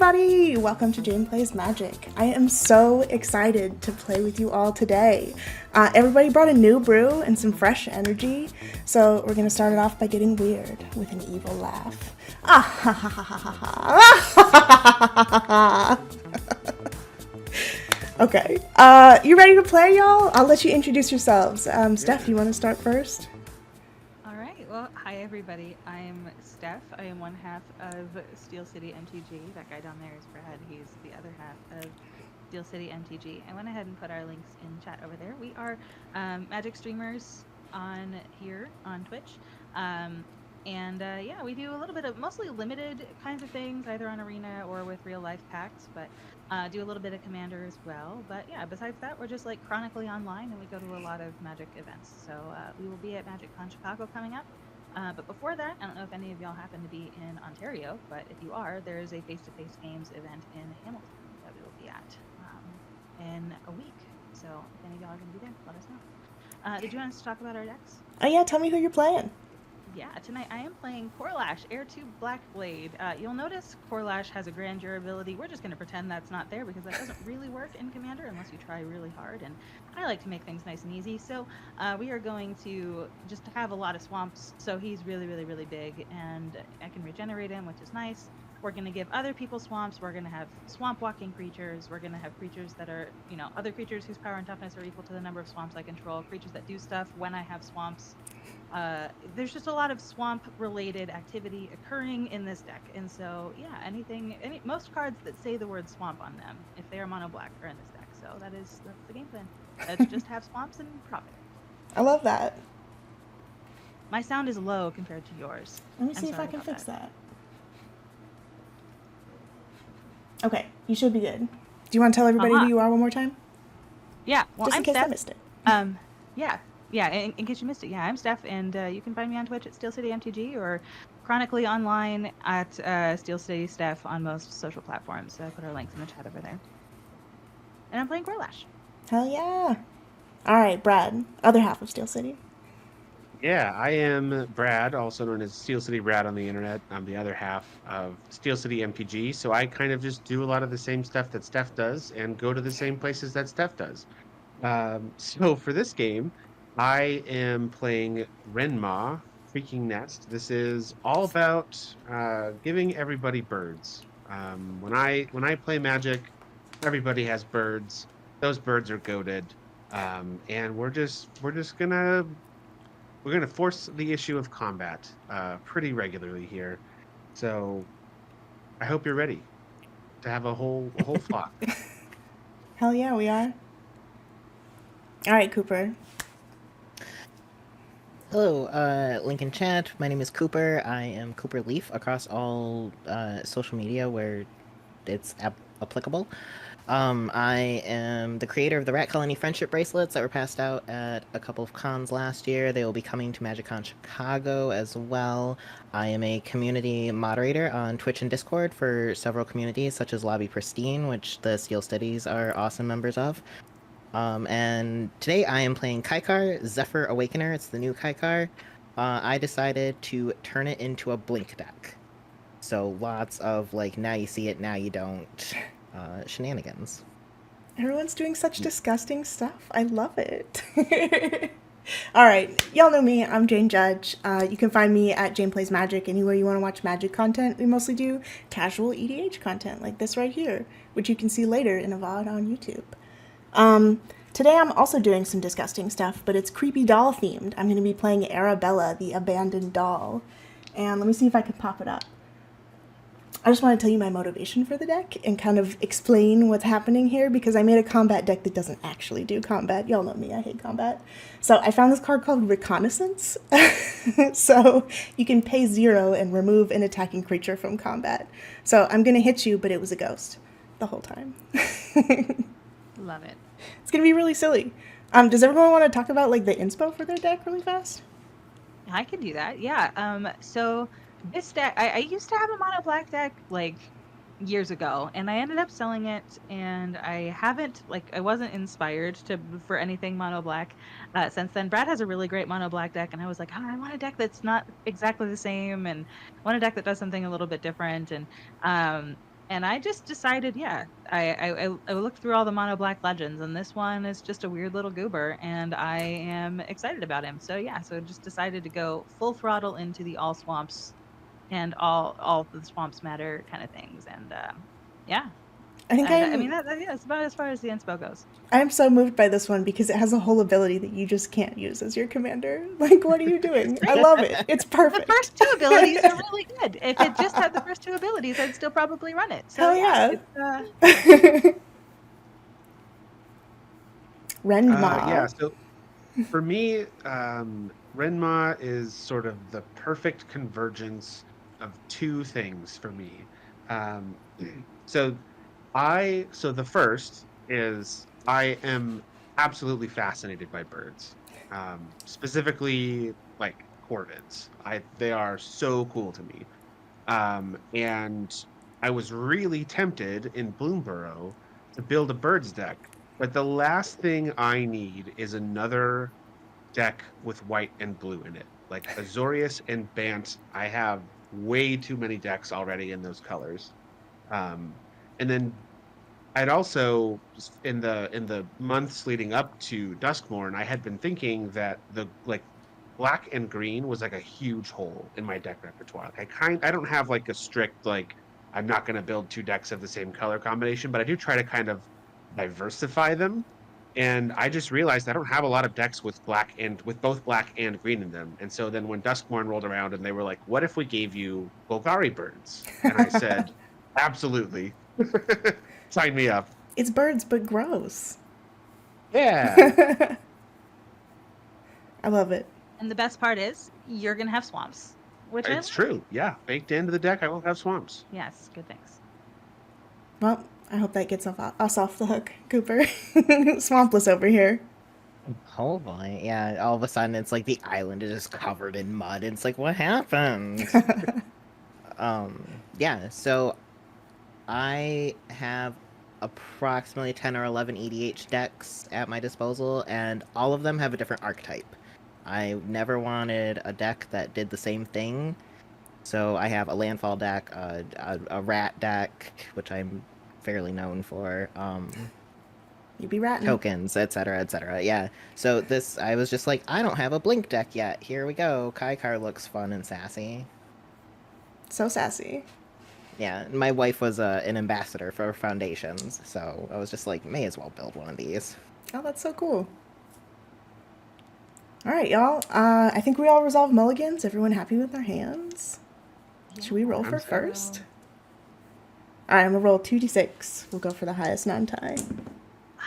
everybody! Welcome to Jane Plays Magic. I am so excited to play with you all today. Everybody brought a new brew and some fresh energy, so we're going to start it off by getting weird with an evil laugh. Okay, you ready to play, y'all? I'll let you introduce yourselves. Steph, you want to start first? Alright, well, hi everybody. I'm Steph. I am one half of Steel City MTG. That guy down there is Brad. He's the other half of Steel City MTG. I went ahead and put our links in chat over there. We are Magic streamers on here on Twitch. Yeah, we do a little bit of mostly limited kinds of things, either on Arena or with real life packs, but do a little bit of Commander as well. But yeah, besides that, we're just like chronically online and we go to a lot of Magic events. So we will be at MagicCon Chicago coming up. But before that, I don't know if any of y'all happen to be in Ontario, but if you are, there is a face-to-face games event in Hamilton that we will be at in a week. So if any of y'all are going to be there, let us know. Did you want us to talk about our decks? Oh yeah, tell me who you're playing. Yeah, tonight I am playing Corlash, Air 2 Blackblade. You'll notice Corlash has a grandeur ability. We're just going to pretend that's not there because that doesn't really work in Commander unless you try really hard, and I like to make things nice and easy. So we are going to just have a lot of swamps, so he's really, really, really big, and I can regenerate him, which is nice. We're going to give other people swamps. We're going to have swamp-walking creatures. We're going to have creatures that are, other creatures whose power and toughness are equal to the number of swamps I control, creatures that do stuff when I have swamps. There's just a lot of swamp-related activity occurring in this deck, and so yeah, most cards that say the word swamp on them, if they are mono black, are in this deck. So that's the game plan. Let's just have swamps and profit. I love that. My sound is low compared to yours. Let me see if I can fix that. Okay, you should be good. Do you want to tell everybody who you are one more time? Yeah, well, just in case Steph. I missed it. Yeah, in case you missed it, yeah, I'm Steph, and you can find me on Twitch at Steel City MTG or chronically online at Steel City Steph on most social platforms. So I put our links in the chat over there. And I'm playing Corlash. Hell yeah. All right, Brad, other half of Steel City. Yeah, I am Brad, also known as SteelCityBrad on the internet. I'm the other half of Steel City MTG, so I kind of just do a lot of the same stuff that Steph does and go to the same places that Steph does. So for this game, I am playing Rendmaw, Creaking Nest. This is all about giving everybody birds. When I play Magic, everybody has birds. Those birds are goated, and we're gonna force the issue of combat pretty regularly here. So I hope you're ready to have a whole flock. Hell yeah, we are. All right, Cooper. Hello, link in chat. My name is Cooper. I am CooperLeeF across all social media where it's applicable. I am the creator of the Rat Colony Friendship Bracelets that were passed out at a couple of cons last year. They will be coming to MagicCon Chicago as well. I am a community moderator on Twitch and Discord for several communities, such as Lobby Pristine, which the Steel Studies are awesome members of. And today I am playing Kykar, Zephyr Awakener. It's the new Kykar. I decided to turn it into a blink deck. So lots of, now you see it, now you don't. Shenanigans. Everyone's doing such disgusting stuff. I love it. All right, y'all know me. I'm Jane Judge. You can find me at Jane Plays Magic anywhere you want to watch magic content. We mostly do casual EDH content like this right here, which you can see later in a VOD on YouTube. Today I'm also doing some disgusting stuff, but it's creepy doll themed. I'm going to be playing Arabella, the abandoned doll. And let me see if I can pop it up. I just want to tell you my motivation for the deck and kind of explain what's happening here, because I made a combat deck that doesn't actually do combat. Y'all know me, I hate combat. So I found this card called Reconnaissance. So you can pay 0 and remove an attacking creature from combat. So I'm going to hit you, but it was a ghost the whole time. Love it. It's going to be really silly. Does everyone want to talk about the inspo for their deck really fast? I can do that, yeah. So this deck, I used to have a mono black deck years ago, and I ended up selling it, and I wasn't inspired for anything mono black since then. Brad has a really great mono black deck, and I was like, I want a deck that's not exactly the same, and I want a deck that does something a little bit different, and And I just decided, yeah, I looked through all the mono black legends, and this one is just a weird little goober, and I am excited about him. So yeah, so just decided to go full throttle into the all swamps and all the swamps matter kind of things, and yeah, I think and I mean yeah, that's about as far as the inspo goes. I'm so moved by this one because it has a whole ability that you just can't use as your commander. Like, what are you doing? I love it. It's The perfect. first two abilities are really good. If it just had the first two abilities, I'd still probably run it. So Hell yeah, yeah. it's, Rendmaw. Yeah, so for me, Renma is sort of the perfect convergence of two things for me. Um, so the first is I am absolutely fascinated by birds, specifically like corvids. They are so cool to me. And I was really tempted in Bloomborough to build a birds deck, but the last thing I need is another deck with white and blue in it. Like Azorius and Bant, I have way too many decks already in those colors. Um, and then I'd also in the months leading up to Duskmorn, I had been thinking that the like black and green was like a huge hole in my deck repertoire. Like I don't have like a strict like I'm not going to build two decks of the same color combination, but I do try to kind of diversify them. And I just realized I don't have a lot of decks with both black and green in them. And so then when Duskmorn rolled around and they were like, "What if we gave you Golgari birds?" And I said, "Absolutely." Sign me up. It's birds, but gross. Yeah. I love it. and the best part is you're gonna have swamps, which I It's like. true. Yeah. Baked into the deck, I will have swamps. Yes, good things. Well, I hope that gets us off the hook, Cooper. Swampless over here. Oh boy, yeah. All of a sudden, it's like the island is just covered in mud. It's like, what happened? Yeah. So I have approximately 10 or 11 EDH decks at my disposal, and all of them have a different archetype. I never wanted a deck that did the same thing, so I have a landfall deck, a rat deck, which I'm fairly known for, You be ratting. tokens, etc., etc. Yeah. So this, I was just like, I don't have a blink deck yet. Here we go. Kykar looks fun and sassy. So sassy. Yeah, my wife was an ambassador for Foundations, so I was just like, may as well build one of these. Oh, that's so cool. All right, y'all. I think we all resolved mulligans. Everyone happy with their hands? Should we roll I'm for so- first? All right, I'm gonna roll 2d6. We'll go for the highest non-tie.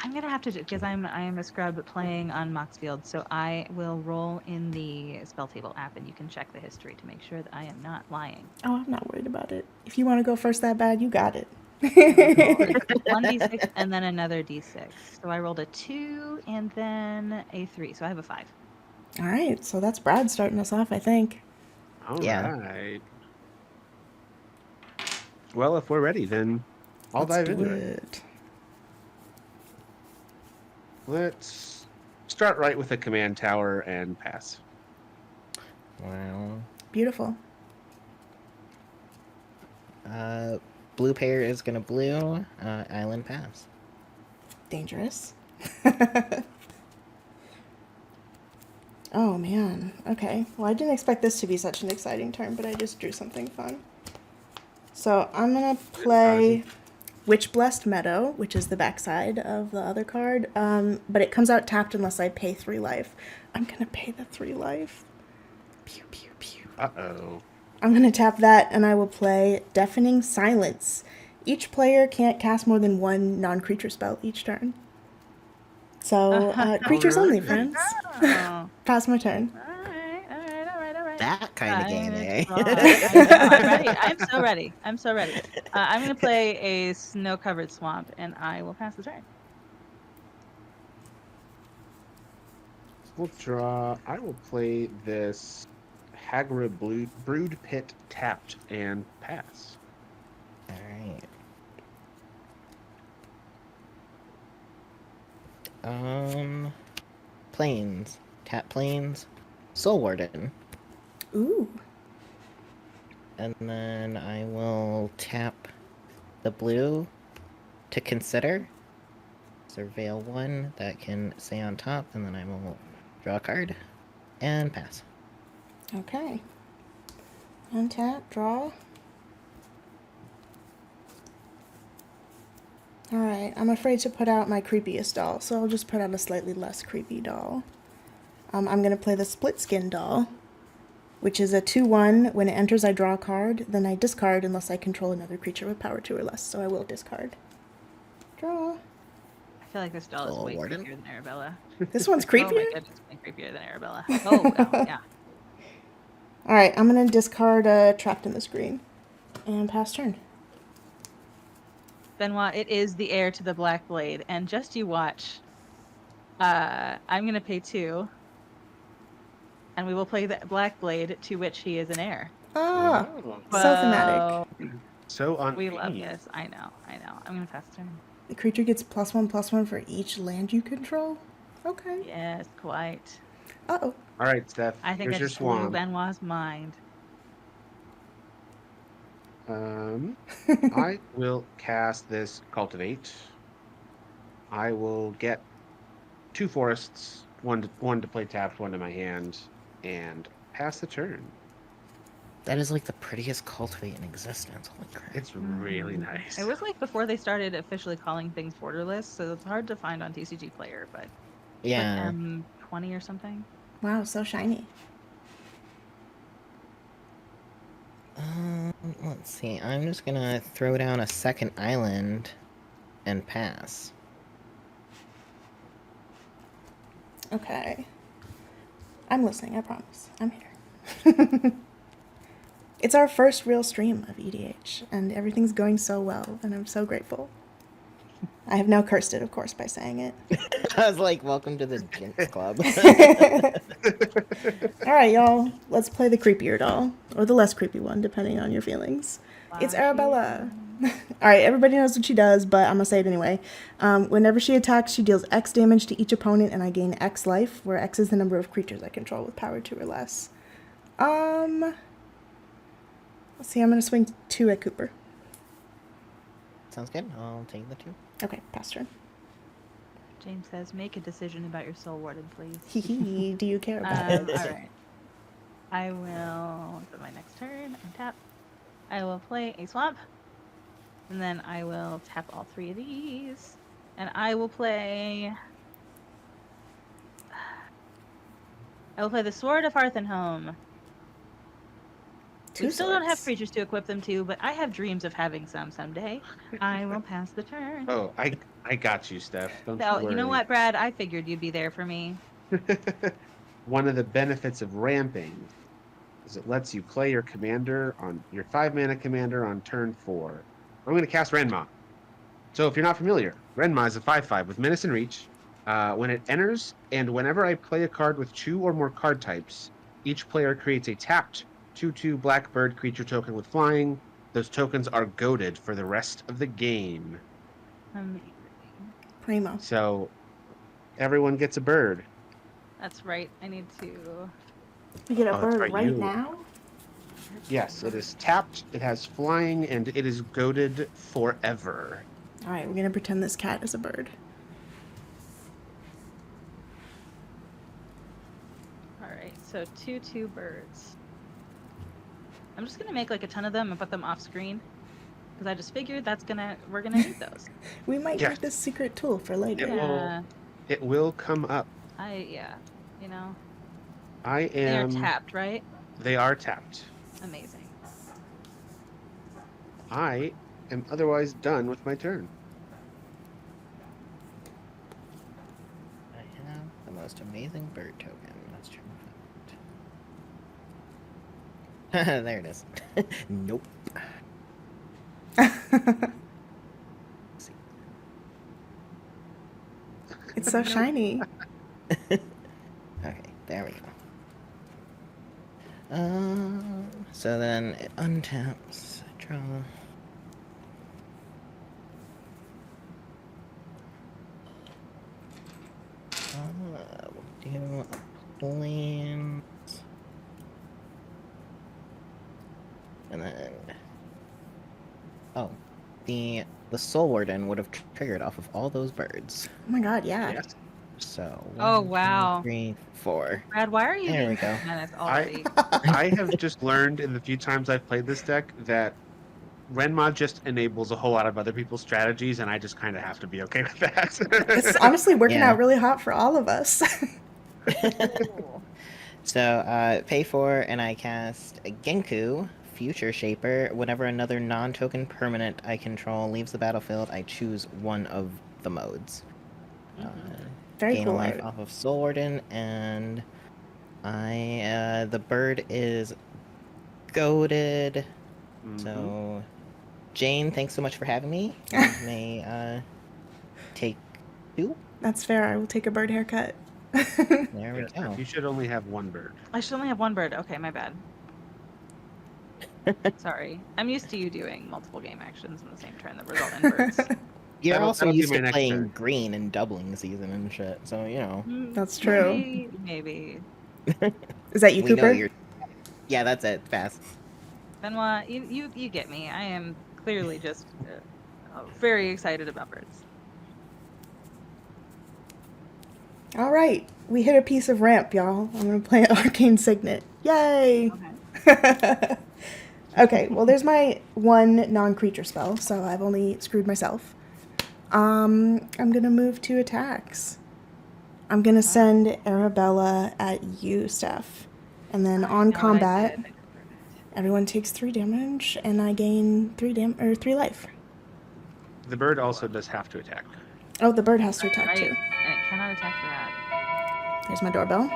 I'm gonna have to because I am a scrub playing on Moxfield, so I will roll in the Spelltable app, and you can check the history to make sure that I am not lying. Oh, I'm not worried about it. If you want to go first that bad, you got it. 1d6 and then another d6. So I rolled a 2 and then a 3, so I have a 5. All right, so that's Brad starting us off, I think. All Yeah. right. Well, if we're ready, then I'll Let's dive do into it. Let's start right with the command tower and pass. Well, Beautiful. blue pair is gonna blue, island pass. Dangerous. Oh, man. Okay. Well, I didn't expect this to be such an exciting turn, but I just drew something fun. So I'm going to play Witch Blessed Meadow, which is the backside of the other card. But it comes out tapped unless I pay 3 life. I'm going to pay the 3 life. Pew, pew, pew. Uh-oh. I'm going to tap that, and I will play Deafening Silence. Each player can't cast more than 1 non-creature spell each turn. So, creatures only, friends. Oh. Pass my turn. Alright. That kind of game, eh? I'm ready. I'm so ready. I'm going to play a snow-covered swamp, and I will pass the turn. We'll draw. I will play this Hagra Brood Pit tapped and pass. All right. Planes. Tap planes. Soul Warden. Ooh. And then I will tap the blue to consider. Surveil 1 that can stay on top, and then I will draw a card and pass. Okay. Untap, draw. Alright, I'm afraid to put out my creepiest doll, so I'll just put out a slightly less creepy doll. I'm going to play the Split Skin doll, which is a 2/1. When it enters, I draw a card, then I discard unless I control another creature with power 2 or less, so I will discard. Draw. I feel like this doll is Oh, way Warden? creepier than Arabella. This one's Oh my creepier? goodness, way creepier than Arabella. Oh, yeah. Alright, I'm going to discard Trapped in the Screen. And pass turn. Benoit, it is the heir to the Black Blade, and just you watch. I'm gonna pay 2, and we will play the Black Blade to which he is an heir. Ah, Oh, so thematic. so on. We love this. I know. I'm gonna pass turn. The creature gets +1/+1 for each land you control? Okay. Yes, quite. Uh-oh. All right, Steph. I think here's I your just blew swan. Benoit's mind. I will cast this Cultivate. I will get 2 forests, one to play tapped, one to my hand, and pass the turn. That is like the prettiest cultivate in existence. Holy crap. It's really nice. It was like before they started officially calling things borderless, so it's hard to find on TCG Player, but Yeah. like M20 or something. Wow, so shiny. Let's see. I'm just gonna throw down a second island and pass. Okay. I'm listening, I promise. I'm here. It's our first real stream of EDH, and everything's going so well, and I'm so grateful. I have now cursed it, of course, by saying it. I was like, welcome to the Jinx Club. Alright, y'all. Let's play the creepier doll. Or the less creepy one, depending on your feelings. It's Arabella. Alright, everybody knows what she does, but I'm gonna say it anyway. Whenever she attacks, she deals X damage to each opponent, and I gain X life, where X is the number of creatures I control with power 2 or less. Let's see, I'm gonna swing 2 at Cooper. Sounds good. I'll take the 2. Okay, pass turn. James says, make a decision about your Soul Warden, please. Hee hee, do you care about it? Alright. I will, for my next turn, untap. I will play a swamp. And then I will tap all 3 of these. And I will play the Sword of Hearthenhome. We still don't have swords. creatures to equip them to, but I have dreams of having some someday. I will pass the turn. Oh, I got you, Steph. Don't So, you you know worry. what, Brad? I figured you'd be there for me. One of the benefits of ramping is it lets you play your commander on your 5-mana commander on turn 4. I'm going to cast Rendmaw. So if you're not familiar, Rendmaw is a 5/5 with Menace and Reach. When it enters, and whenever I play a card with 2 or more card types, each player creates a tapped 2/2 Blackbird creature token with flying. Those tokens are goaded for the rest of the game. Primo. So everyone gets a bird. That's right. I need to. We get a Oh, that's bird right, you. now? Yes, it is tapped, it has flying, and it is goaded forever. Alright, we're gonna pretend this cat is a bird. Alright, so 2/2 birds. I'm just gonna make like a ton of them and put them off screen. Because I just figured we're gonna need those. We might Yeah. need this secret tool for later. Yeah. It will come up. You know. I They are am. tapped, right? They are tapped. Amazing. I am otherwise done with my turn. I have the most amazing bird token. Let's try and find it. There it is. Nope. See. It's so shiny. Okay, there we go. So then it untaps. I draw. We'll do a plains. And then. Oh, the Soul Warden would have triggered off of all those birds. Oh my god, yeah. Yes. So Oh, 1, 2, wow. 3, 4. Brad, why are you There being we go. such a menace already? I have just learned in the few times I've played this deck that Rendmaw just enables a whole lot of other people's strategies, and I just kind of have to be okay with that. It's honestly working Yeah. out really hot for all of us. Cool. So, pay 4, and I cast a Genku, Future Shaper. Whenever another non-token permanent I control leaves the battlefield, I choose one of the modes. Very Gain cool a life art. off of Soul Warden, and the bird is goaded. Mhm. So, Jane, thanks so much for having me. You may take 2. That's fair. I will take a bird haircut. There we Yes, go. you should only have one bird. I should only have one bird. Okay, my bad. Sorry. I'm used to you doing multiple game actions in the same turn that result in birds. You're That'll- also that'll be used my to next playing turn. green and doubling season and shit, so you know. That's true. Maybe. Is that you, We know Cooper? you're. Yeah, that's it. Fast. Benoit, you get me. I am clearly just very excited about birds. All right. We hit a piece of ramp, y'all. I'm going to play Arcane Signet. Yay! Okay. Okay, well, there's my one non-creature spell, so I've only screwed myself. I'm gonna move 2 attacks. I'm gonna send Arabella at you, Steph. And then I on know what I combat, did. everyone takes 3 damage, and I gain 3 life. The bird also does have to attack. Oh, the bird has to attack Right. too. And it cannot attack the rat. There's my doorbell.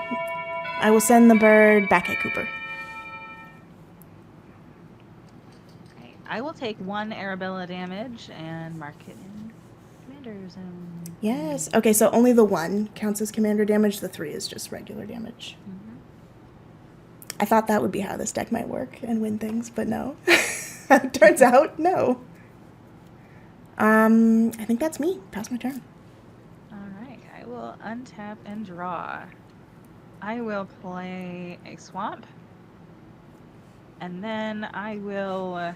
I will send the bird back at Cooper. Okay. I will take 1 Arabella damage and mark it in commander zone. Yes. Okay, so only the 1 counts as commander damage. The 3 is just regular damage. Mhm. I thought that would be how this deck might work and win things, but no. Turns out, no. I think that's me. Pass my turn. All right. I will untap and draw. I will play a swamp. And then I will... damn.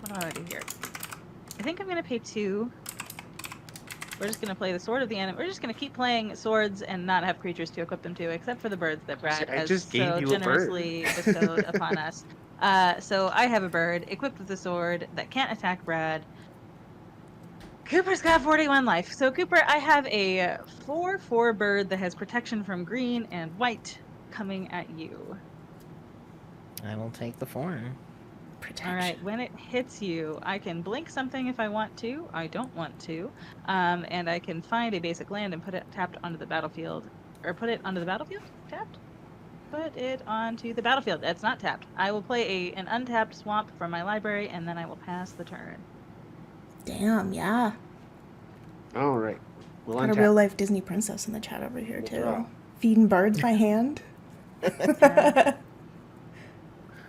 What do I want to do here? I think I'm going to pay 2. We're just going to play the Sword of the Enemy. We're just going to keep playing swords and not have creatures to equip them to, except for the birds that Brad I has just gave so you a bird. generously bestowed upon us. So I have a bird equipped with a sword that can't attack Brad. Cooper's got 41 life. So Cooper, I have a 4/4 bird that has protection from green and white coming at you. I will take the 4. Protection. All right, when it hits you, I can blink something if I want to. I don't want to. And I can find a basic land and put it tapped onto the battlefield. Or put it onto the battlefield? Tapped? Put it onto the battlefield. It's not tapped. I will play an untapped swamp from my library, and then I will pass the turn. Damn, yeah. All right. We'll Got a untap. real life Disney princess in the chat over here, We'll too. draw. Feeding birds by hand.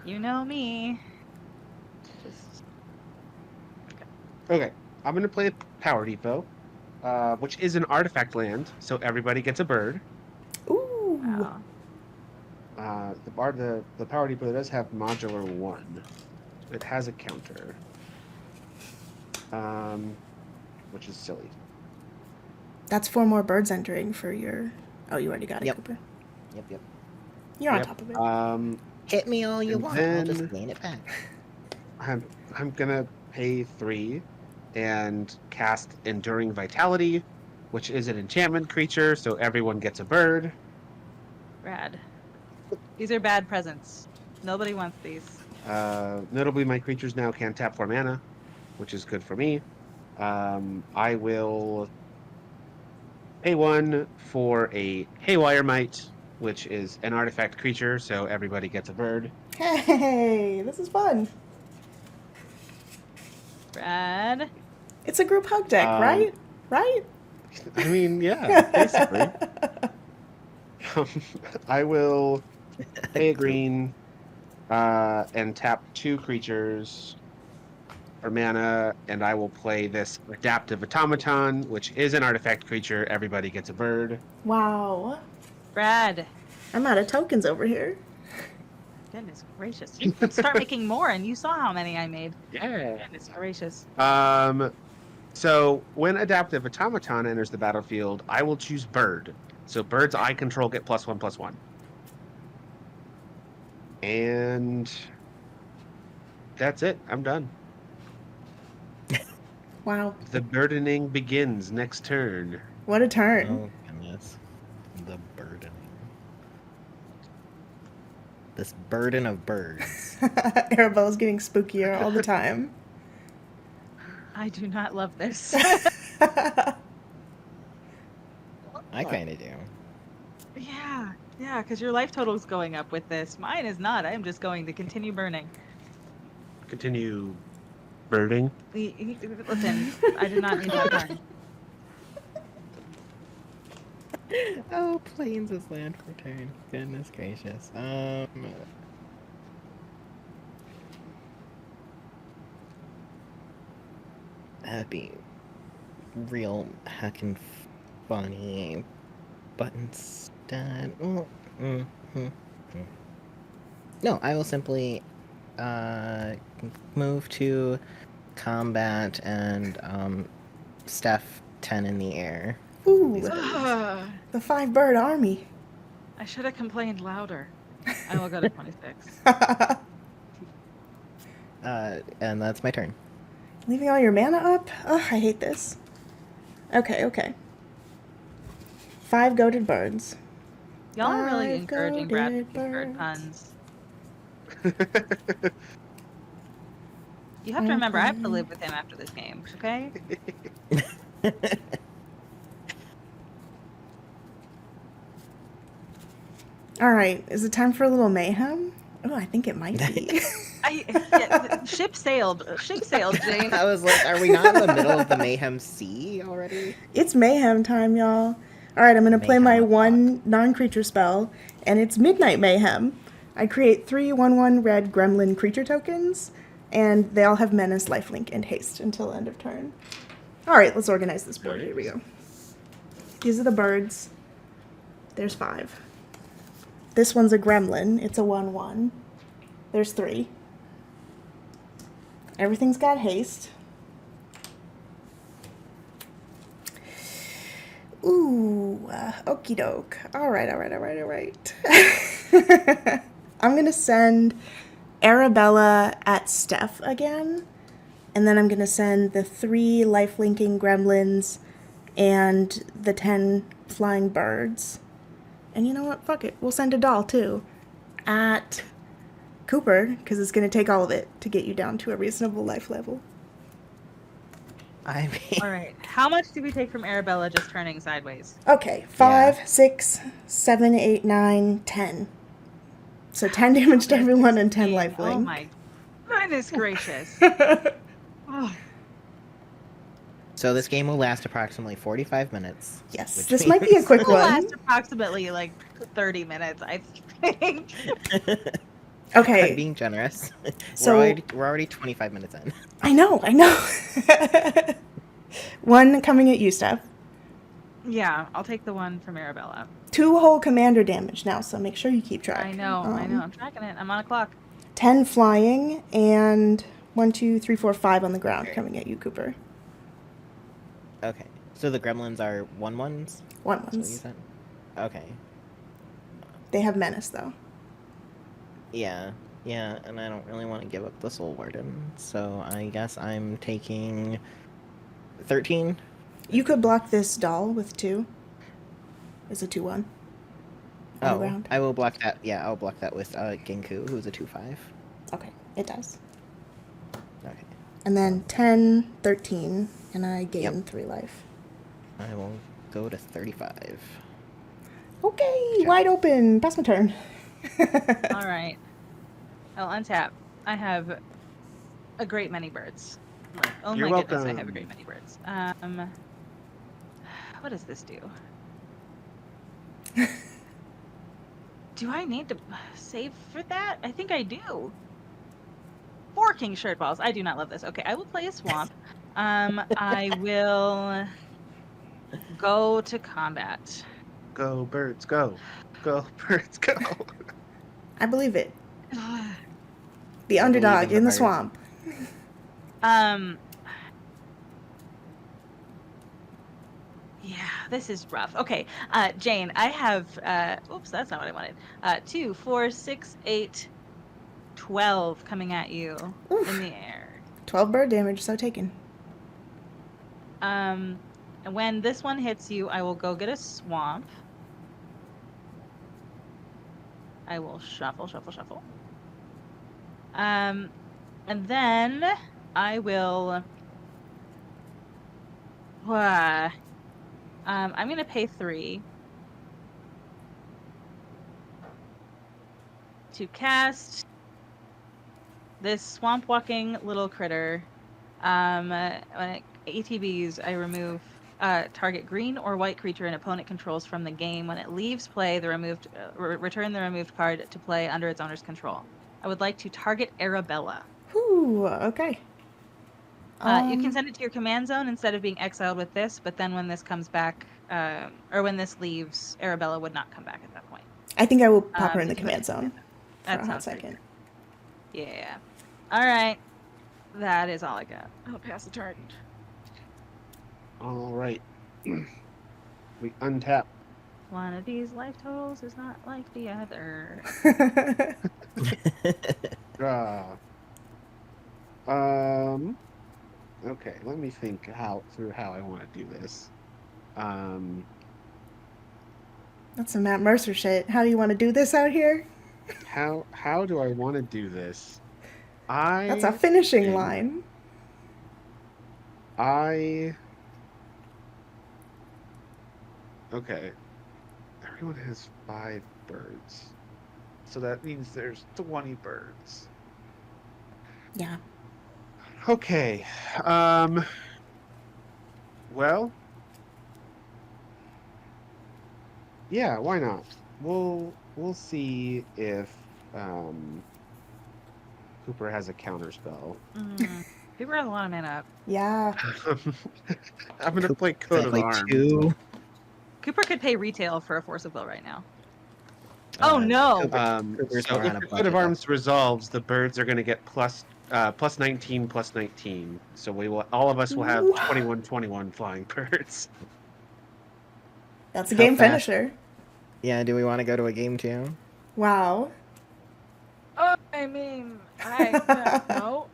You know me. Just Okay. I'm going to play Power Depot, which is an artifact land, so everybody gets a bird. Ooh. wow. The Power Depot does have modular 1. It has a counter, which is silly. That's 4 more birds entering for your... Oh, you already got it, Yep. Cooper. Yep. You're on Yep. top of it. Hit me all you And want. I'll just then- gain it back. I'm gonna pay 3 and cast Enduring Vitality, which is an enchantment creature, so everyone gets a bird. Brad. These are bad presents. Nobody wants these. Notably, my creatures now can tap for mana, which is good for me. I will pay 1 for a Haywire Mite, which is an artifact creature, so everybody gets a bird. Hey, this is fun. Brad. It's a group hug deck, right? Right? I mean, yeah, basically. I will pay a green and tap 2 creatures for mana, and I will play this Adaptive Automaton, which is an artifact creature. Everybody gets a bird. Wow. Brad. I'm out of tokens over here. Goodness gracious. You could start making more, and you saw how many I made. Yeah. Goodness gracious. So when Adaptive Automaton enters the battlefield, I will choose Bird. So birds I control get +1/+1. And that's it. I'm done. Wow, The burdening begins next turn. what a turn. Oh goodness, the burdening. This burden of birds. Arabella's getting spookier all the time. I do not love this. I kind of do. Yeah, because your life total is going up with this. Mine is not. I am just going to continue burning. Continue birding. Listen, I do not need that turn. Oh, planes is land for turn. Goodness gracious. That'd be real heckin' funny. But instead, no, I will simply move to combat and Steph 10 in the air. Ooh, Ugh, the 5-bird army. I should have complained louder. I will go to 26. And that's my turn. Leaving all your mana up? Ugh, I hate this. Okay. 5 goated birds. Y'all are really 5 encouraging Brad goated with these bird birds. puns. You have to remember, I have to live with him after this game, okay? Alright, is it time for a little mayhem? Oh, I think it might be. Ship sailed, Jane. I was like, are we not in the middle of the Mayhem Sea already? It's mayhem time, y'all. Alright, I'm gonna play my Mayhem 1 non-creature spell, and it's Midnight Mayhem. I create 3 1/1 red gremlin creature tokens, and they all have menace, lifelink, and haste until end of turn. Alright, let's organize this board. Here we go. These are the birds. There's 5. This one's a gremlin. It's a 1/1. There's 3. Everything's got haste. Ooh, okie doke. Alright. I'm gonna send Arabella at Steph again. And then I'm gonna send the 3 lifelinking gremlins and the 10 flying birds. And you know what? Fuck it. We'll send a doll too. At Cooper, because it's gonna take all of it to get you down to a reasonable life level. I mean, All right, how much do we take from Arabella just turning sideways? Okay, 5, 6, 7, 8, 9, 10. So 10 damage to everyone and 10 life Oh link. my goodness gracious. Oh, so this game will last approximately 45 minutes. Yes, which this might be a means- quick it will one. last approximately like 30 minutes, I think. I'm Okay, being generous. So- we're already 25 minutes in. I know. 1 coming at you, Steph. Yeah, I'll take the one from Arabella. 2 whole commander damage now, so make sure you keep track. I know, I'm tracking it. I'm on a clock. 10 flying and 1, 2, 3, 4, 5 on the ground coming at you, Cooper. Okay, so the gremlins are 1/1s? That's what you 1/1s. said? Okay. They have menace though. Yeah, and I don't really want to give up the Soul Warden, so I guess I'm taking 13. You could block this doll with 2. It's a 2/1. On the Oh, ground. I will block that. Yeah, I'll block that with Genku, who's a 2/5. Okay, it does. Okay, And then 10, 13, and I gain Yep. 3 life. I will go to 35. Okay, Okay. wide open. Pass my turn. All right. I'll untap. I have a great many birds. Like, oh You're my goodness, I welcome. have a great many birds. What does this do? Do I need to save for that? I think I do. 4 king shirt balls. I do not love this. Okay, I will play a swamp. I will go to combat. Go birds, go. Go birds, go. I believe it. The I believe underdog in the birds. swamp. Yeah, this is rough. Okay, Jane, I have, oops, that's not what I wanted. 2, 4, 6, 8, 12 coming at you Oof. in the air. 12 bird damage, so taken. And when this one hits you, I will go get a swamp. I will shuffle, shuffle, shuffle. And then I will, I'm gonna pay 3 to cast this swamp walking little critter. When it ATBs, I remove target green or white creature an opponent controls from the game. When it leaves play, the removed return the removed card to play under its owner's control. I would like to target Arabella. Whew, okay. You can send it to your command zone instead of being exiled with this, but then when this comes back, or when this leaves, Arabella would not come back at that point. I think I will pop her in the Did you command zone for That a hot sounds pretty second. good. Yeah. All right. That is all I got. I'll pass the turn. All right. We untap. One of these life totals is not like the other. Draw. Okay, let me think through how I want to do this. That's some Matt Mercer shit. How do you want to do this out here? How do I want to do this? That's a finishing line. Okay. Everyone has 5 birds. So that means there's 20 birds. Yeah. Okay. Well. Yeah, why not? We'll see if Cooper has a counter spell. Cooper has a lot of mana up. Yeah. I'm gonna play Coat of Play Arms. 2. Cooper could pay retail for a Force of Will right now. Oh no! Cooper's So more if on a the Coat budget of though. Arms resolves, the birds are gonna get plus 19 plus 19. So all of us will have Ooh. 21 flying birds. That's a How game fast? finisher. Yeah, do we want to go to a game 2? Wow. I mean, I no.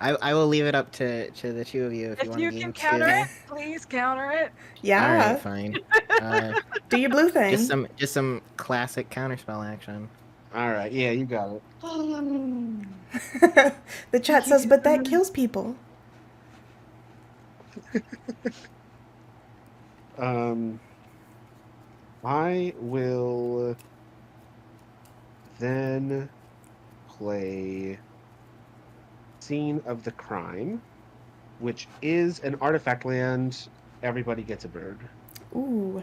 I will leave it up to the two of you if you want a game 2. Please counter it. Yeah. All right, fine. Do your blue thing. Just some classic counterspell action. All right, yeah, you got it. The chat says, but that kills people. I will then play Scene of the Crime, which is an artifact land. Everybody gets a bird. Ooh.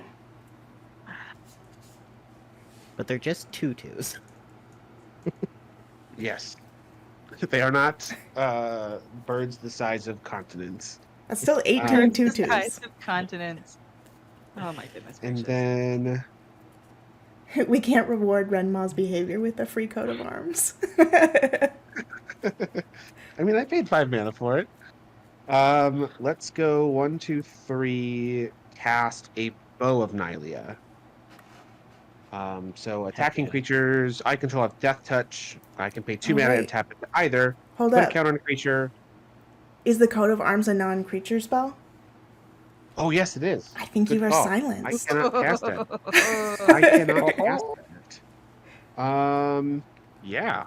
But they're just 2/2s. Yes. They are not birds the size of continents. That's still 18 Birds the 2/2s. size of continents. Oh my goodness And gracious. then We can't reward Rendmaw's behavior with a free coat of arms. I mean, I paid 5 mana for it. Let's go 1, 2, 3. Cast a Bow of Nylea. So attacking creatures I control have Death Touch. I can pay 2 mana and wait. tap it to either. Hold Put up. a counter on a creature. Is the coat of arms a non-creature spell? Oh yes, it is. I think Good you are call. silenced. I cannot cast it. I cannot cast it. Yeah.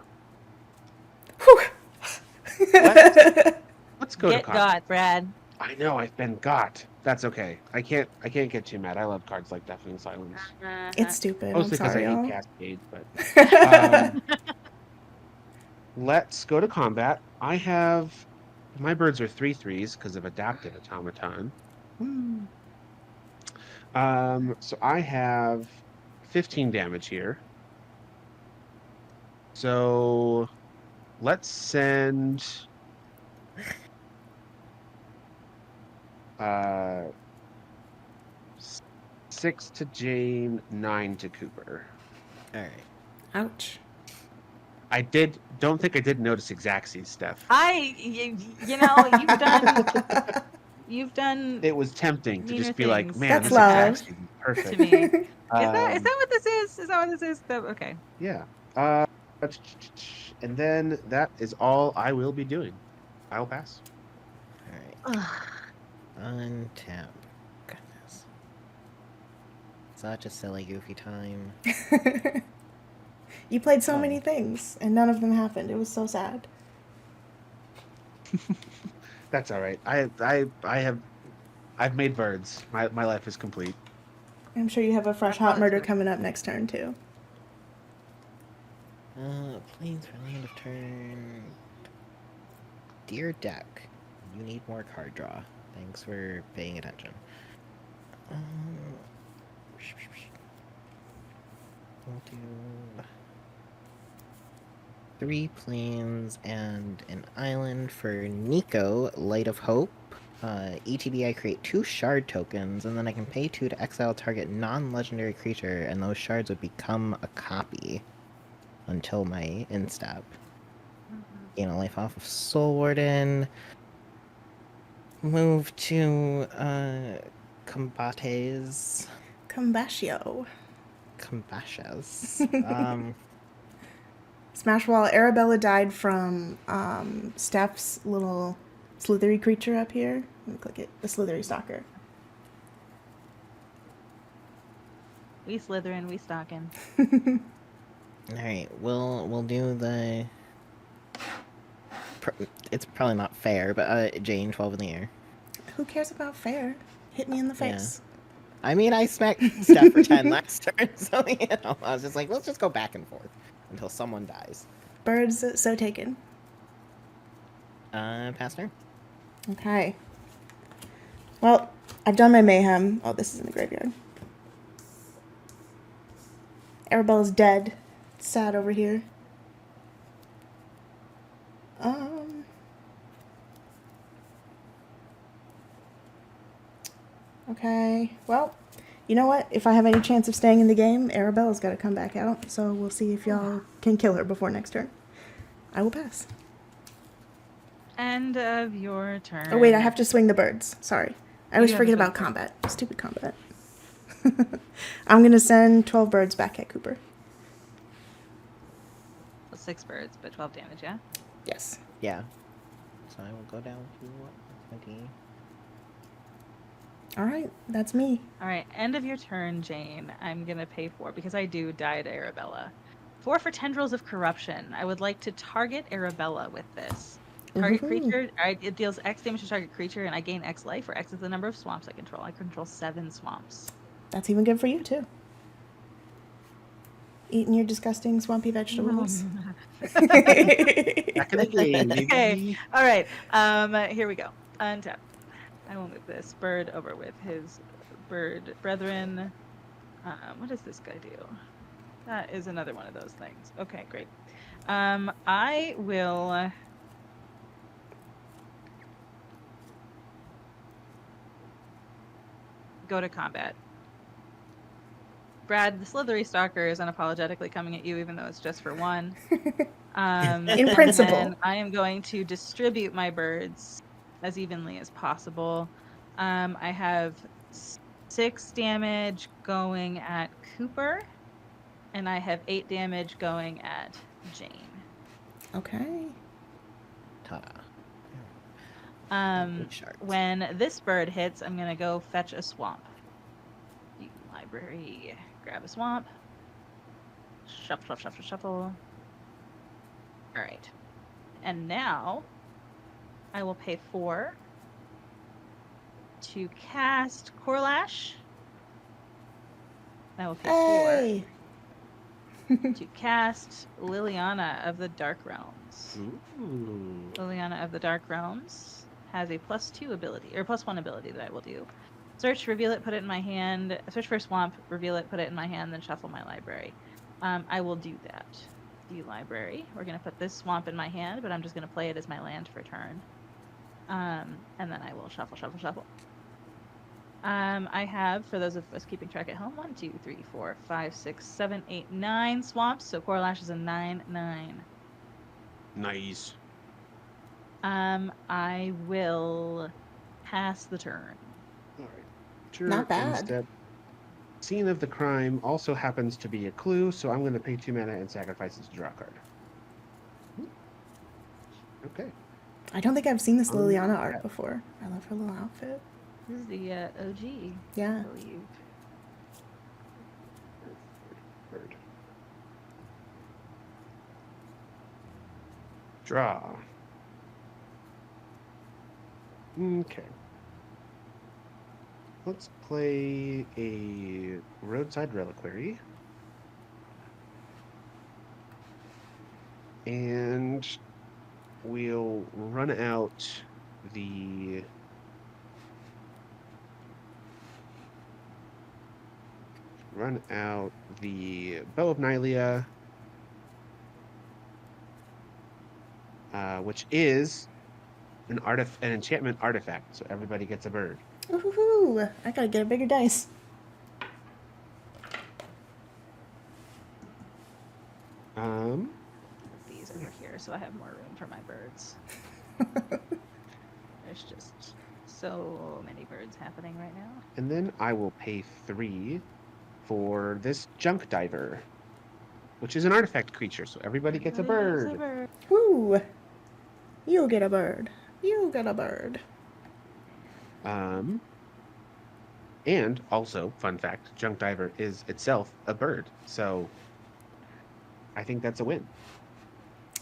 Whew. Let's go Get to combat. got, Brad. I know I've been got. That's okay. I can't get too mad. I love cards like Deafening Silence. It's stupid. Mostly I'm because sorry, I y'all. hate Cascade, but let's go to combat. I have my birds are 3/3s because of Adapted Automaton. So I have 15 damage here. So let's send 6 to Jane, 9 to Cooper. All right. Ouch. Don't think I did notice Exaxes, Steph. You've done It was tempting to meaner just be like, things man, That's this love. Exaxes is perfect. to me. Is Um, that what this is? Is that what this is? Okay. yeah. And then that is all I will be doing. I'll pass. All right. Ugh. Untap. Goodness. Such a silly, goofy time. You played so Oh. many things, and none of them happened. It was so sad. That's all right. I've made birds. My life is complete. I'm sure you have a fresh hot murder coming up next turn, too. Planes for land of turn. Dear deck, you need more card draw. Thanks for paying attention. We'll do 3 planes and an island for Nico, Light of Hope. ETB, I create 2 shard tokens, and then I can pay 2 to exile target non-legendary creature, and those shards would become a copy until my instep. Gain a life off of Soul Warden. Move to Combates. Combatio. Combashes. Smash Wall. Arabella died from Steph's little slithery creature up here. Let me click it. The slithery stalker. We slithering, we stalking. Alright, we'll do the... It's probably not fair, but Jane, 12 in the air. Who cares about fair? Hit me in the Yeah. face. I mean, I smacked Steph for 10 last turn, so, I was just like, let's just go back and forth until someone dies. Birds so taken. Pass turn. Okay. Well, I've done my mayhem. Oh, this is in the graveyard. Arabella's dead. It's sad over here. Okay. Well, you know what? If I have any chance of staying in the game, Arabella's got to come back out. So we'll see if y'all can kill her before next turn. I will pass. End of your turn. Oh, wait, I have to swing the birds. Sorry. I always You have to forget swing about the combat. Stupid combat. I'm going to send 12 birds back at Cooper. 6 birds, but 12 damage, yeah? Yes. Yeah. So I will go down to 20. All right. That's me. All right, end of your turn, Jane. I'm going to pay 4, because I do die to Arabella. 4 for Tendrils of Corruption. I would like to target Arabella with this. Target Woohoo. creature, it deals X damage to target creature, and I gain X life, where X is the number of swamps I control. I control 7 swamps. That's even good for you, too. Eating your disgusting swampy vegetables. Back in the game, baby. Okay, all right. Here we go. Untap. I will move this bird over with his bird brethren. What does this guy do? That is another one of those things. Okay, great. I will go to combat. Brad, the slithery stalker is unapologetically coming at you, even though it's just for 1. In principle. And I am going to distribute my birds as evenly as possible. I have 6 damage going at Cooper, and I have 8 damage going at Jane. Okay. Ta-da. Shards. When this bird hits, I'm gonna go fetch a swamp. Library, grab a swamp. Shuffle, shuffle, shuffle, shuffle. All right. And now I will pay 4 to cast Corlash. I will pay 4 to cast Liliana of the Dark Realms. Ooh. Liliana of the Dark Realms has a +2 ability, or +1 ability that I will do. Search, reveal it, put it in my hand. Search for a swamp, reveal it, put it in my hand, then shuffle my library. I will do that. The library. We're going to put this swamp in my hand, but I'm just going to play it as my land for turn. And then I will shuffle, shuffle, shuffle. I have, for those of us keeping track at home, 1, 2, 3, 4, 5, 6, 7, 8, 9 swamps. So CooperLeeF is a 9/9. Nice. I will pass the turn. All right. Sure. Not bad. Instead, scene of the crime also happens to be a clue, so I'm going to pay 2 mana and sacrifice it to draw a card. Okay. I don't think I've seen this Liliana Yeah. art before. I love her little outfit. This is the OG, Yeah. I believe. Bird. Draw. Okay. Let's play a Roadside Reliquary. And we'll run out the Bow of Nylea, which is an enchantment artifact, so everybody gets a bird. Ooh, I gotta get a bigger dice. These over here, so I have more room for my birds. There's just so many birds happening right now. And then I will pay 3 for this Junk Diver, which is an artifact creature, so everybody gets a bird. Ooh, you get a bird. You get a bird. And also, fun fact, Junk Diver is itself a bird, so I think that's a win.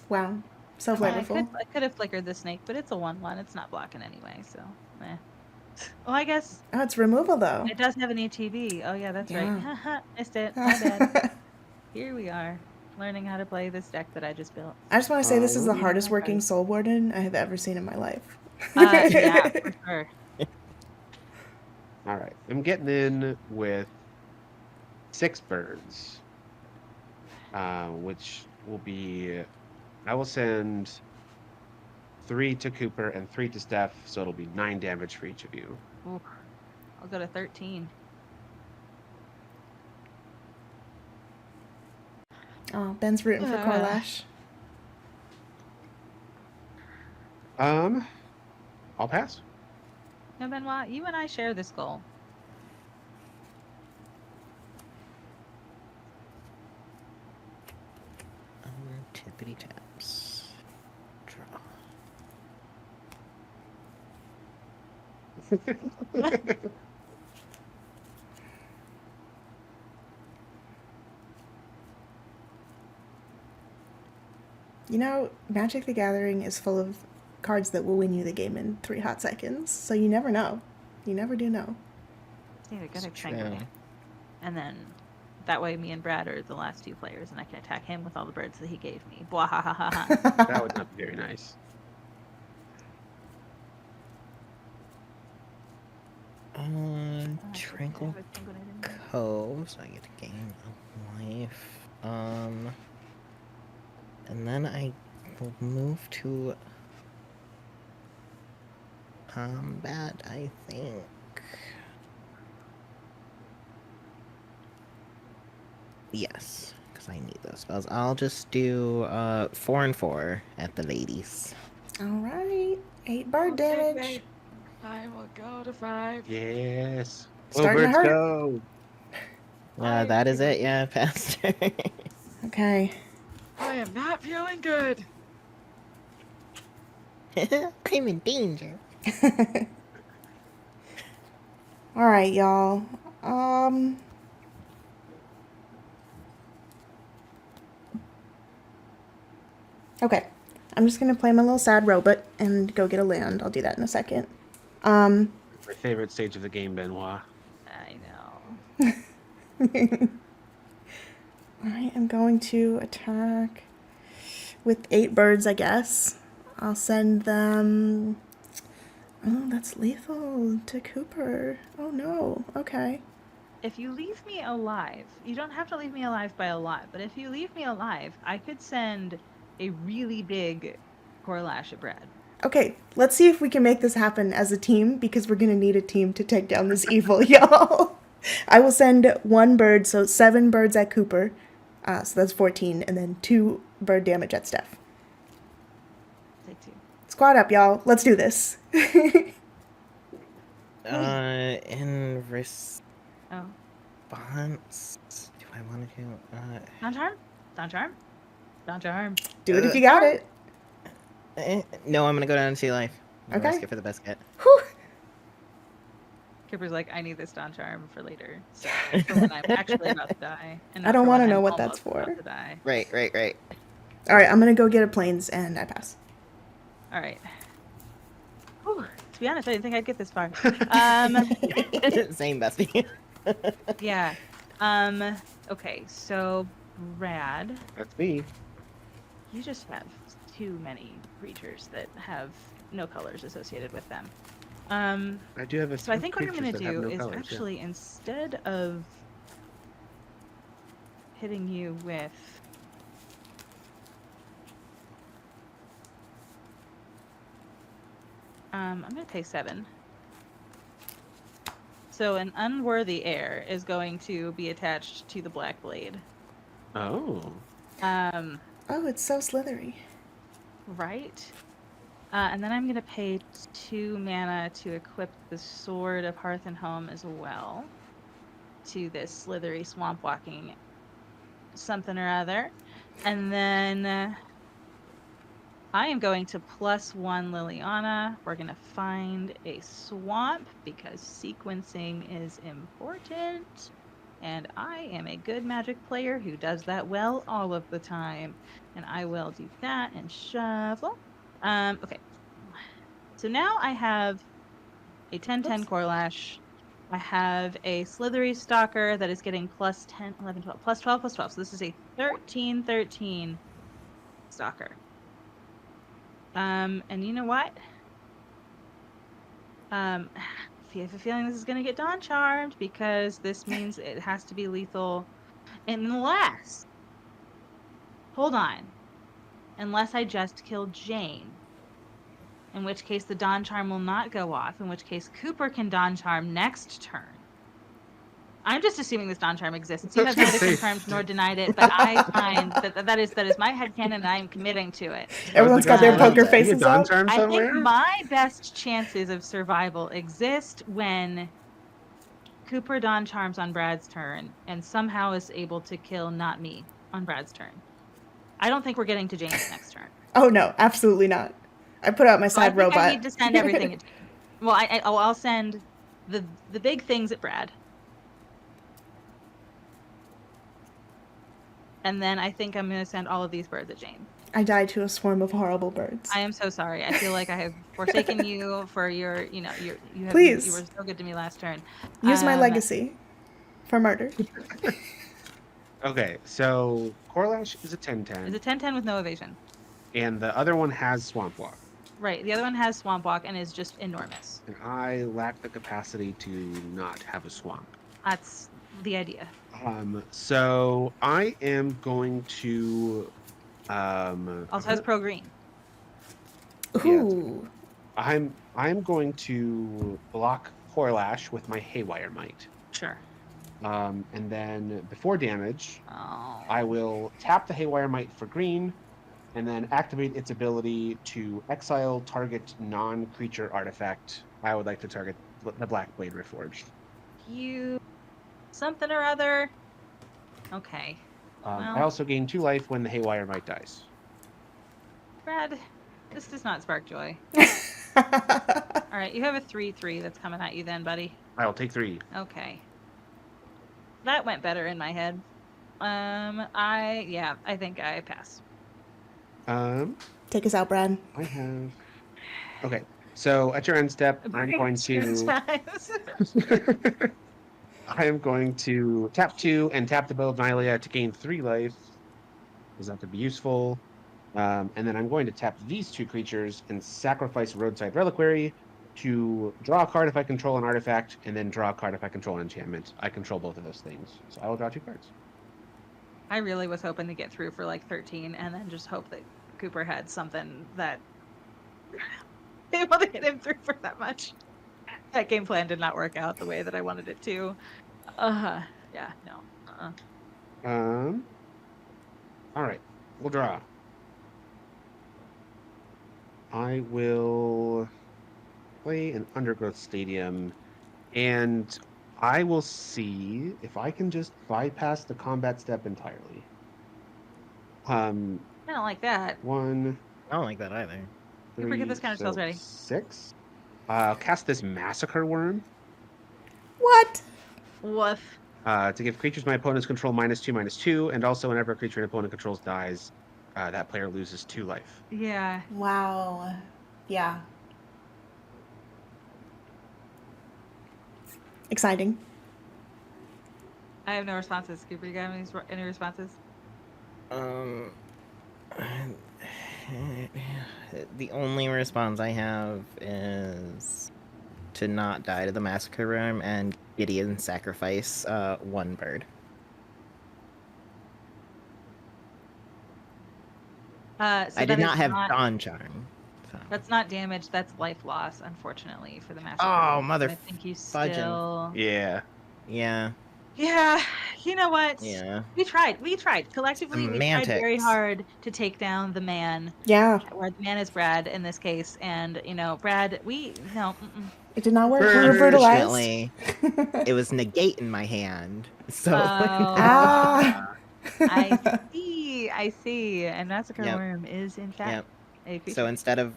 Wow, so flavorful. I could have flickered the snake, but it's a 1/1. It's not blocking anyway, so eh. Oh, I guess Oh, it's removal though. it does have an ETB. Oh yeah, that's Yeah. right. Missed it. My bad. Here we are, learning how to play this deck that I just built. I just want to say this is the Oh, hardest working right. Soul Warden I have ever seen in my life. Yeah, for sure. All right, I'm getting in with 6 birds, which will be, I will send 3 to Cooper and 3 to Steph, so it'll be 9 damage for each of you. Ooh, I'll go to 13. Oh, Ben's rooting for CooperLeeF. I'll pass. No, Benoit, you and I share this goal. Tippity taps. Draw. You know, Magic the Gathering is full of cards that will win you the game in 3 hot seconds, so you never know. You never do know. Yeah, good It's example. true. And then that way me and Brad are the last 2 players and I can attack him with all the birds that he gave me. Blah ha ha ha ha. That would not be very nice. Tranquil Cove, so I get to gain a life. And then I will move to combat, I think. Yes, because I need those spells. I'll just do 4 and 4 at the ladies. Alright, 8 bird damage. I will go to 5. Yes. Starting to Birds hurt. go. That is it, yeah, Pastor. Okay. I am not feeling good. I'm in danger. Alright, y'all. Okay. I'm just gonna play my little sad robot and go get a land. I'll do that in a second. My favorite stage of the game, Benoit. I know. I am going to attack with 8 birds, I guess. I'll send them... Oh, that's lethal to Cooper. Oh no. Okay. If you leave me alive, you don't have to leave me alive by a lot, but if you leave me alive, I could send a really big CooperLeeF at Brad. Okay, let's see if we can make this happen as a team, because we're gonna need a team to take down this evil, y'all. I will send 1 bird, so 7 birds at Cooper, so that's 14, and then 2 bird damage at Steph. Take 2. Squad up, y'all. Let's do this. In Oh. response, do I want to do? Dawn Charm? Dawn Charm? Dawn Charm. Do it if you got it. No, I'm gonna go down to 2 life. I'm gonna Okay. risk it for the best get. Whew. Cooper's like, I need this Dawn Charm for later. So for when I'm actually about to die. And I not don't for wanna when know I'm what that's almost for. about to die. Right. All right, I'm gonna go get a planes, and I pass. All right. Whew. To be honest, I didn't think I'd get this far. Same bestie. Yeah. Okay, so Brad, That's me. you just have too many creatures that have no colors associated with them. I do have a So I few think what I'm creatures gonna that have do no is colors, yeah. actually, instead of hitting you with I'm gonna pay 7. So an unworthy heir is going to be attached to the black blade. Oh. Oh, it's so slithery. Right. And then I'm gonna pay 2 mana to equip the Sword of Hearth and Home as well to this slithery swamp walking something or other. And then I am going to +1 Liliana. We're gonna find a swamp because sequencing is important. And I am a good Magic player who does that well all of the time. And I will do that and shuffle. Okay. So now I have a 10/10 Corlash. I have a Slithery Stalker that is getting +10, 11, 12, +12, +12. So this is a 13/13 Stalker. And you know what? I have a feeling this is gonna get Dawn Charmed because this means it has to be lethal unless, hold on, unless I just kill Jane. In which case the Dawn Charm will not go off, in which case Cooper can Dawn Charm next turn. I'm just assuming this Dawn Charm exists. You have neither confirmed nor denied it, but I find that is my headcanon and I am committing to it. Everyone's got their God. poker Is he a faces Dawn up. Charm I somewhere? think my best chances of survival exist when Cooper Dawn Charms on Brad's turn and somehow is able to kill not me on Brad's turn. I don't think we're getting to Jane's next turn. Oh no, absolutely not. I put out my So I side think robot. I need to send everything at Jane. Well, I'll send the big things at Brad. And then I think I'm going to send all of these birds at Jane. I died to a swarm of horrible birds. I am so sorry. I feel like I have forsaken you for your, Please. You were so good to me last turn. Use my legacy for murder. Okay, so Corlash is a 10/10, It's a 10/10 with no evasion. and the other one has Swamp Walk. Right. The other one has Swamp Walk and is just enormous. And I lack the capacity to not have a swamp. That's the idea. So I am going to Also has pro green. Ooh. I'm going to block Corlash with my Haywire Might. Sure. And then before damage, Oh. I will tap the Haywire Might for green, and then activate its ability to exile target non-creature artifact. I would like to target the Black Blade Reforged. You something or other. Okay. I Well. also gain 2 life when the Haywire Might dies. Brad, this does not spark joy. All right, you have a 3/3 that's coming at you then, buddy. I'll take 3. Okay. That went better in my head. I think I pass. Take us out, Brad. I have. Okay, so at your end step, I'm going to. I am going to tap 2 and tap the Bow of Nylea to gain 3 life, because that could be useful. And then I'm going to tap these 2 creatures and sacrifice Roadside Reliquary to draw a card if I control an artifact, and then draw a card if I control an enchantment. I control both of those things, so I will draw 2 cards. I really was hoping to get through for like 13 and then just hope that Cooper had something that able to get him through for that much. That game plan did not work out the way that I wanted it to. Yeah, no. All right, we'll draw. I will play an Undergrowth Stadium, and I will see if I can just bypass the combat step entirely. I don't like that. 1, I don't like that either. You forget this counter spells ready. 6. I'll cast this Massacre Worm What? Woof. to give creatures my opponents control -2/-2, and also whenever a creature an opponent controls dies, that player loses 2 life. Yeah. Wow. Yeah. Exciting. I have no responses. Cooper, you got any responses? The only response I have is to not die to the Massacre Room and Gideon sacrifice 1 bird. So I that did is not have Dawn Charm. So. That's not damage. That's life loss, unfortunately, for the master. Oh, mother I think you fudging. still. Yeah. Yeah. Yeah. You know what? Yeah. We tried. Collectively, we tried very Semantics. hard to take down the man. Yeah. Where the man is Brad in this case, and Brad, no. It did not work. We were brutalized. Fortunately, it was negate in my hand. So. Ah. I see. And Massacre Yep. Worm is in fact a creature. So instead of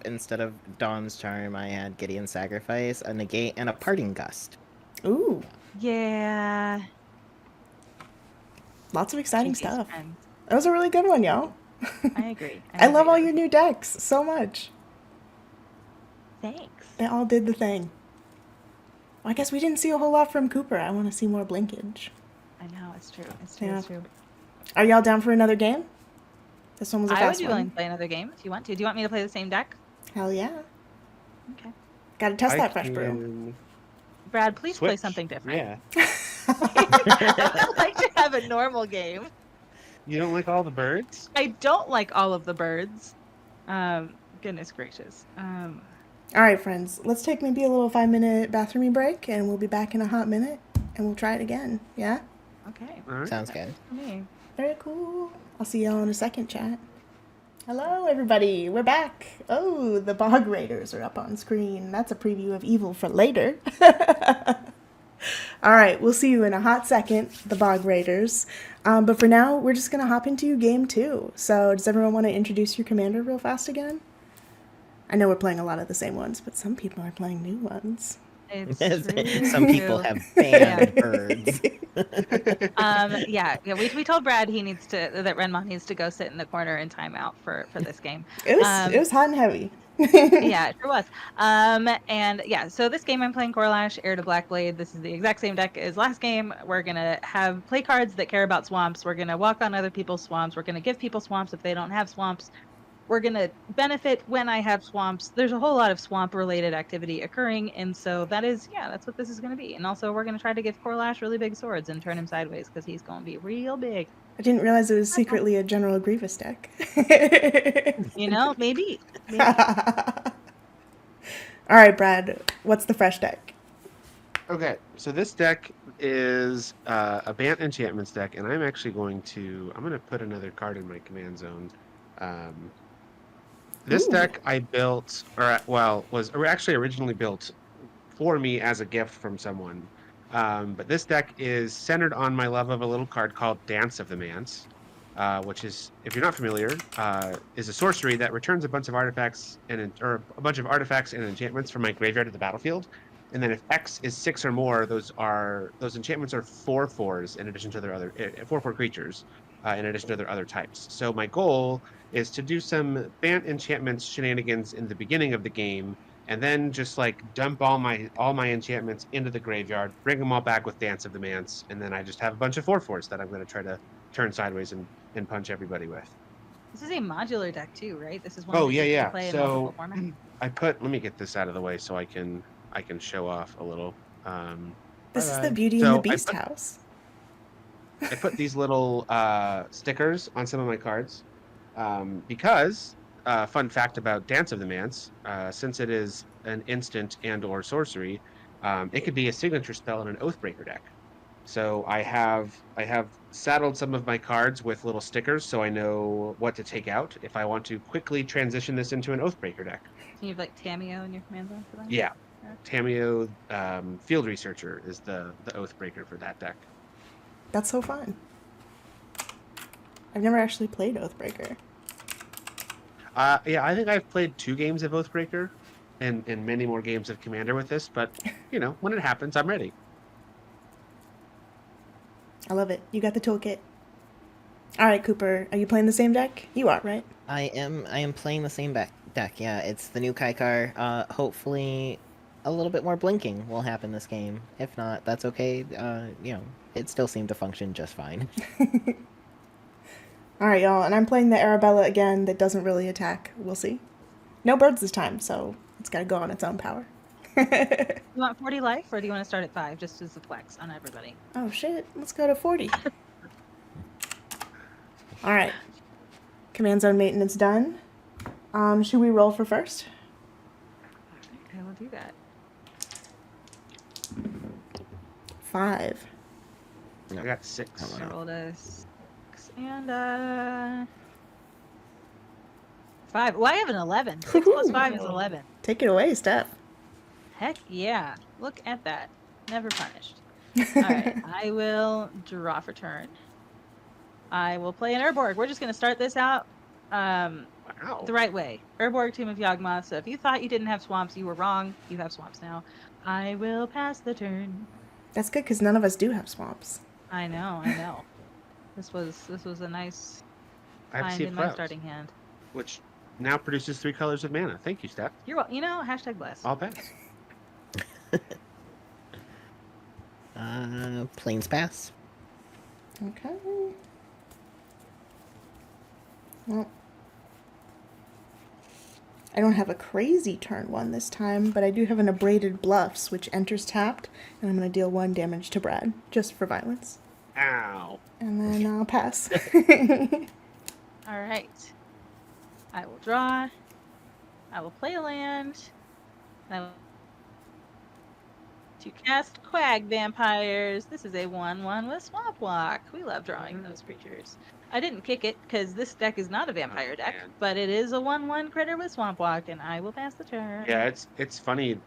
Dawn's Charm, I had Gideon's Sacrifice, a negate, and a Parting Gust. Ooh. Yeah. Lots of exciting GG's stuff. friend. That was a really good one, y'all. I agree. I love all your new decks so much. Thanks. They all did the thing. Well, I guess we didn't see a whole lot from Cooper. I want to see more blinkage. I know, it's true. It's true. Yeah. It's true. Are y'all down for another game? This one was a I would fast be willing one. to play another game if you want to. Do you want me to play the same deck? Hell yeah. Okay. Gotta test I that fresh brew. can Brad, please play switch. something different. Yeah. I would like to have a normal game. You don't like all the birds? I don't like all of the birds. Goodness gracious. All right, friends. Let's take maybe a little 5-minute bathrooming break, and we'll be back in a hot minute, and we'll try it again. Yeah? Okay. All right. Sounds good. For me. Very cool. I'll see y'all in a second, chat. Hello, everybody. We're back. Oh, the Bog Raiders are up on screen. That's a preview of Evil for later. All right, we'll see you in a hot second, the Bog Raiders. But for now, we're just going to hop into game 2. So does everyone want to introduce your commander real fast again? I know we're playing a lot of the same ones, but some people are playing new ones. It's true. Some people have banned birds. We told Brad that Rendmaw needs to go sit in the corner in timeout for this game. It was hot and heavy. Yeah, it sure was. So this game I'm playing CooperLeeF, Heir to Blackblade. This is the exact same deck as last game. We're gonna have play cards that care about swamps. We're gonna walk on other people's swamps. We're gonna give people swamps if they don't have swamps. We're gonna benefit when I have swamps. There's a whole lot of swamp-related activity occurring, and so that's what this is gonna be. And also, we're gonna try to give CooperLeeF really big swords and turn him sideways because he's gonna be real big. I didn't realize it was secretly a General Grievous deck. Maybe. All right, Brad, what's the fresh deck? Okay, so this deck is a Bant Enchantments deck, and I'm actually going to put another card in my command zone. This Ooh. deck I built, was actually originally built for me as a gift from someone. But this deck is centered on my love of a little card called Dance of the Mance, which is, if you're not familiar, is a sorcery that returns a bunch of artifacts and enchantments from my graveyard to the battlefield. And then if X is 6 or more, those enchantments are 4/4s in addition to their other 4/4 creatures, in addition to their other types. So my goal is to do some Bant enchantments shenanigans in the beginning of the game, and then just like dump all my enchantments into the graveyard, bring them all back with Dance of the Mance, and then I just have a bunch of 4/4s that I'm going to try to turn sideways and punch everybody with. This is a modular deck too, right? This is one. Oh, that yeah, you can yeah. Play in So multiple formats. let me get this out of the way so I can show off a little. This is the Beauty So and I the Beast put- house. I put these little stickers on some of my cards because fun fact about Dance of the Manse, since it is an instant and/or sorcery, it could be a signature spell in an Oathbreaker deck. So I have saddled some of my cards with little stickers, so I know what to take out if I want to quickly transition this into an Oathbreaker deck. So you have like Tameo in your command zone for that? Yeah, Yeah. Tameo, Field Researcher is the Oathbreaker for that deck. That's so fun. I've never actually played Oathbreaker. Yeah, I think I've played 2 games of Oathbreaker and many more games of Commander with this, but when it happens, I'm ready. I love it. You got the toolkit. All right, Cooper, are you playing the same deck? You are, right? I am playing the same deck. Yeah, it's the new Kykar. Hopefully, a little bit more blinking will happen this game. If not, that's okay. It still seemed to function just fine. All right, y'all, and I'm playing the Arabella again that doesn't really attack. We'll see. No birds this time, so it's got to go on its own power. You want 40 life, or do you want to start at 5, just as a flex on everybody? Oh, shit. Let's go to 40. All right. Command zone maintenance done. Should we roll for first? I will do that. 5. I got 6. I rolled a 6 and 5. Well, I have an 11. 6 plus 5 is 11. Take it away, Steph. Heck yeah. Look at that. Never punished. All right. I will draw for turn. I will play an Urborg. We're just going to start this out Wow. the right way. Urborg, Tomb of Yawgmoth. So if you thought you didn't have swamps, you were wrong. You have swamps now. I will pass the turn. That's good, because none of us do have swamps. I know. This was a nice I have find Sea in of my Clouds, starting hand. which now produces 3 colors of mana. Thank you, Steph. You're well. Hashtag blessed. I'll pass. Planes pass. Okay. Well, I don't have a crazy turn 1 this time, but I do have an Abraded Bluffs, which enters tapped, and I'm going to deal 1 damage to Brad, just for violence. Ow. And then I'll pass. All right. I will draw. I will play a land. I will to cast Quag Vampires. This is a 1/1 with Swamp Walk. We love drawing those creatures. I didn't kick it because this deck is not a vampire deck, man. but it is a 1/1 critter with Swamp Walk, and I will pass the turn. Yeah, it's funny.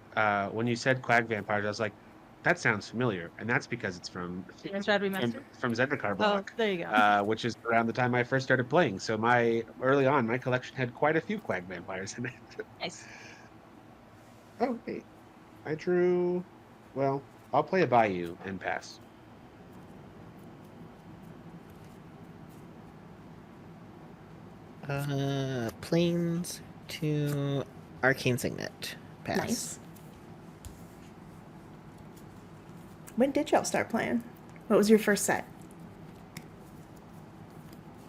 When you said Quag Vampires, I was like, that sounds familiar, and that's because it's from Strad Remastered. from Zendikar Oh, block, there you go. which is around the time I first started playing. So early on, my collection had quite a few Quag Vampires in it. Nice. Oh, hey, I drew. Well, I'll play a Bayou and pass. Planes to Arcane Signet. Pass. Nice. When did y'all start playing? What was your first set?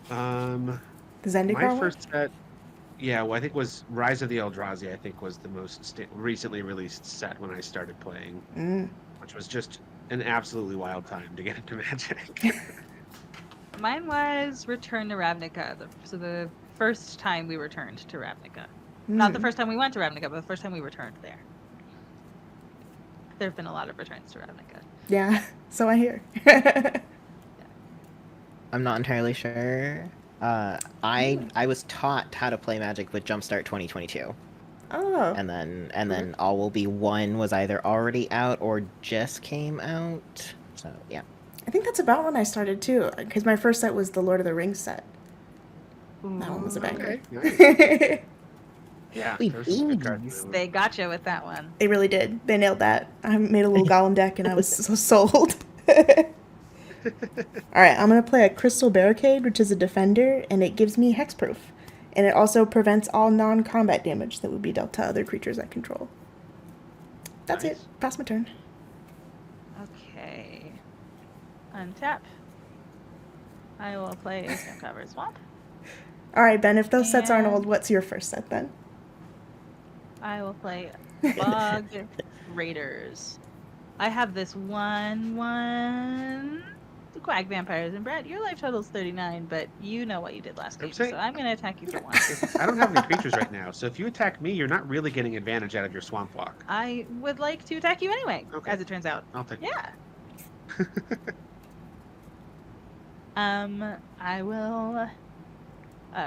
The The Zendikar my one? first set, yeah, well, I think was Rise of the Eldrazi. I think was the most recently released set when I started playing, Mm. which was just an absolutely wild time to get into Magic. Mine was Return to Ravnica. So the first time we returned to Ravnica. Not the Mm. first time we went to Ravnica, but the first time we returned there. There have been a lot of returns to Ravnica. Yeah, so I hear. I'm not entirely sure. I was taught how to play Magic with Jumpstart 2022, Oh, and then All Will Be One was either already out or just came out. So yeah. I think that's about when I started too, because my first set was the Lord of the Rings set. That one was a banger. Okay, nice. Yeah, Wait, there's some good cards beans. in that one. They gotcha with that one. They really did. They nailed that. I made a little Golem deck and I was so sold. Alright, I'm going to play a Crystal Barricade, which is a defender, and it gives me hexproof. And it also prevents all non-combat damage that would be dealt to other creatures I control. That's Nice. it. Pass my turn. Okay. Untap. I will play a Snow Covered Swamp. Alright, Ben, if those sets aren't And- old, what's your first set then? I will play Bog Raiders. I have this 1/1 quack vampires. And Brad, your life total's 39, but you know what you did last game, saying- so I'm gonna attack you for 1. I don't have any creatures right now, so if you attack me, you're not really getting advantage out of your swamp walk. I would like to attack you anyway, Okay. as it turns out. I'll take. Yeah. I will.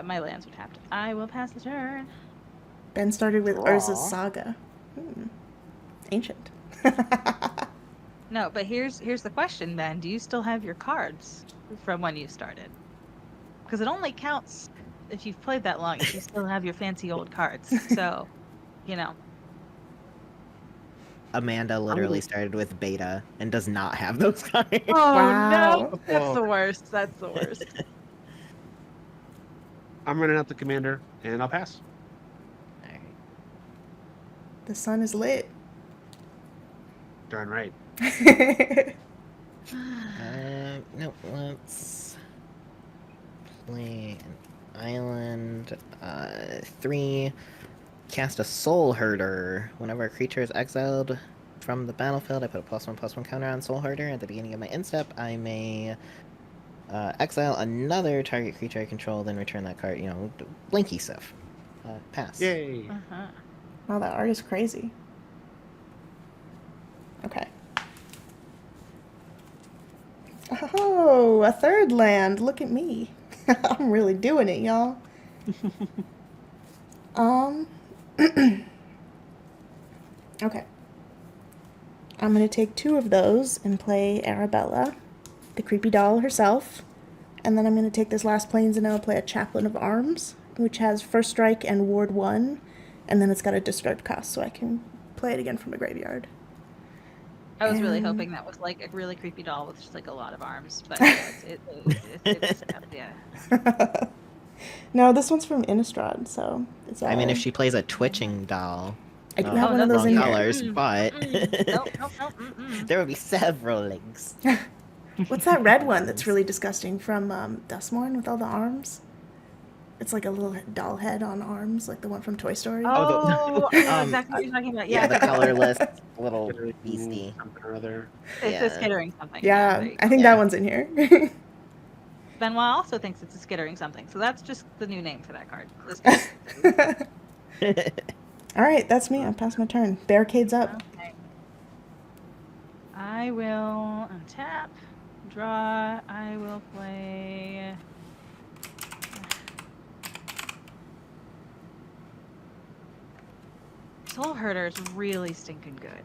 My lands are tapped. I will pass the turn. Ben started with Aw. Urza's Saga. Ancient. No, but here's the question, Ben. Do you still have your cards from when you started? Because it only counts if you've played that long. If you still have your fancy old cards, so you know. Amanda literally started with beta and does not have those cards. Oh Wow. no, that's the worst. That's the worst. I'm running out the commander, and I'll pass. Alright. The sun is lit. Darn right. No, let's play an island. 3. Cast a Soul Herder. Whenever a creature is exiled from the battlefield, I put a +1/+1 counter on Soul Herder. At the beginning of my end step, I may exile another target creature I control, then return that card. You know, blinky stuff. Pass. Yay! Uh-huh. Wow, that art is crazy. Okay. Oh, a third land. Look at me. I'm really doing it, y'all. Okay. I'm going to take 2 of those and play Arabella, the creepy doll herself. And then I'm going to take this last plains and I'll play a Chaplain of Arms, which has first strike and ward 1. And then it's got a discard cost, so I can play it again from the graveyard. I was really And- hoping that was like a really creepy doll with just like a lot of arms, but yeah, it's yeah. No, this one's from Innistrad, so it's all... I mean, if she plays a twitching doll, I do oh, have one of no, those in wrong here. colors, but Nope. there would be several links. What's that red one that's really disgusting from Dustmorn with all the arms? It's like a little doll head on arms, like the one from Toy Story. Oh, I know um, exactly what you're talking about. Yeah, Yeah, the colorless little Skittering beastie. something or other. it's yeah. a skittering something. Yeah, there you I go. think Yeah. that one's in here. Benoit also thinks it's a skittering something, so that's just the new name for that card. This All right, that's me. I'll pass my turn. Barricades up. Okay. I will untap, draw. I will play. Soul Herder is really stinking good.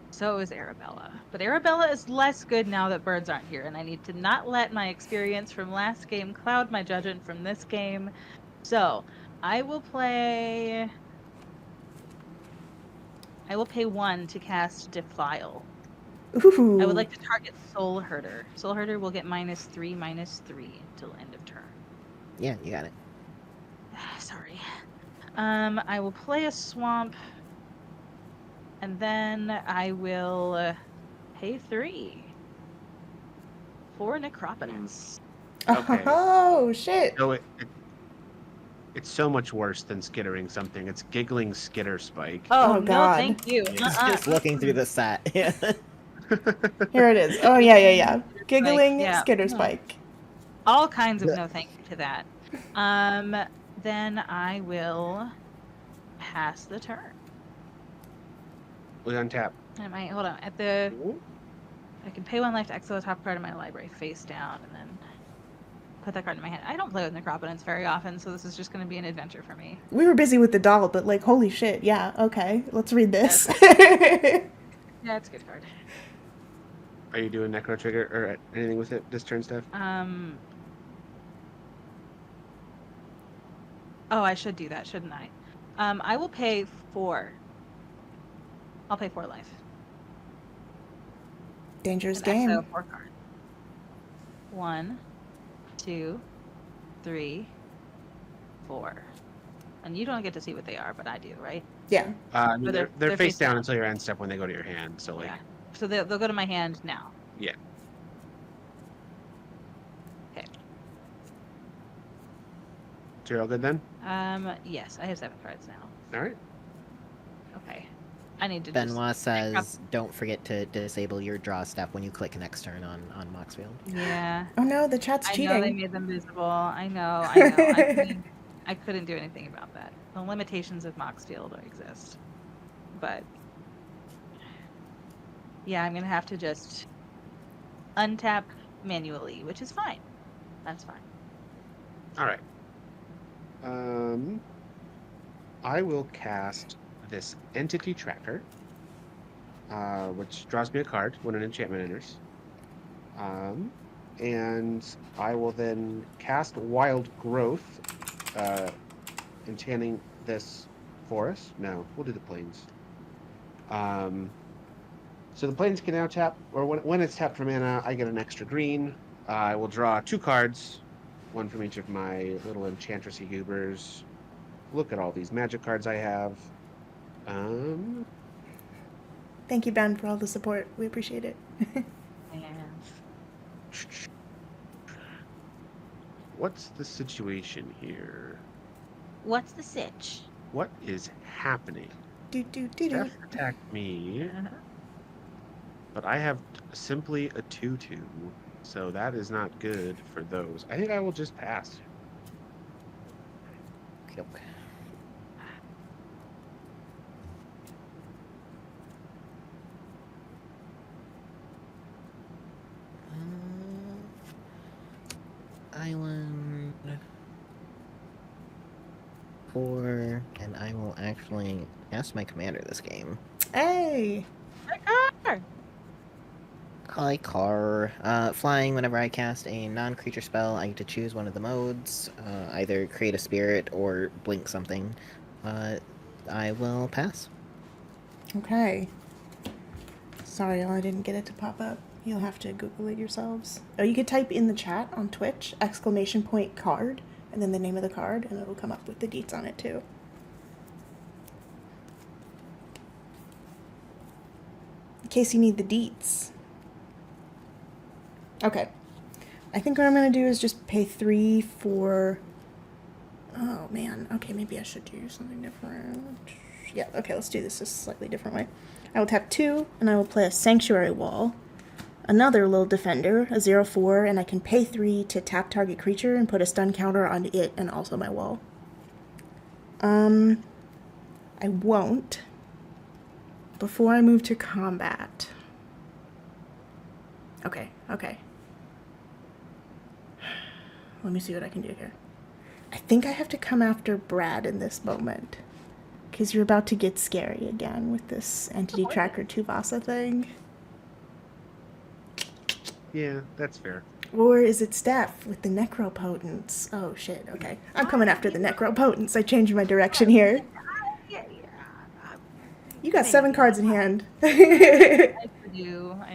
So is Arabella. But Arabella is less good now that birds aren't here, and I need to not let my experience from last game cloud my judgment from this game. So, I will play... I will pay 1 to cast Defile. Ooh. I would like to target Soul Herder. Soul Herder will get -3/-3 until end of turn. Yeah, you got it. Sorry. I will play a swamp, and then I will pay 3 for Necropolis. Okay. Oh, shit. So it's so much worse than skittering something. It's giggling skitter spike. Oh, no, God. thank you. Just looking through the set. Yeah. Here it is. Oh, yeah. Giggling yeah. skitter spike. All kinds of Yeah. no thank you to that. Then I will pass the turn. We untap. Am I hold on at the? I can pay 1 life to exile the top card of my library face down, and then put that card in my hand. I don't play with Necroponents very often, so this is just going to be an adventure for me. We were busy with the doll, but like, holy shit. Yeah, okay. Let's read this. Yeah, it's a good card. Are you doing Necro Trigger or anything with it this turn, Steph? Oh, I should do that, shouldn't I? I will pay 4. I'll pay 4 life. Dangerous And game. exile 4 cards. 1, 2, 3, 4. And you don't get to see what they are, but I do, right? Yeah. I mean, But they're they're face face down down. until your end step when they go to your hand. So like, Yeah. So they'll go to my hand now. yeah. Okay. So you're all good then? Yes, I have 7 cards now. All right. Okay. I need to Benoit just... says, don't forget to disable your draw step when you click next turn on Moxfield. Yeah. Oh no, the chat's I know they cheating. made them visible. I know. I couldn't do anything about that. The limitations of Moxfield exist. But yeah, I'm gonna have to just untap manually, which is fine. That's fine. All right. I will cast this entity tracker, which draws me a card when an enchantment enters. And I will then cast Wild Growth, enchanting this forest. No, we'll do the plains. So the plains can now tap, or when it's tapped for mana, I get an extra green. I will draw 2 cards, one from each of my little enchantressy goobers. Look at all these magic cards I have. Thank you, Ben, for all the support. We appreciate it. And What's the situation here? what's the sitch? What is happening? Do do do do. Steph attacked me, but I have simply a 2/2, so that is not good for those. I think I will just pass. Okay. Island 4, and I will actually cast my commander this game. Hey. Kykar! Kykar. Flying, whenever I cast a non-creature spell, I get to choose one of the modes, either create a spirit or blink something. I will pass. Okay. Sorry, I didn't get it to pop up. You'll have to Google it yourselves. Oh, you could type in the chat on Twitch, !card, and then the name of the card, and it'll come up with the deets on it too. In case you need the deets. Okay. I think what I'm going to do is just pay 3 for... Oh, man. Okay, maybe I should do something different. Yeah, okay, let's do this a slightly different way. I will tap 2, and I will play a Sanctuary Wall. Another little defender, a 0/4, and I can pay 3 to tap target creature and put a stun counter on it and also my wall. I won't. Before I move to combat. Okay. Let me see what I can do here. I think I have to come after Brad in this moment. Because you're about to get scary again with this Entity Tracker Tuvasa thing. Yeah, that's fair. Or is it Steph with the Necropotence? Oh shit, okay. I'm coming after the Necropotence. I changed my direction here. You got 7 cards in hand. I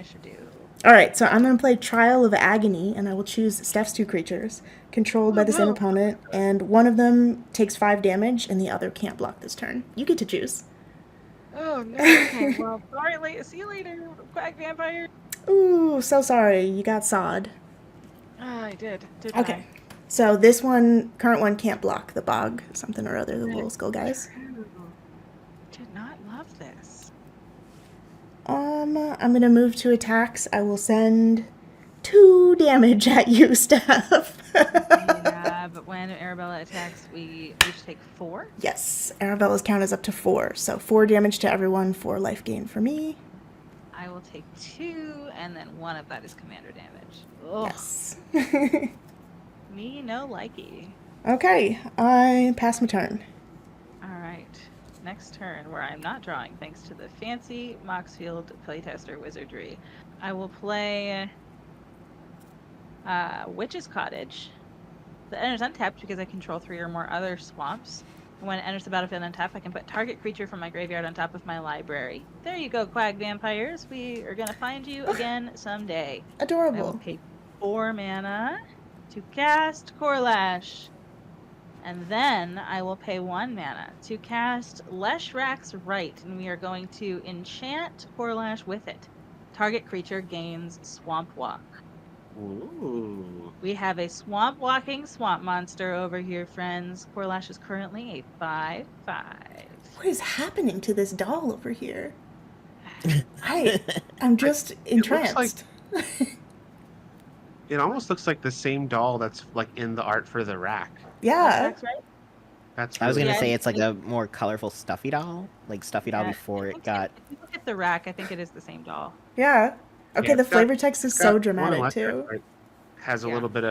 should do. Alright, so I'm going to play Trial of Agony, and I will choose Steph's 2 creatures, controlled by the same opponent, and one of them takes 5 damage, and the other can't block this turn. You get to choose. Oh no. Okay, well, sorry, see you later, Quack Vampire. Ooh, so sorry. You got sawed. I did. Okay. So this one, current one, can't block the bog something or other, the little skull guys. Did not love this. I'm gonna move to attacks. I will send 2 damage at you, Steph. Yeah, but when Arabella attacks, we each take 4. Yes, Arabella's count is up to 4. So 4 damage to everyone, 4 life gain for me. I will take 2, and then 1 of that is commander damage. Ugh. Yes. Me no likey. Okay, I pass my turn. Alright, next turn, where I'm not drawing thanks to the fancy Moxfield playtester wizardry. I will play Witch's Cottage. The enters untapped because I control 3 or more other swamps. When it enters the battlefield untapped, I can put target creature from my graveyard on top of my library. There you go, Quag Vampires. We are going to find you again someday. I will Adorable. pay 4 mana to cast Corlash. And then I will pay 1 mana to cast Leshrax's Right, and we are going to enchant Corlash with it. Target creature gains Swamp Walk. Ooh. We have a swamp walking swamp monster over here, friends. Corlash is currently a 5/5. What is happening to this doll over here? I'm just entranced. It almost looks like the same doll that's like in the art for the rack. Yeah. That's right. That's I was really gonna Yeah, say neat. it's like a more colorful stuffy doll, like stuffy doll Yeah, before I it think got. if you look at the rack, I think it is the same doll. Yeah. Okay, Yeah, the flavor text is so dramatic one too. electric, has a Yeah. little bit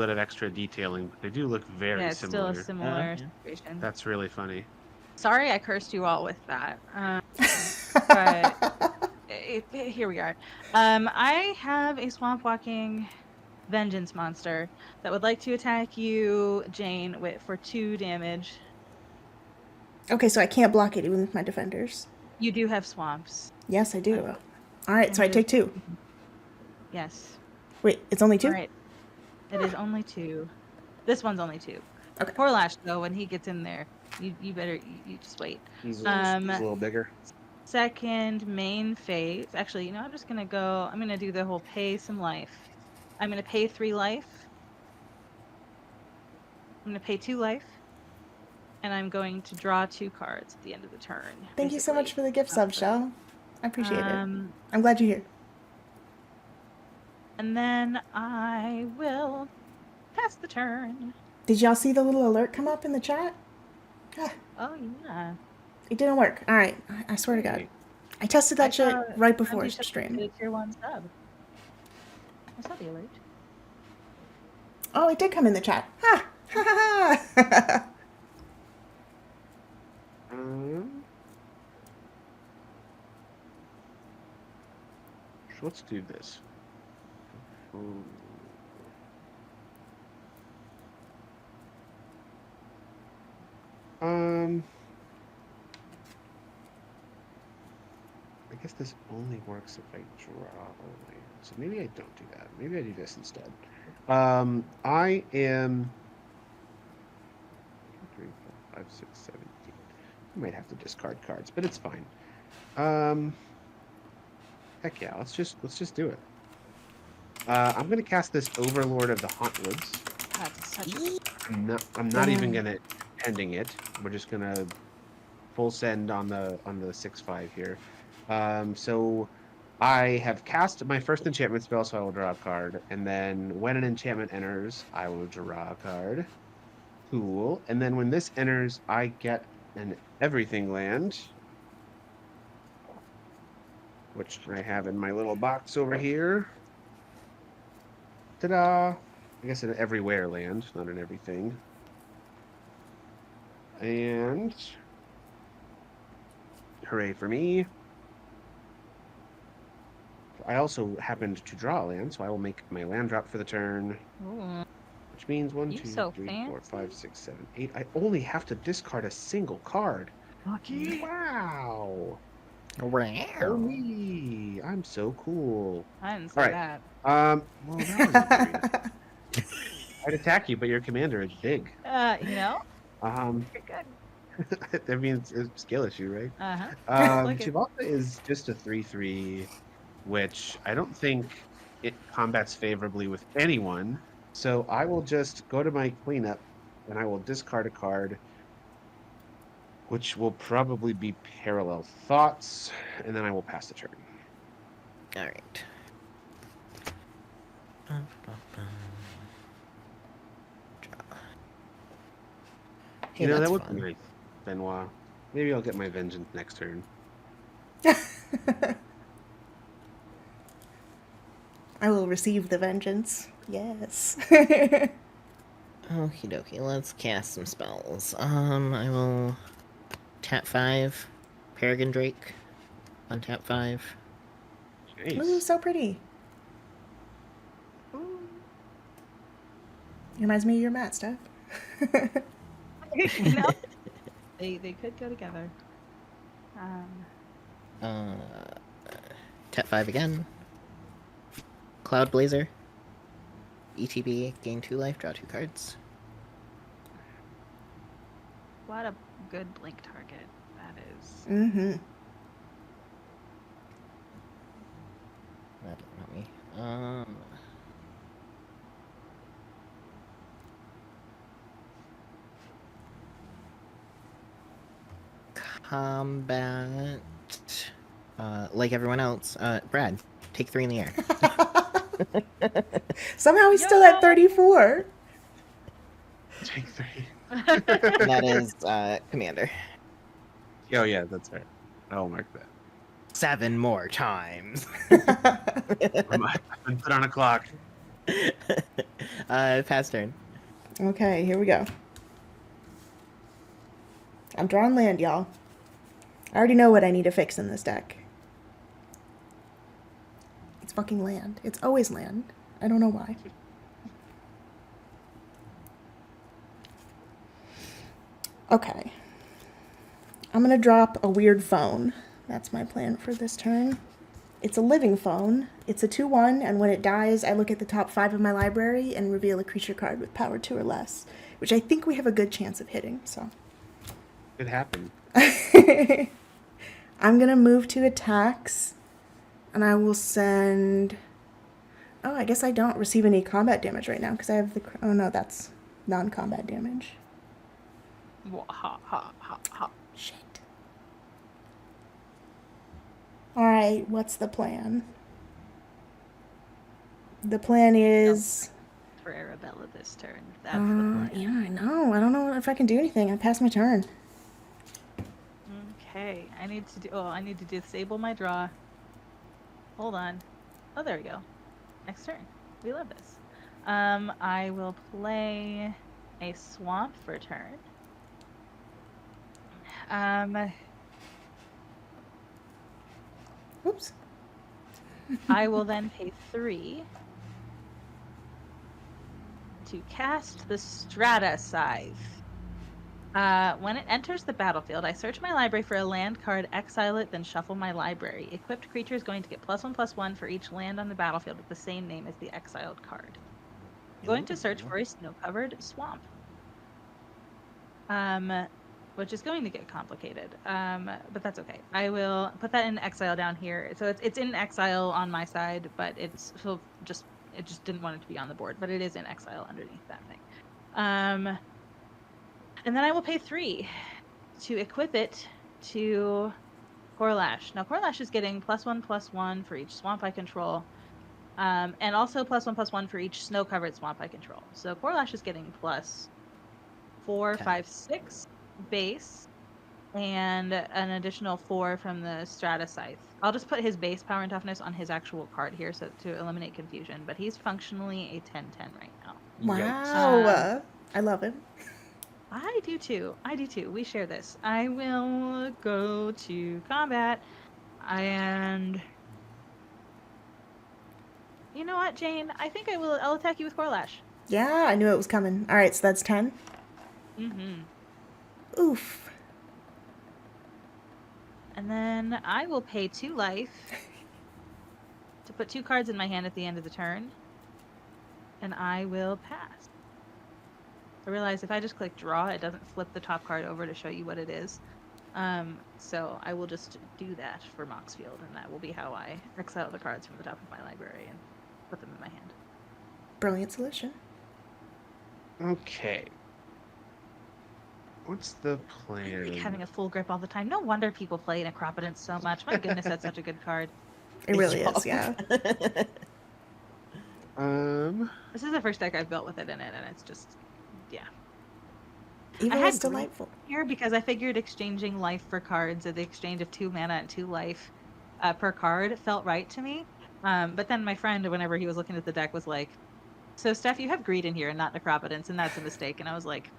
of extra detailing, but they do look very Yeah, it's still a similar. similar Yeah. situation. That's really funny. Sorry, I cursed you all with that. But here we are. I have a swamp walking vengeance monster that would like to attack you, Jane, for 2 damage. Okay, so I can't block it even with my defenders. You do have swamps. Yes, I do. Uh, All right, so I take 2. Yes. Wait, it's only 2? All right. It is only 2. This one's only 2. Okay. Poor Lash, though, when he gets in there, you better you just wait. He's he's a little bigger. Second main phase. Actually, I'm just gonna go. I'm gonna do the whole pay some life. I'm gonna pay 3 life. I'm gonna pay 2 life. And I'm going to draw 2 cards at the end of the turn. Thank you so much for the gift sub, Shell. I appreciate it. I'm glad you're here. And then I will pass the turn. Did y'all see the little alert come up in the chat? Oh yeah. It didn't work. All right, I swear to God. I tested that shit right before stream. It's your 1 sub. I saw the alert. Oh, it did come in the chat. Ha! Ha ha ha! So let's do this. I guess this only works if I draw a land. So maybe I don't do that. Maybe I do this instead. I am 3, 4, 5, 6, 7, 8. I might have to discard cards, but it's fine. Heck yeah, let's just do it. I'm gonna cast this Overlord of the Hauntwoods. That's such a I'm not even gonna ending it. We're just gonna full send on the 6/5 here. So I have cast my first enchantment spell, so I will draw a card, and then when an enchantment enters, I will draw a card. Cool. And then when this enters, I get an everything land, which I have in my little box over here. Ta-da! I guess an everywhere land, not an everything. And hooray for me. I also happened to draw a land, so I will make my land drop for the turn. Ooh. Which means 1, You 2, so 3, 4, 5, fancy. 6, 7, 8. I only have to discard a single card. Lucky. Wow. Oh Wow. me. I'm so cool. I didn't say All right. that. Well, that was I'd attack you, but your commander is big. You're good. That means it's a skill issue, right? Uh-huh. Look at- Chivalta is just a 3/3, which I don't think it combats favorably with anyone. So I will just go to my cleanup and I will discard a card, which will probably be Parallel Thoughts, and then I will pass the turn. All right. Hey, You know, that's that would fun. be nice, Benoit. Maybe I'll get my vengeance next turn. I will receive the vengeance. Yes. Okie dokie, let's cast some spells. I will tap 5, Peregrine Drake, untap 5. Ooh, Nice. so pretty. Reminds me of your mat, Steph. You know? They could go together. Tap 5 again. Cloud Blazer. ETB, gain 2 life, draw 2 cards. What a good blink target that is. Mm-hmm. That didn't help me. combat, like everyone else, Brad, take 3 in the air. Somehow he's still at Yo! 34. Take 3. That is Commander. Oh yeah, that's right. I'll mark that. 7 more times. I've been put on a clock. Pass turn. Okay, here we go. I'm drawing land, y'all. I already know what I need to fix in this deck. It's fucking land. It's always land. I don't know why. Okay. I'm gonna drop a weird phone. That's my plan for this turn. It's a living phone. It's a 2/1, and when it dies, I look at the top 5 of my library and reveal a creature card with power 2 or less, which I think we have a good chance of hitting, so. It happened. I'm gonna move to attacks, and I will send... Oh, I guess I don't receive any combat damage right now, because I have the... Oh no, that's non-combat damage. Ha ha ha ha. Shit. Alright, what's the plan? The plan is... For Arabella this turn. That's the plan. Yeah, I know. I don't know if I can do anything. I passed my turn. Okay, I need to disable my draw. Hold on. Oh, there we go. Next turn. We love this. I will play a swamp for a turn. Oops. I will then pay 3 to cast the Strata Scythe. When it enters the battlefield, I search my library for a land card, exile it, then shuffle my library. Equipped creature is going to get +1/+1 for each land on the battlefield with the same name as the exiled card. I'm going to search for a snow-covered swamp. Which is going to get complicated, but that's okay. I will put that in exile down here. So it's in exile on my side, but it just didn't want it to be on the board, but it is in exile underneath that thing. And then I will pay 3 to equip it to Corlash. Now Corlash is getting +1/+1 for each swamp I control, and also +1/+1 for each snow-covered swamp I control. So Corlash is getting +4, 5, 6 base, and an additional 4 from the Strata Scythe. I'll just put his base power and toughness on his actual card here so to eliminate confusion, but he's functionally a 10/10 right now. Wow. I love him. I do too. We share this. I will go to combat, and you know what, Jane? I think I'll attack you with Corlash. Yeah, I knew it was coming. Alright, so that's 10. Mm-hmm. Oof. And then I will pay 2 life to put 2 cards in my hand at the end of the turn, and I will pass. I realize if I just click draw, it doesn't flip the top card over to show you what it is. So I will just do that for Moxfield, and that will be how I exile the cards from the top of my library and put them in my hand. Brilliant solution. Okay. What's the plan? Like having a full grip all the time. No wonder people play Necropotence so much. My goodness, that's such a good card. It really is, yeah. This is the first deck I've built with it in it, and it's just, yeah. Evil I is had delightful. here because I figured exchanging life for cards at the exchange of 2 mana and 2 life per card felt right to me. But then my friend, whenever he was looking at the deck, was like, "So Steph, you have greed in here and not Necropotence, and that's a mistake." And I was like,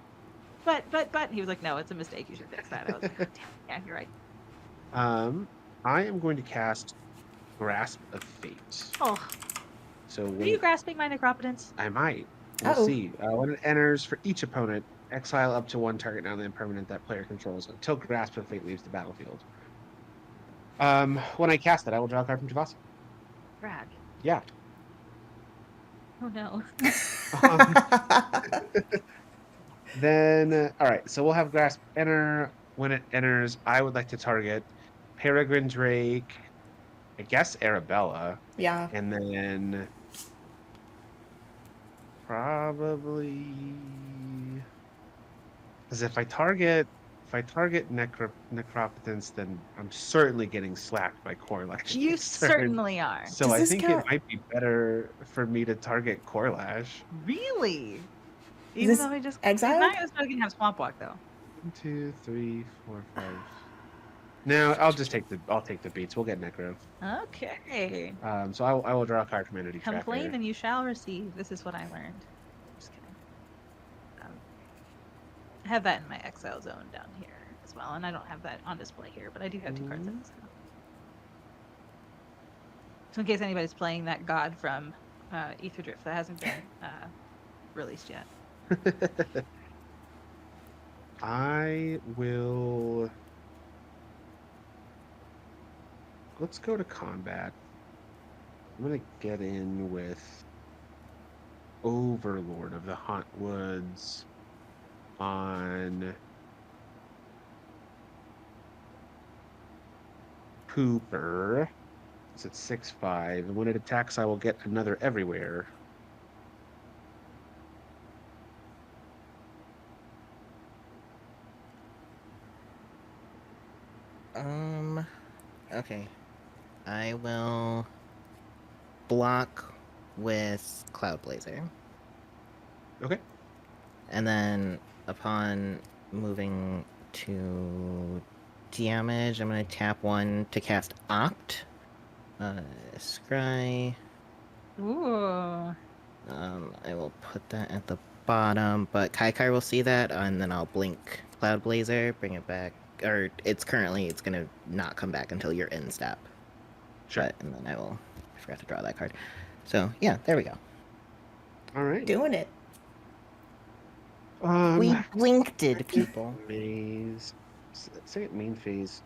But he was like, "No, it's a mistake. You should fix that." I was like, "Damn, yeah, you're right." I am going to cast Grasp of Fate. Oh, So are you grasping my Necropotence? I might. We'll Uh-oh. see. When it enters, for each opponent, exile up to 1 target non-land permanent that player controls until Grasp of Fate leaves the battlefield. When I cast it, I will draw a card from Javasi. Brad. Yeah. Oh no. Then, all right. So we'll have Grasp enter. When it enters, I would like to target Peregrine Drake, I guess Arabella, Yeah. and then probably because if I target if I target necropotence, then I'm certainly getting slapped by Corlash. You next turn. certainly are. So Does I this think count- it might be better for me to target Corlash. Really? Is Even this though he just exiled? he's not gonna start gonna have swamp walk though. 1, 2, 3, 4, 5. No, I'll take the beats. We'll get Necro. Okay. So I will draw a card from Entity Trap Complain here. and you shall receive. This is what I learned. Just kidding. I have that in my exile zone down here as well, and I don't have that on display here, but I do have 2 cards in exile. So in case anybody's playing that god from Ether Drift that hasn't been released yet. I will. Let's go to combat. I'm gonna get in with Overlord of the Haunt Woods on Cooper. It's at 6/5, and when it attacks, I will get another everywhere. Okay. I will block with Cloud Blazer. Okay. And then upon moving to damage, I'm going to tap 1 to cast Oct. Scry. Ooh. I will put that at the bottom, but Kykar will see that, and then I'll blink Cloud Blazer, bring it back. Or it's gonna not come back until you're in step. Sure. And then I forgot to draw that card. So yeah, there we go. All right. Doing it. We blinked it, people. Maze. Say it main phase.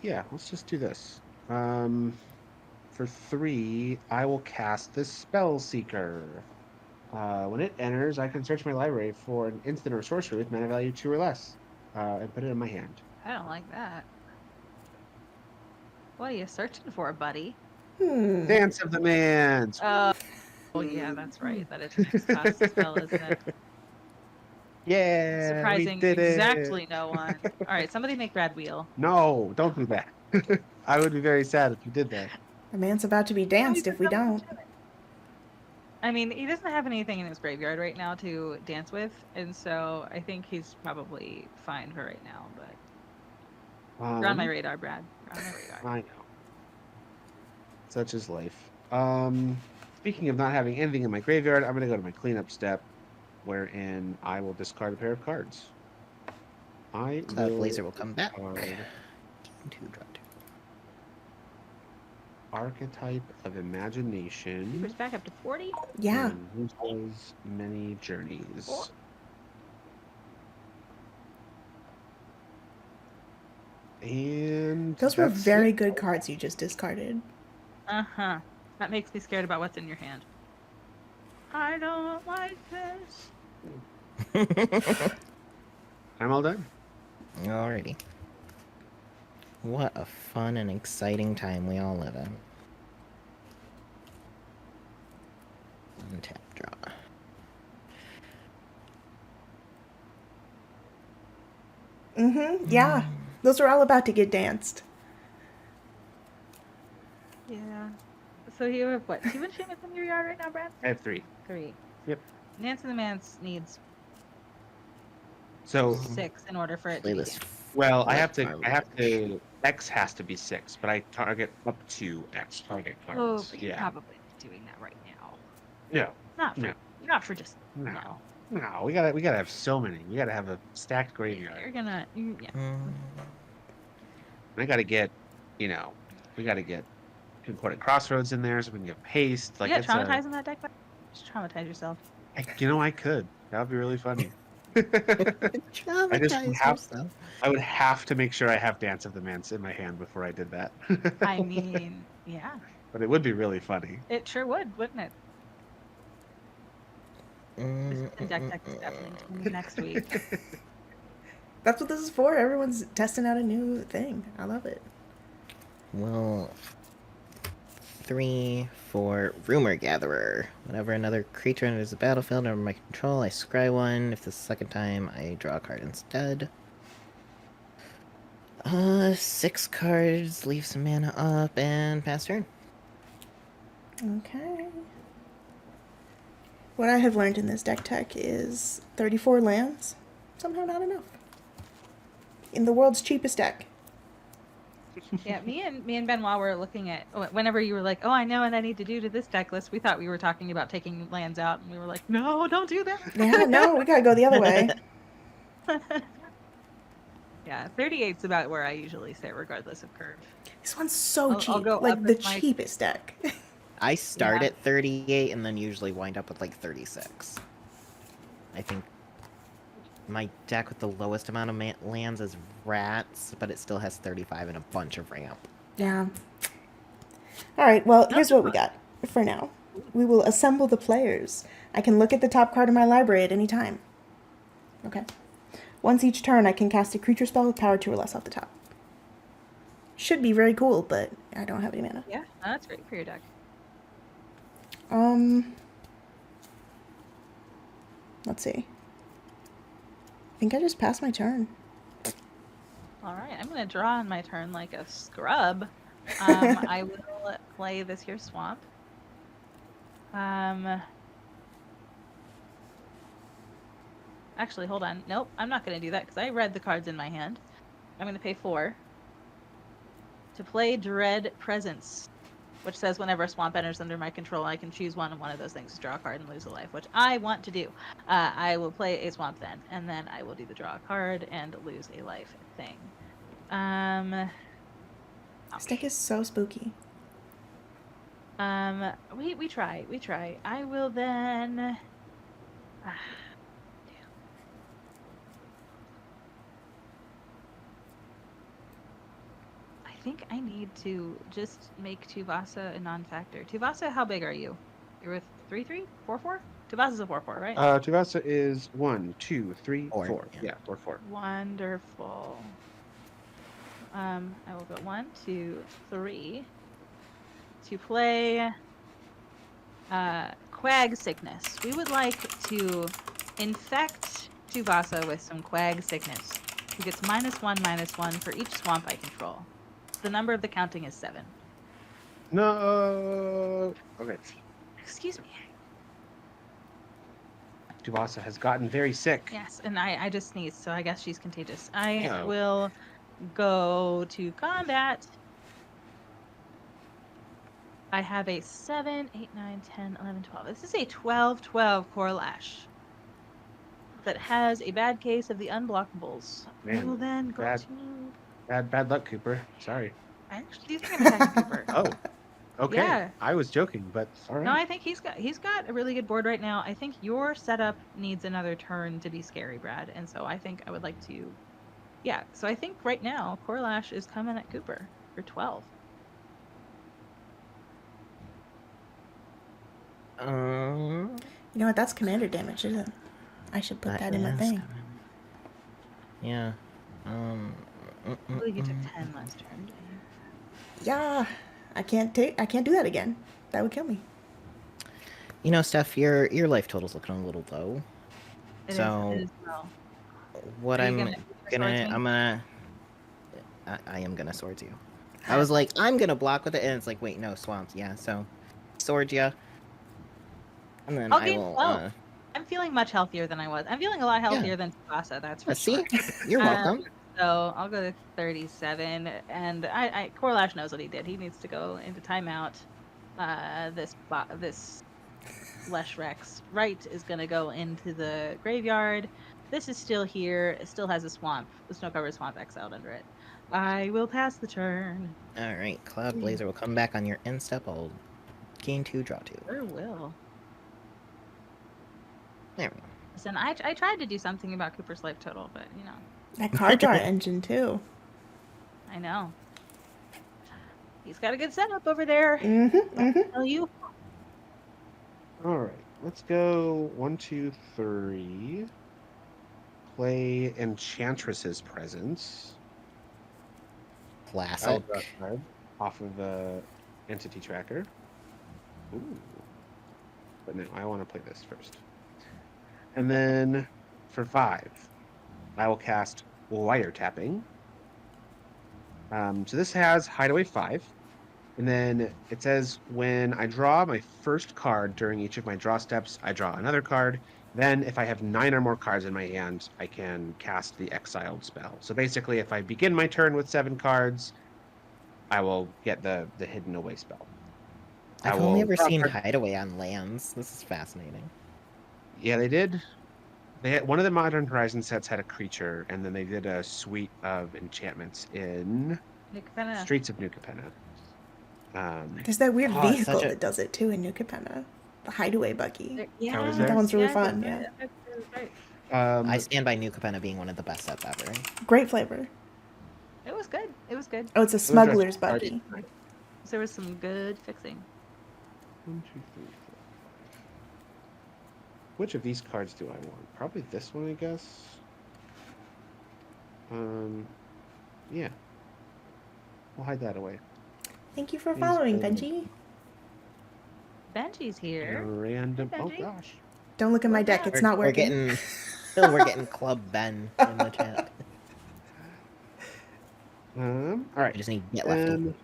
Yeah, let's just do this. For 3, I will cast the Spell Seeker. When it enters, I can search my library for an instant or sorcery with mana value 2 or less, and put it in my hand. I don't like that. What are you searching for, buddy? Dance of the Mans. Oh yeah, that's right. That is an X cost spell, isn't it? Yeah, Surprising we did exactly it. no one. All right, somebody make Brad wheel. No, don't do that. I would be very sad if you did that. The man's about to be danced if we don't. I mean, he doesn't have anything in his graveyard right now to dance with, and so I think he's probably fine for right now. But you're on my radar, Brad. You're on my radar. I know. Such is life. Speaking of not having anything in my graveyard, I'm going to go to my cleanup step, wherein I will discard a pair of cards. Cloud Blazer will come back. discard 2, draw 2. Archetype of Imagination. Keeper's back up to 40. Yeah. And Who's Many Journeys. Four. And Those were that's very it. good cards you just discarded. Uh-huh. That makes me scared about what's in your hand. I don't like this. I'm all done. Alrighty. What a fun and exciting time we all live in. Untap, draw. Yeah. Those are all about to get danced. Yeah. So you have what? 2 enchantments in your yard right now, Brad? I have 3. 3. Yep. Nancy the Man's needs So, 6 in order for it to Play be this. danced. well, I Farm. have to, X has to be 6, but I target up to X target Oh, cards. but you're Yeah. probably doing that right now. No, Not for No. not for just No. now. no, we gotta have so many. We gotta have a stacked You're graveyard. gonna yeah. I gotta get, we gotta get Concordant Crossroads in there so we can get haste. Like, Yeah, it's traumatizing that deck. Just traumatize yourself. I could. That would be really funny. Traumatize have- yourself. I would have to make sure I have Dance of the Mance in my hand before I did that. I mean, yeah, But it would be really funny. it sure would, wouldn't it? The deck is definitely tuned next week. That's what this is for. Everyone's testing out a new thing. I love it. Well, 3 for Rumor Gatherer. Whenever another creature enters the battlefield under my control, I scry 1. If this is the second time, I draw a card instead. 6 cards, leave some mana up, and pass turn. Okay. What I have learned in this deck tech is 34 lands, somehow not enough. In the world's cheapest deck. Yeah, me and Benoit were looking at whenever you were like, "Oh, I know what I need to do to this deck list." We thought we were talking about taking lands out, and we were like, "No, don't do that." Yeah, no, we gotta go the other way. Yeah, 38's about where I usually sit, regardless of curve. This one's so I'll cheap. go Like up the with my- cheapest deck. I start Yeah. at 38 and then usually wind up with like 36. I think my deck with the lowest amount of lands is Rats, but it still has 35 and a bunch of ramp. Yeah. Alright, well, here's what we got for now. We will assemble the players. I can look at the top card of my library at any time. Okay. Once each turn, I can cast a creature spell with power 2 or less off the top. Should be very cool, but I don't have any mana. Yeah, that's great for your deck. Let's see. I think I just passed my turn. All right, I'm gonna draw on my turn like a scrub. I will play this here swamp. Actually, hold on. Nope, I'm not gonna do that because I read the cards in my hand. I'm gonna pay 4 to play Dread Presence, which says whenever a swamp enters under my control, I can choose one of those things to draw a card and lose a life, which I want to do. I will play a swamp then, and then I will do the draw a card and lose a life thing. This deck is so spooky. We try. I will then. I think I need to just make Tuvasa a non-factor. Tuvasa, how big are you? You're with 3/3, 4/4. Tuvasa's a 4/4, right? Tuvasa is 1, 2, 3, 4, 4. yeah. Yeah, 4, 4. Wonderful. I will go 1, 2, 3 to play Quag Sickness. We would like to infect Tuvasa with some Quag Sickness, who gets -1/-1 for each swamp I control. The number of the counting is 7. No. Okay. Excuse me. Tuvasa has gotten very sick. Yes, and I just sneezed, so I guess she's contagious. I Yeah. will go to combat. I have a 7, 8, 9, 10, 11, 12. This is a 12/12 Core Lash that has a bad case of the unblockables. I Man, will then go bad. to. Bad luck, Cooper. Sorry. I actually do think I'm attacking Cooper. Oh. Okay. Yeah. I was joking, but all right. No, I think he's got a really good board right now. I think your setup needs another turn to be scary, Brad, and so I think I would like to. Yeah, so I think right now Core Lash is coming at Cooper for 12. Um, You know what? That's commander damage, isn't it? I should put that in my is thing. coming. Yeah. I believe you took 10 last turn. didn't you? Yeah. I can't do that again. That would kill me. You know, Steph, your life total's looking a little low. It is- So- it is well. What Are you I'm gonna swords me? I am gonna sword you. I was like, I'm gonna block with it, and it's like, wait, no, swamps. Yeah, so sword ya. And then I'll I gain will. 12. I'm feeling much healthier than I was. I'm feeling a lot healthier than Tsubasa, that's for See, sure. you're welcome. So I'll go to 37, and I Core Lash knows what he did. He needs to go into timeout. This Lesh Rex right is going to go into the graveyard. This is still here. It still has a swamp, the snow-covered swamp exiled under it. I will pass the turn. All right, Cloud Blazer will come back on your end step. I'll gain 2, draw 2. Sure will. There we go. Listen, I tried to do something about Cooper's life total, but you know, That card draw engine, too. I know. He's got a good setup over there. Tell you. All right. Let's go 1, 2, 3. Play Enchantress's Presence. I'll Classic. draw a card off of the entity tracker. Ooh. But no, I want to play this first. And then for 5, I will cast Wiretapping. So this has Hideaway 5. And then it says when I draw my first card during each of my draw steps, I draw another card. Then if I have 9 or more cards in my hand, I can cast the exiled spell. So basically, if I begin my turn with 7 cards, I will get the hidden away spell. I I've only will ever draw a seen card. Hideaway on lands. This is fascinating. Yeah, they did. They had, one of the Modern Horizon sets had a creature, and then they did a suite of enchantments in Nick Penna. Streets of New Capenna. There's that weird Oh, it's vehicle such a- that does it too in New Capenna. The hideaway buggy. Yeah, is That there? one's really yeah, fun, that's yeah. right, that's right. I stand by New Capenna being one of the best sets ever. Great flavor. It was good. It was good. Oh, it's a smuggler's buggy. There was some good fixing. 1, 2, 3, 4, 5. Which of these cards do I want? Probably this one, I guess. Yeah. We'll hide that away. Thank you for These following, are- Benji. Benji's here. Random. Hey, Oh Benji. gosh. Don't look at my deck. It's not We're working. getting, we're getting Club Ben in the chat. All I right. just need to get lefty.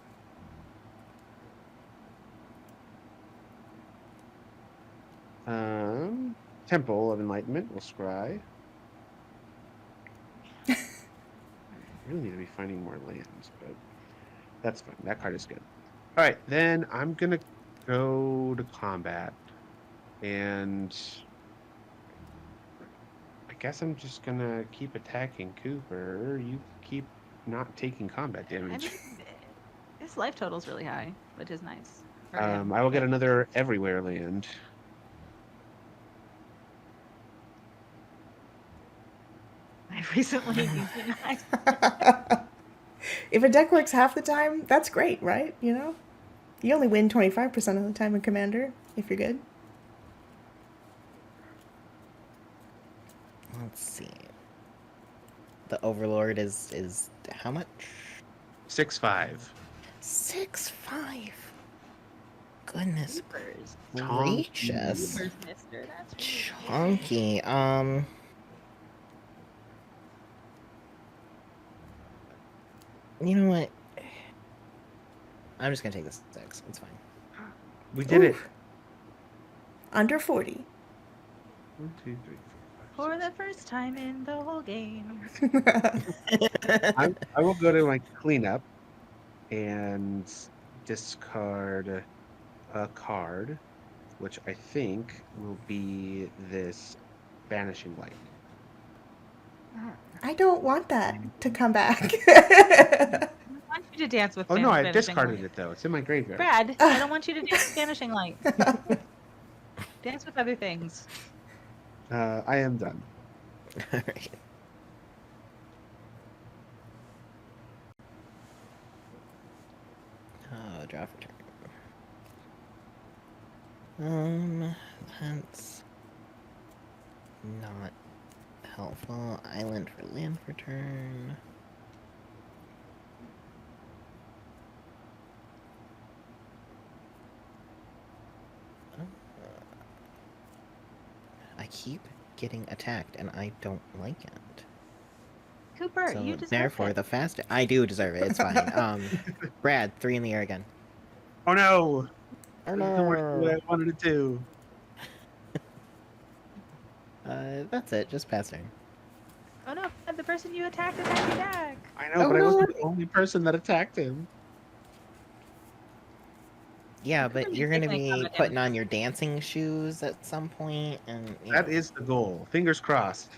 Temple of Enlightenment will scry. Really need to be finding more lands, but that's fine. That card is good. All right, then I'm gonna go to combat, and I guess I'm just gonna keep attacking Cooper. You keep not taking combat I damage. mean, his life total's really high, which is nice. for him. I will get another everywhere land. I recently If a deck works half the time, that's great, right? You know? You only win 25% of the time in Commander, if you're good. Let's see. The Overlord is how much? 6/5. 6/5. Goodness Keepers. gracious. Keepers, mister. That's really Chunky. You know what? I'm just gonna take this 6. It's fine. We did it. Oof. Under 40. 1, 2, 3, 4, For 5, the first time in the whole game. 6. I will go to my cleanup and discard a card, which I think will be this Vanishing Light. I don't want that to come back. I want you to dance with Oh no, I Vanishing discarded Light. it though. It's in my graveyard. Brad, I don't want you to dance with Vanishing Light. Dance with other things. I am done. Alright. Oh, draw for turn. That's not helpful. Island for land for turn. I keep getting attacked and I don't like it. Cooper, So you deserve therefore, it. the faster I do deserve it. It's fine. Brad, 3 in the air again. Oh no! Oh It didn't work the way I wanted it to. That's it. Just pass turn. Oh no, the person you attacked attacked you back. I know, Oh, but I no. wasn't the only person that attacked him. Yeah, Could've but been you're gonna taking be combat putting damage. on your dancing shoes at some point, and you That know. is the goal. Fingers crossed.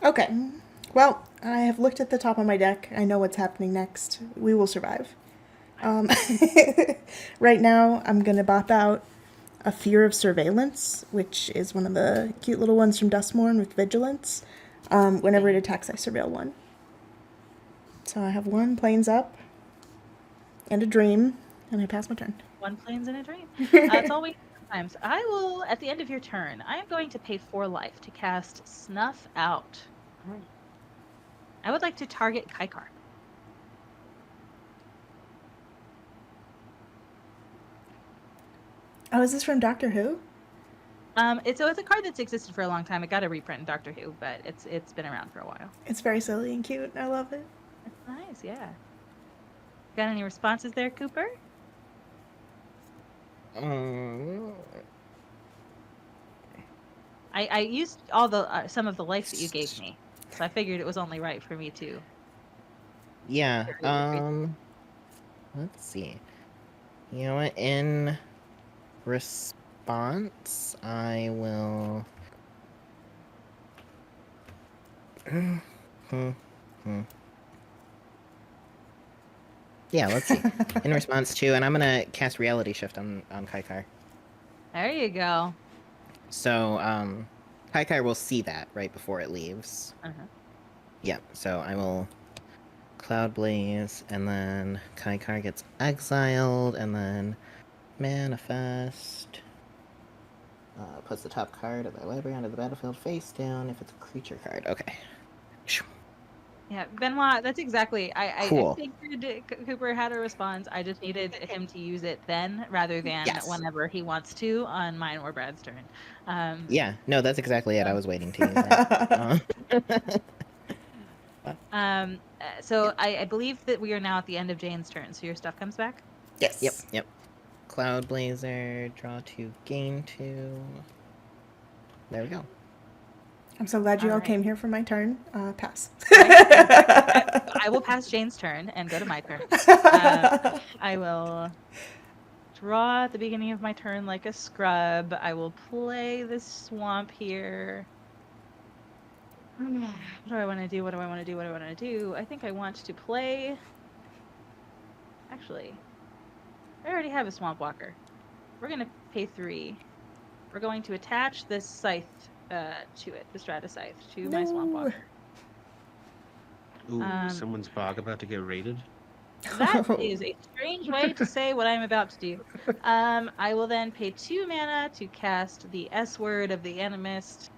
Okay. Well, I have looked at the top of my deck. I know what's happening next. We will survive. Right now, I'm going to bop out a Fear of Surveillance, which is one of the cute little ones from Dustmorn with Vigilance. Whenever it attacks, I surveil one. So I have 1 Plains Up and a Dream, and I pass my turn. 1 planes in a dream. That's all we have sometimes. I will, at the end of your turn, I am going to pay 4 life to cast Snuff Out. I would like to target Kykar. Oh, is this from Doctor Who? It's a card that's existed for a long time. It got a reprint in Doctor Who, but it's been around for a while. It's very silly and cute. I love it. It's nice, yeah. Got any responses there, Cooper? I used all the some of the life that you gave me, so I figured it was only right for me to. Yeah. Let's see. You know what? In response, I will. Yeah, let's see. In response to, and I'm gonna cast Reality Shift on Kykar. There you go. So, Kykar will see that right before it leaves. Uh-huh. Yeah, so I will Cloud Blaze, and then Kykar gets exiled, and then Manifest. Puts the top card of their library onto the battlefield face down if it's a creature card. Okay. Yeah, Benoit, that's exactly. Cool. I figured Cooper had a response. I just needed him to use it then rather than Yes. whenever he wants to on mine or Brad's turn. Yeah, no, that's exactly it. I was waiting to use that. So I believe that we are now at the end of Jane's turn, so your stuff comes back? Yes. Yep. Cloud Blazer, draw 2, gain 2. There we go. I'm so glad you all Alright. came here for my turn. Pass. I will pass Jane's turn and go to my turn. I will draw at the beginning of my turn like a scrub. I will play this swamp here. What do I want to do? What do I want to do? What do I want to do? I think I want to play... Actually, I already have a Swamp Walker. We're going to pay 3. We're going to attach this scythe to it, the Strata Scythe, to my Swamp Walker. Ooh, someone's bog about to get raided. That is a strange way to say what I'm about to do. I will then pay 2 mana to cast the S word of the Animist.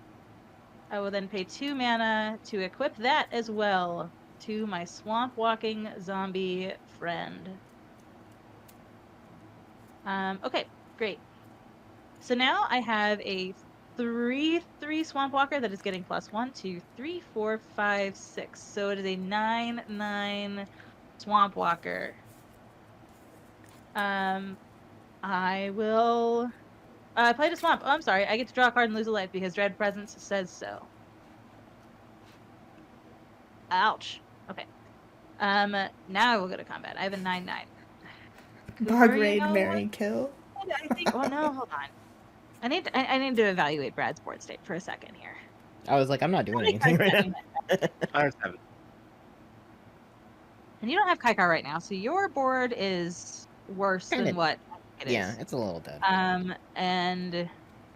I will then pay 2 mana to equip that as well to my swamp walking zombie friend. Okay, great. So now I have a 3/3 Swamp Walker that is getting plus 1, 2, 3, 4, 5, 6. So it is a 9/9 Swamp Walker. I will play the swamp. Oh, I'm sorry. I get to draw a card and lose a life because Dread Presence says so. Ouch. Okay. Now I will go to combat. I have a 9/9. Bog Cooper, raid, you know Mary what? kill. I think. Oh no, hold on. I need to evaluate Brad's board state for a second here. I was like, I'm not doing anything right now. 5/7. And you don't have Kykar right now, so your board is worse than what it is. Yeah, it's a little dead. And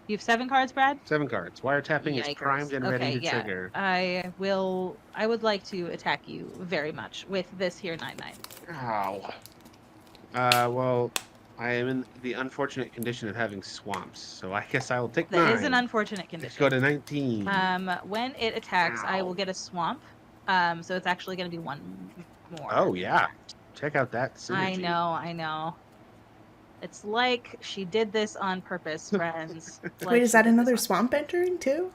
you have 7 cards, Brad? 7 cards. Wiretapping is Yikers. primed and ready to yeah. trigger. I would like to attack you very much with this here 9/9. Ow. Well, I am in the unfortunate condition of having swamps, so I guess I will take 9. That is an unfortunate Let's condition. go to 19. When it attacks, I will get a swamp. So it's actually going to be 1 more. Oh, yeah. Check out that synergy. I know. It's like she did this on purpose, friends. Like Wait, is she that did another this on- swamp entering too?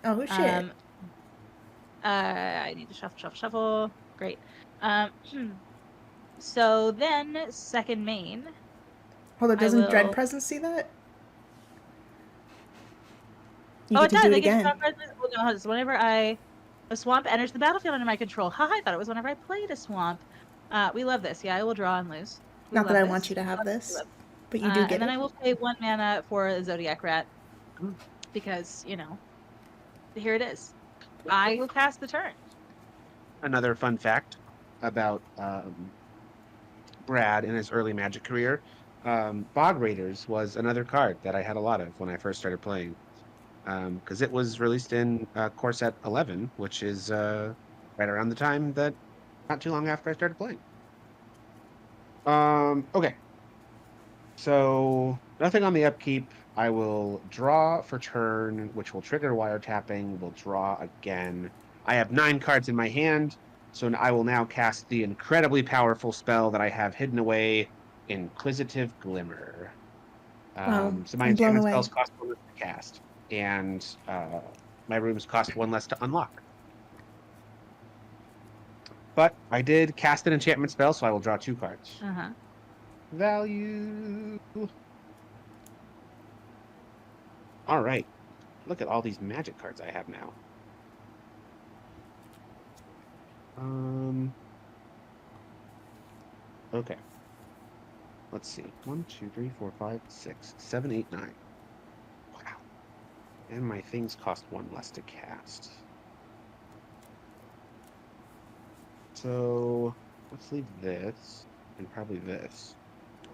Oh shit. I need to shuffle. Great. So then, second main. Hold on, doesn't Dread will- Presence see that? You Oh, get it to does. do it I get to again. draw cards. Well, no, it's whenever a swamp enters the battlefield under my control. Ha! I thought it was whenever I played a swamp. We love this. Yeah, I will draw and lose. We Not that love I this. want you to have We this, love but you do get and then it. I will pay 1 mana for a Zodiac Rat. Because, here it is. I will cast the turn. Another fun fact about Brad in his early Magic career. Bog Raiders was another card that I had a lot of when I first started playing. Because it was released in core set 11, which is right around the time that, not too long after I started playing. Okay. So, nothing on the upkeep. I will draw for turn, which will trigger wiretapping. We'll draw again. I have 9 cards in my hand, so I will now cast the incredibly powerful spell that I have hidden away, Inquisitive Glimmer. Wow, So my I'm blown enchantment away. spells cost 1 less to cast, and my rooms cost 1 less to unlock. But I did cast an enchantment spell, so I will draw 2 cards. Uh-huh. Value. All right. Look at all these magic cards I have now. Okay. Let's see. 1, 2, 3, 4, 5, 6, 7, 8, 9. Wow. And my things cost 1 less to cast. So let's leave this and probably this,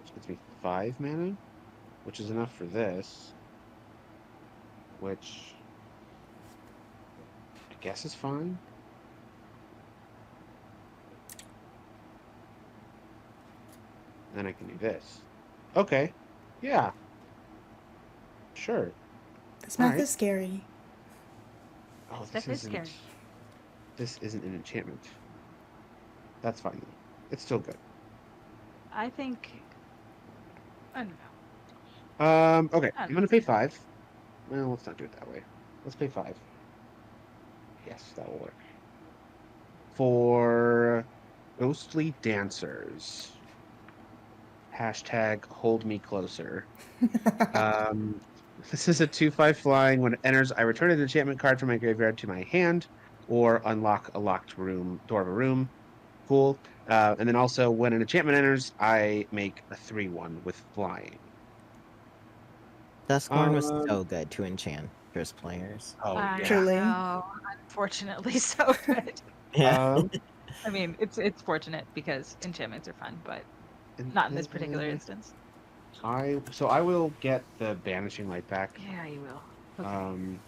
which gets me 5 mana, which is enough for this, which I guess is fine. Then I can do this. Okay. Yeah. Sure. This math Alright. is scary. Oh, this Steph is isn't. scary. This isn't an enchantment. That's fine though. It's still good. I think. I don't know. Okay. I'm gonna pay 5. Well, let's not do it that way. Let's pay 5. Yes, that will work. For Ghostly Dancers. Hashtag hold me closer. This is a 2/5 flying. When it enters, I return an enchantment card from my graveyard to my hand, or unlock a locked door of a room. Cool. And then also, when an enchantment enters, I make a 3/1 with flying. Duskhorn was Um, so good to enchant first players. Oh I yeah. Truly. know. Unfortunately, so good. Um, I mean, it's fortunate because enchantments are fun, but and not in this particular then instance. I will get the banishing light back. Yeah, you will. Okay.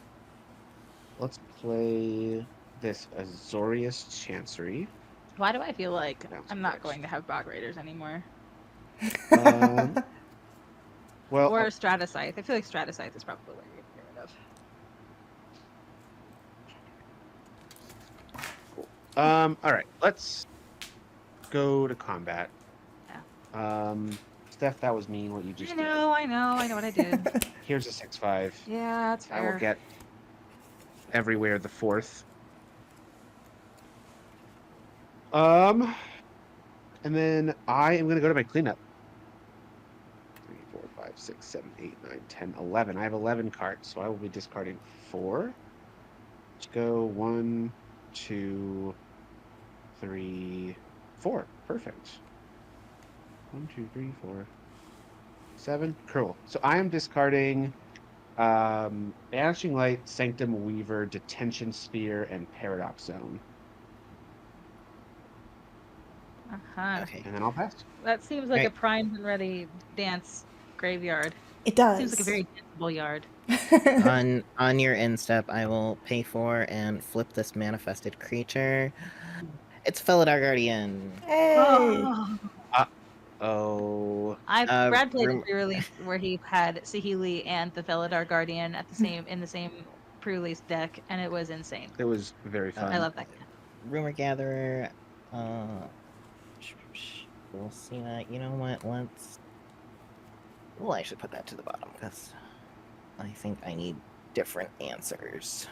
Let's play this Azorius Chancery. Why do I feel like Sounds I'm not good. going to have Bog Raiders anymore? Well, Or Stratascythe. I feel like Stratascythe is probably what you're getting rid of. all right, let's go to combat. Yeah. Steph, that was mean what you just I did. know what I did. Here's a 6/5. Yeah, that's I fair. will get everywhere the 4th. And then I am gonna go to my cleanup. 3, 4, 5, 6, 7, 8, 9, 10, 11. I have 11 cards, so I will be discarding 4. Let's go 1, 2, 3, 4. Perfect. 1, 2, 3, 4, 7. Cool. So I am discarding Banishing Light, Sanctum Weaver, Detention Sphere, and Paradox Zone. Uh-huh. Okay. And then I'll pass. That seems like a Right. primed and ready dance graveyard. It does. Seems like a very danceable yard. On your end step, I will pay for and flip this manifested creature. It's Felidar Guardian. Hey. Oh. Brad played a Room- pre-release where he had Saheeli and the Felidar Guardian at the in the same pre-release deck, and it was insane. It was very fun. I love that. Rumor Gatherer. We'll see that. You know what? Let's. Well, I should put that to the bottom because I think I need different answers.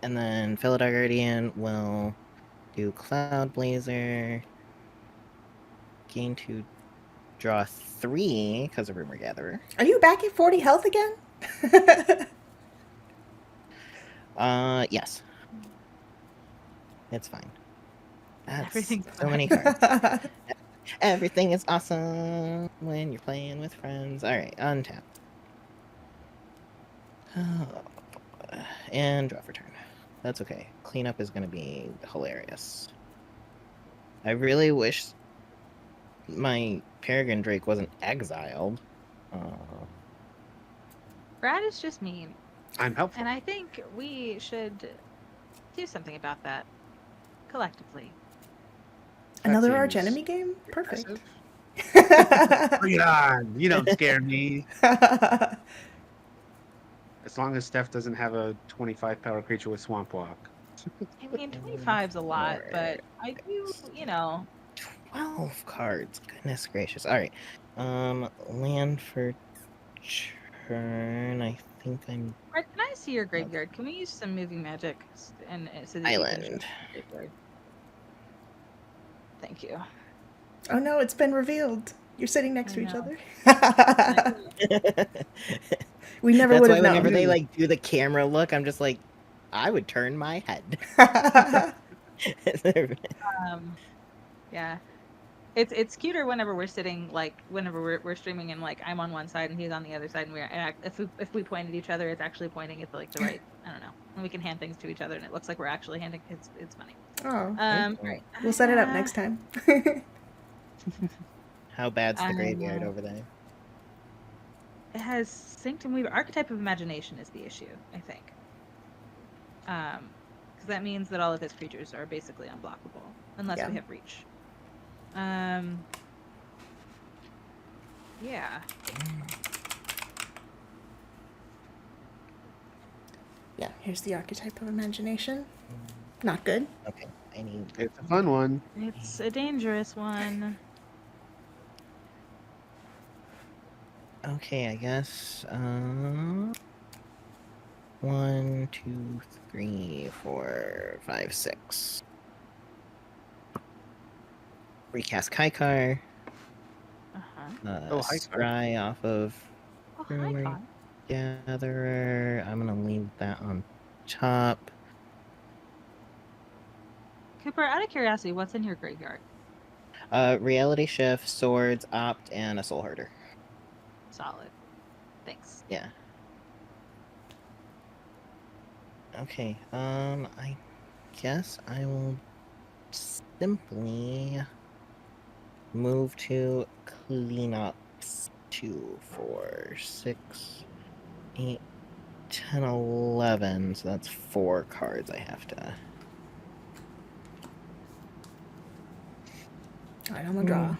And then Felidar Guardian will do Cloud Blazer. Gain to draw 3 because of Rumor Gatherer. Are you back at 40 health again? Yes. It's fine. That's Everything's so many cards. Everything is awesome when you're playing with friends. Alright, untap. And draw for turn. That's okay. Cleanup is going to be hilarious. I really wish my Peregrine Drake wasn't exiled. Brad is just mean, I'm helpful. and I think we should do something about that collectively. Another That arch seems enemy game? Perfect. aggressive. Bring it on. You don't scare me. As long as Steph doesn't have a 25 power creature with Swamp Walk. I mean, 25's a lot, but I do, 12 cards. Goodness gracious. All right. Land for turn. I think I'm Brad, can I see your graveyard? Can we use some moving magic and so that you can show island. the graveyard? Thank you. Oh no, it's been revealed. You're sitting next I to each know. other. We never That's would why have whenever known. they like do the camera look, I'm just like, I would turn my head. Um, yeah. It's cuter whenever we're sitting like whenever we're streaming and like I'm on one side and he's on the other side and if we point at each other it's actually pointing at like the right, I don't know, and we can hand things to each other and it looks like we're actually handing, it's funny. Oh, Right. we'll set it up next time. How bad's the graveyard Um, over there? It has Sanctum Weaver. Archetype of Imagination is the issue, I think. Because that means that all of his creatures are basically unblockable unless Yeah. we have reach. Yeah. Yeah, here's the archetype of imagination. Not good. Okay, I need. It's a fun one. It's a dangerous one. Okay, I guess. 1, 2, 3, 4, 5, 6. Recast Kykar. Uh-huh. Oh, hi, Scry off of Oh, hi, Memory Con. Gatherer. I'm gonna leave that on top. Cooper, out of curiosity, what's in your graveyard? Reality Shift, Swords, Opt, and a Soul Herder. Solid. Thanks. Yeah. Okay, I guess I will simply move to cleanups. 2, 4, 6, 8, 10, 11. So that's 4 cards I have to. All right, I'm gonna draw.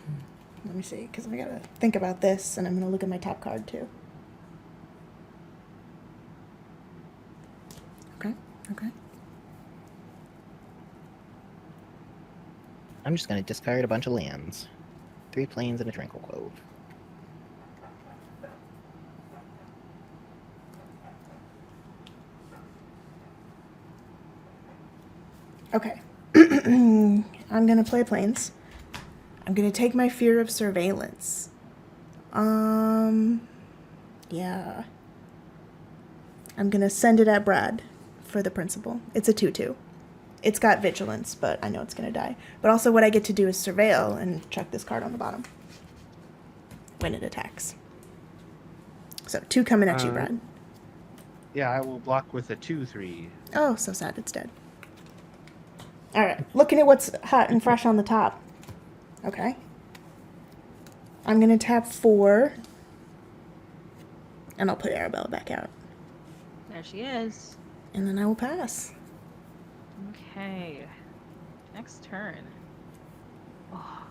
Let me see, because I gotta think about this, and I'm gonna look at my top card too. Okay. Okay. I'm just gonna discard a bunch of lands. 3 plains and a Tranquil Cove. Okay. I'm gonna play planes. I'm gonna take my fear of surveillance. Yeah. I'm gonna send it at Brad for the principal. It's a 2/2. It's got vigilance, but I know it's gonna die. But also what I get to do is surveil and check this card on the bottom when it attacks. So 2 coming at you, Brad. Yeah, I will block with a 2/3. Oh, so sad it's dead. Alright, looking at what's hot and fresh on the top. Okay. I'm gonna tap 4. And I'll put Arabella back out. There she is. And then I will pass. Okay. Next turn. Oh.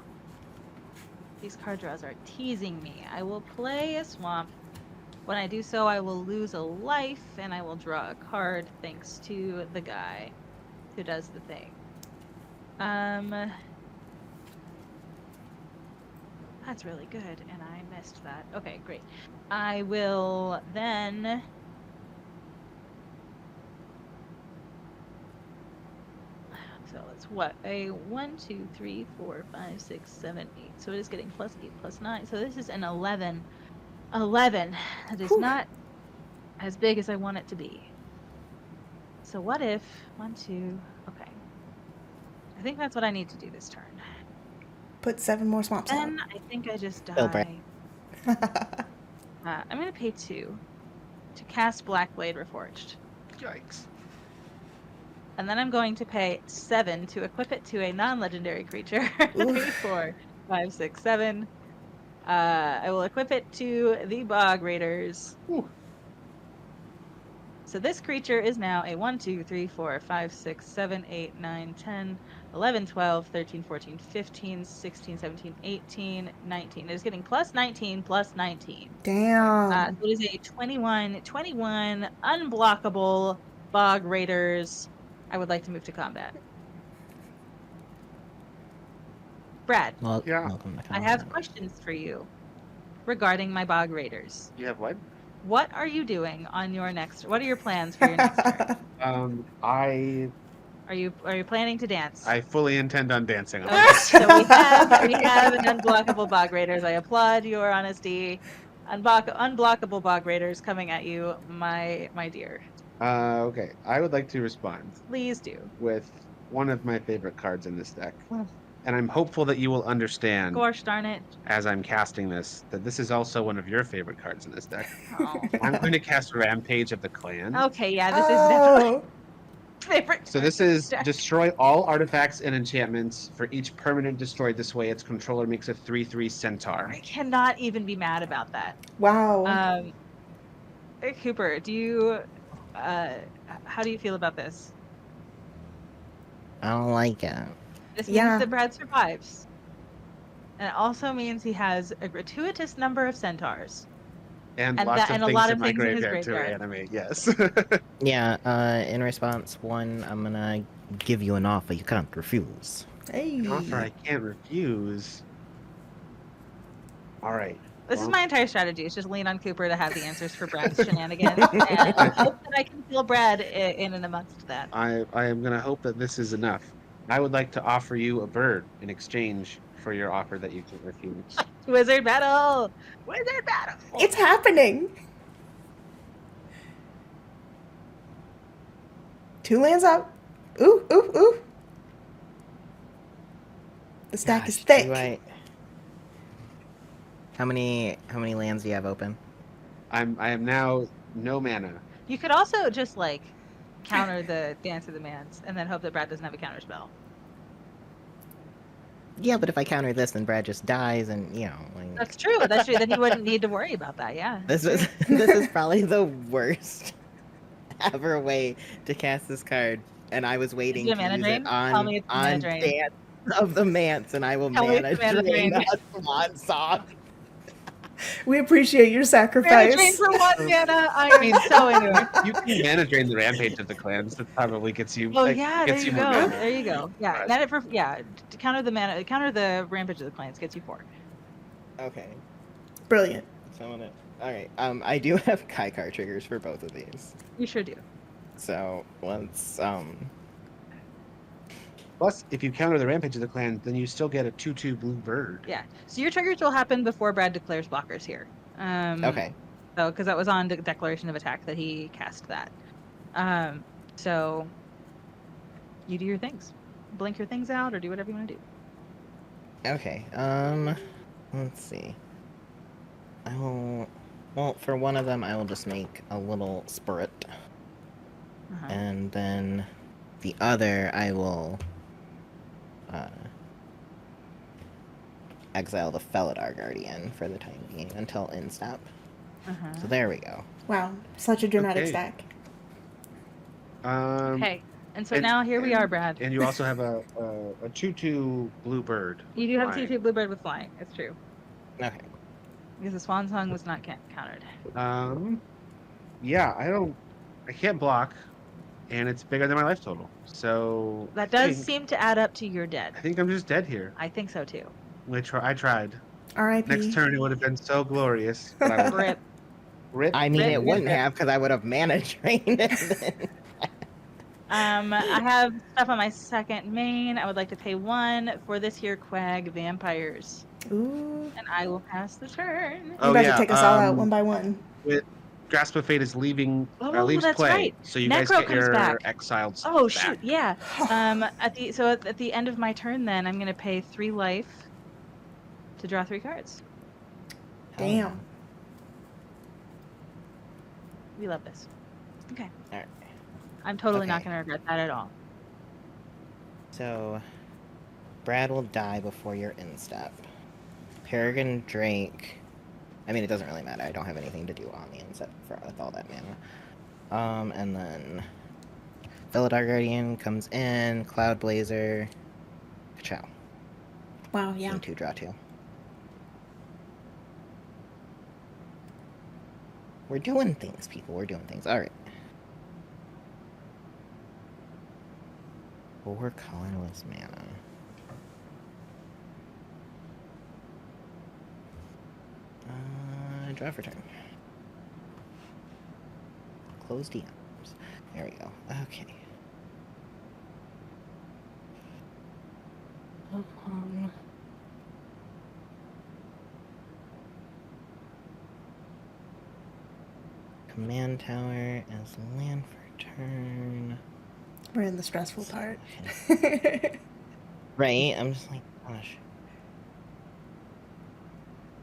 These card draws are teasing me. I will play a swamp. When I do so, I will lose a life, and I will draw a card thanks to the guy who does the thing. That's really good, and I missed that. Okay, great. I will then... So it's what? A 1, 2, 3, 4, 5, 6, 7, 8. So it is getting plus 8, plus 9. So this is an 11. 11. That is not as big as I want it to be. So what if... 1, 2... Okay. I think that's what I need to do this turn. Put 7 more swamps out. Then I think I just Bill Brad. die. I'm going to pay 2 to cast Blackblade Reforged. Yikes. And then I'm going to pay 7 to equip it to a non-legendary creature. 3, 4, 5, 6, 7. I will equip it to the Bog Raiders. Ooh. So this creature is now a 1, 2, 3, 4, 5, 6, 7, 8, 9, 10, 11, 12, 13, 14, 15, 16, 17, 18, 19. It is getting plus 19, plus 19. Damn. So it is a 21 unblockable Bog Raiders. I would like to move to combat. Brad, Well, Yeah. welcome to I have Colorado. questions for you regarding my bog raiders. You have what? What are you doing on your next? What are your plans for your next turn? I Are you planning to dance? fully intend on dancing on Okay, this. so we have an unblockable bog raiders. I applaud your honesty. Unblockable bog raiders coming at you, my dear. Okay. I would like to respond Please do. with one of my favorite cards in this deck. Oh. And I'm hopeful that you will understand Gosh darn it. as I'm casting this that this is also one of your favorite cards in this deck. Oh. I'm going to cast Rampage of the Clan. Okay, yeah, this is definitely Oh, my favorite. So card this in is deck. destroy all artifacts and enchantments for each permanent destroyed this way. Its controller makes a 3/3 centaur. I cannot even be mad about that. wow. Cooper, do you how do you feel about this? I don't like it. This Yeah. means that Brad survives. And it also means he has a gratuitous number of centaurs. And And lots that- of and a things lot in of my things in his graveyard to graveyard. animate, yes. Yeah, in response, one, I'm gonna give you an offer you can't refuse. Hey. Offer I can't refuse. All right. This is Well, my entire strategy. It's just lean on Cooper to have the answers for Brad's shenanigans, and hope that I can feel Brad in and amongst that. I am going to hope that this is enough. I would like to offer you a bird in exchange for your offer that you can't refuse. Wizard battle! Wizard battle! It's happening. 2 lands up. Ooh, ooh, ooh. The stack is Gosh, thick. do I- How many lands do you have open? I am now no mana. You could also just like counter the Dance of the Mans and then hope that Brad doesn't have a counter spell. Yeah, but if I counter this, then Brad just dies, and you know, like That's true. That's true. Then you wouldn't need to worry about that. Yeah. this is this is probably the worst ever way to cast this card. And I was waiting it a to mana use drain? it Tell me it's a mana on drain. Dance of the Mance, and I will Tell me mana it's a mana drain drain. that swan song. We appreciate your Mana sacrifice. drain for 1 mana. I mean, so into it. You can mana drain the Rampage of the Clans. That probably gets you. Oh like, yeah, there gets you more go. mana. There you go. Yeah, Right. mana for to counter the mana, counter the Rampage of the Clans gets you 4. Okay, Brilliant. so I'm gonna. All right, I do have Kykar triggers for both of these. You sure do. So once Plus, if you counter the Rampage of the Clan, then you still get a 2/2 blue bird. Yeah. So your triggers will happen before Brad declares blockers here. okay, So, because that was on the declaration of attack that he cast that. So you do your things, blink your things out, or do whatever you want to do. okay. Let's see. I will. Well, for one of them, I will just make a little spirit, Uh-huh. and then the other, I will exile the Felidar Guardian for the time being until end step. Uh-huh. So there we go. Wow. Such a dramatic Okay. stack. Okay. And so and- now here we are, Brad. And you also have a 2/2 blue bird. You do have flying. T2 Bluebird with flying. It's true. Okay. Because the Swan Song was not countered. Yeah, I can't block, and it's bigger than my life total. So That I does think- seem to add up to you're dead. I think I'm just dead here. I think so too. I tried. R.I.P. Next turn it would have been so glorious. But I would Rip. rip. I mean, Rip, it rip, wouldn't rip. have because I would have mana drained it. I have stuff on my second main. I would like to pay 1 for this here Quag Vampires. Ooh. And I will pass the turn. You're Oh, about yeah, to take us all out one by one. Grasp of Fate is leaving. Oh, leaves that's play, right. so you Necro guys get comes your back. exiled stuff Oh back. shoot, yeah. At the end of my turn then I'm gonna pay 3 life to draw 3 cards. Damn. We love this. Okay. Alright. I'm totally not Okay. gonna regret that at all. So, Brad will die before your end step. Peregrine Drake. I mean, it doesn't really matter. I don't have anything to do on the end step with all that mana. And then Felidar Guardian comes in. Cloud Blazer. Ka-chow. Wow, yeah. Gain 2, draw 2. We're doing things, people. We're doing things. Alright. 4 colorless mana. Draw for turn. Close DMs. There we go. Okay. Command tower as land for turn. We're in the stressful part. Right, I'm just like, gosh.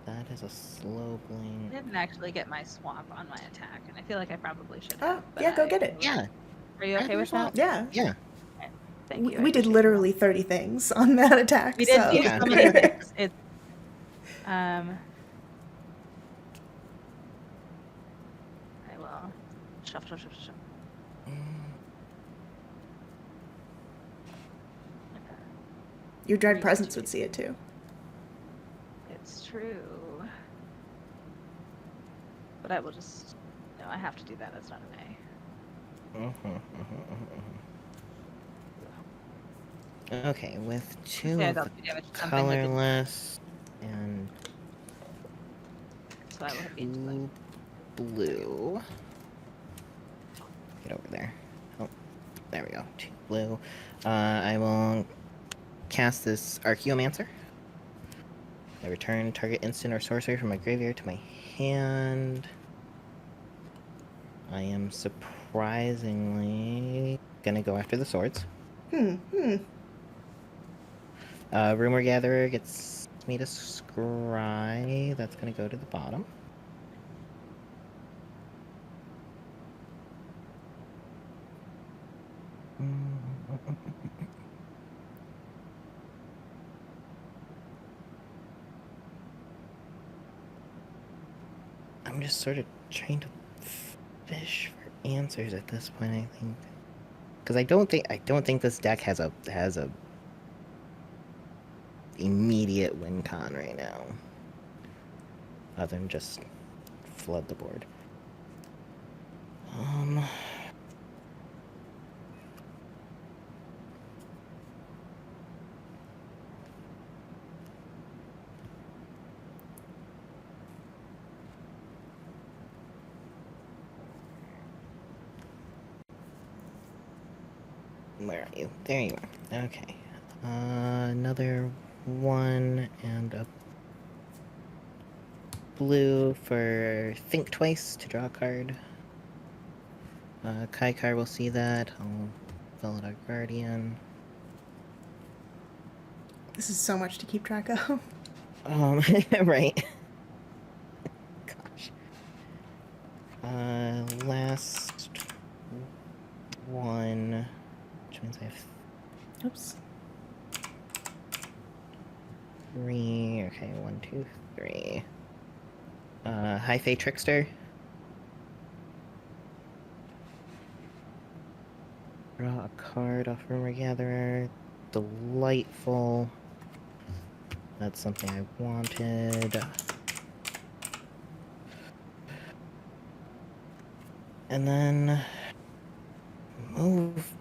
That is a slow I blink. didn't actually get my swamp on my attack, and I feel like I probably should Oh, have. but yeah, go I- get it. Yeah, Are you grab okay your with swamp. that? Yeah. Yeah. Thank you. I We did appreciate you. literally 30 things on that attack. We did so. do Yeah. so many things. It's I will shuffle. Mm, Your dread Reach presence to- would see it too. It's true. But I will just no, I have to do that. That's not an A. Okay, with two Yeah, of that'll the do damage to something like it- colorless and So I will hit you. two blue. Get over there. Oh, there we go. Two blue. I will cast this Archaeomancer. I return target instant or sorcery from my graveyard to my hand. I am surprisingly gonna go after the swords. Rumor Gatherer gets me to scry. That's gonna go to the bottom. I'm just sort of trying to fish for answers at this point. I think because I don't think this deck has a immediate win con right now, other than just flood the board. Where are you? There you are. Okay. Another one and a blue for Think Twice to draw a card. Kykar will see that. I'll fill it our Guardian. This is so much to keep track of. Right. Gosh. Last one, which means I have Oops. 3. Okay, 1, 2, 3. High Fae Trickster. Draw a card off Rumor Gatherer. Delightful. That's something I wanted. And then move.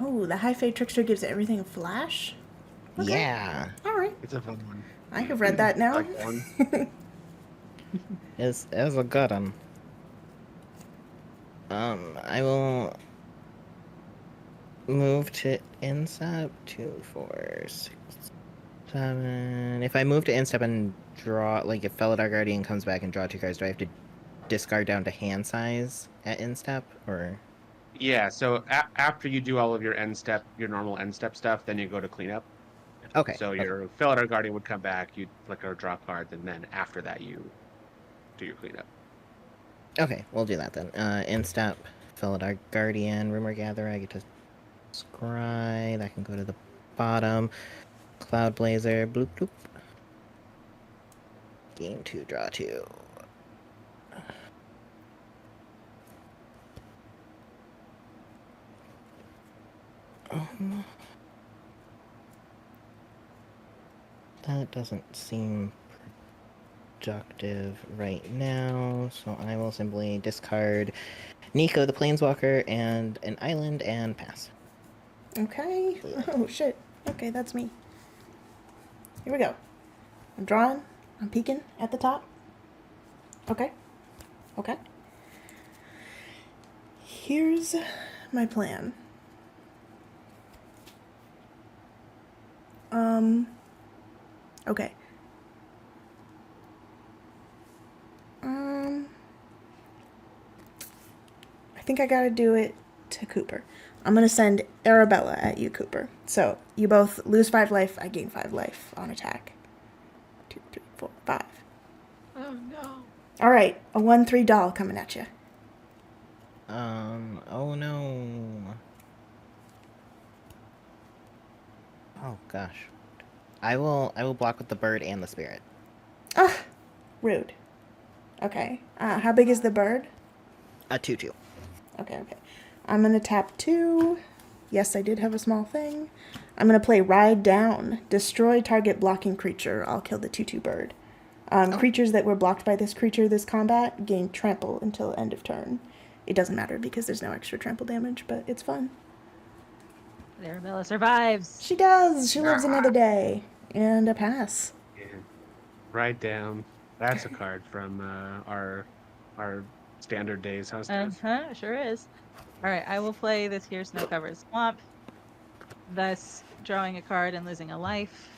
Oh, the High Fae Trickster gives everything a flash? Okay. Yeah. All right. It's a fun one. I have read that now. Like one. It's a good one. I will move to instep 2, 4, 6, 7. If I move to instep and draw, like if Felidar Guardian comes back and draw 2 cards, do I have to discard down to hand size at instep, or? Yeah, so after you do all of your normal end step stuff, then you go to cleanup. Okay. So okay. your Felidar Guardian would come back, you'd flicker or draw cards, and then after that you do your cleanup. Okay, we'll do that then. Instep, Felidar Guardian, Rumor Gatherer, I get to scry, that can go to the bottom. Cloud Blazer, bloop bloop. Game 2, draw 2. That doesn't seem productive right now, so I will simply discard Nico the Planeswalker and an island and pass. Okay. Oh, shit. Okay, that's me. Here we go. I'm drawing. I'm peeking at the top. Okay. Okay. Here's my plan. Okay. I think I gotta do it to Cooper. I'm gonna send Arabella at you, Cooper. So you both lose 5 life, I gain 5 life on attack. 2, 3, 4, 5. Oh no. Alright, a 1/3 doll coming at you. Oh no. Oh gosh. I will block with the bird and the spirit. Ugh, rude. Okay. How big is the bird? A 2/2. Okay, okay. I'm gonna tap 2. Yes, I did have a small thing. I'm gonna play Ride Down. Destroy target blocking creature. I'll kill the 2/2 bird. Creatures that were blocked by this creature this combat gain trample until end of turn. It doesn't matter because there's no extra trample damage, but it's fun. Arabella survives. She does. She lives another day. And a pass. Yeah. Ride Down. That's a card from our standard days, huh, Steph? Sure is. All right, I will play this here snow-covered swamp, thus drawing a card and losing a life.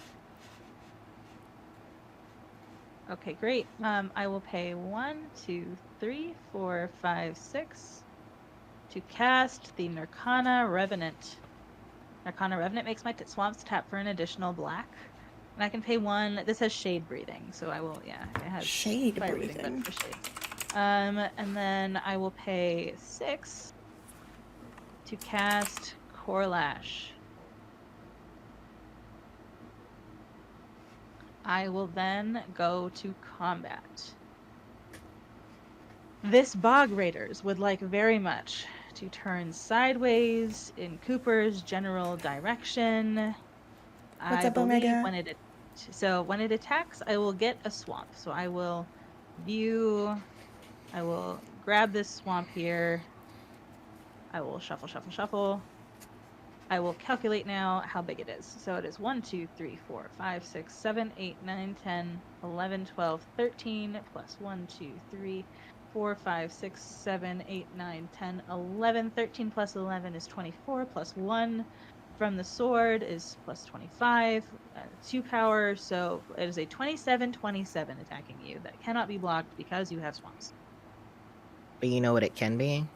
Okay, great. I will pay 1, 2, 3, 4, 5, 6 to cast the Nirkana Revenant. Nirkana Revenant makes my swamps tap for an additional black. And I can pay 1. This has shade breathing, so I will, yeah, it has Shade fire breathing. but for shade. And then I will pay 6 to cast Corlash. I will then go to combat. This Bog Raiders would like very much to turn sideways in Cooper's general direction. What's I up, believe Omega? when it attacks, I will get a swamp. So I will grab this swamp here. I will shuffle, shuffle, shuffle. I will calculate now how big it is. So it is 1, 2, 3, 4, 5, 6, 7, 8, 9, 10, 11, 12, 13, plus 1, 2, 3, 4, 5, 6, 7, 8, 9, 10, 11. 13 plus 11 is 24, plus 1 from the sword is plus 25, 2 power. So it is a 27/27 attacking you that cannot be blocked because you have swamps. But you know what it can be?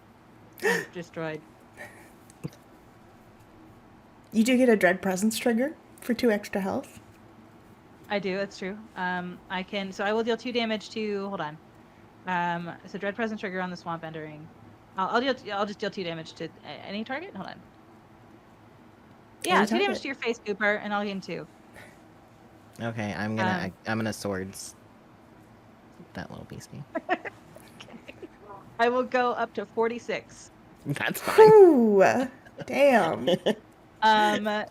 And destroyed. You do get a Dread Presence trigger for 2 extra health. I do, that's true. I will deal 2 damage to, hold on. So Dread Presence trigger on the Swamp entering. I'll just deal 2 damage to any target? Hold on. Yeah, Any 2 damage target. to your face, Cooper, and I'll gain 2. Okay, I'm gonna swords that little beastie. I will go up to 46. That's fine. Ooh, damn.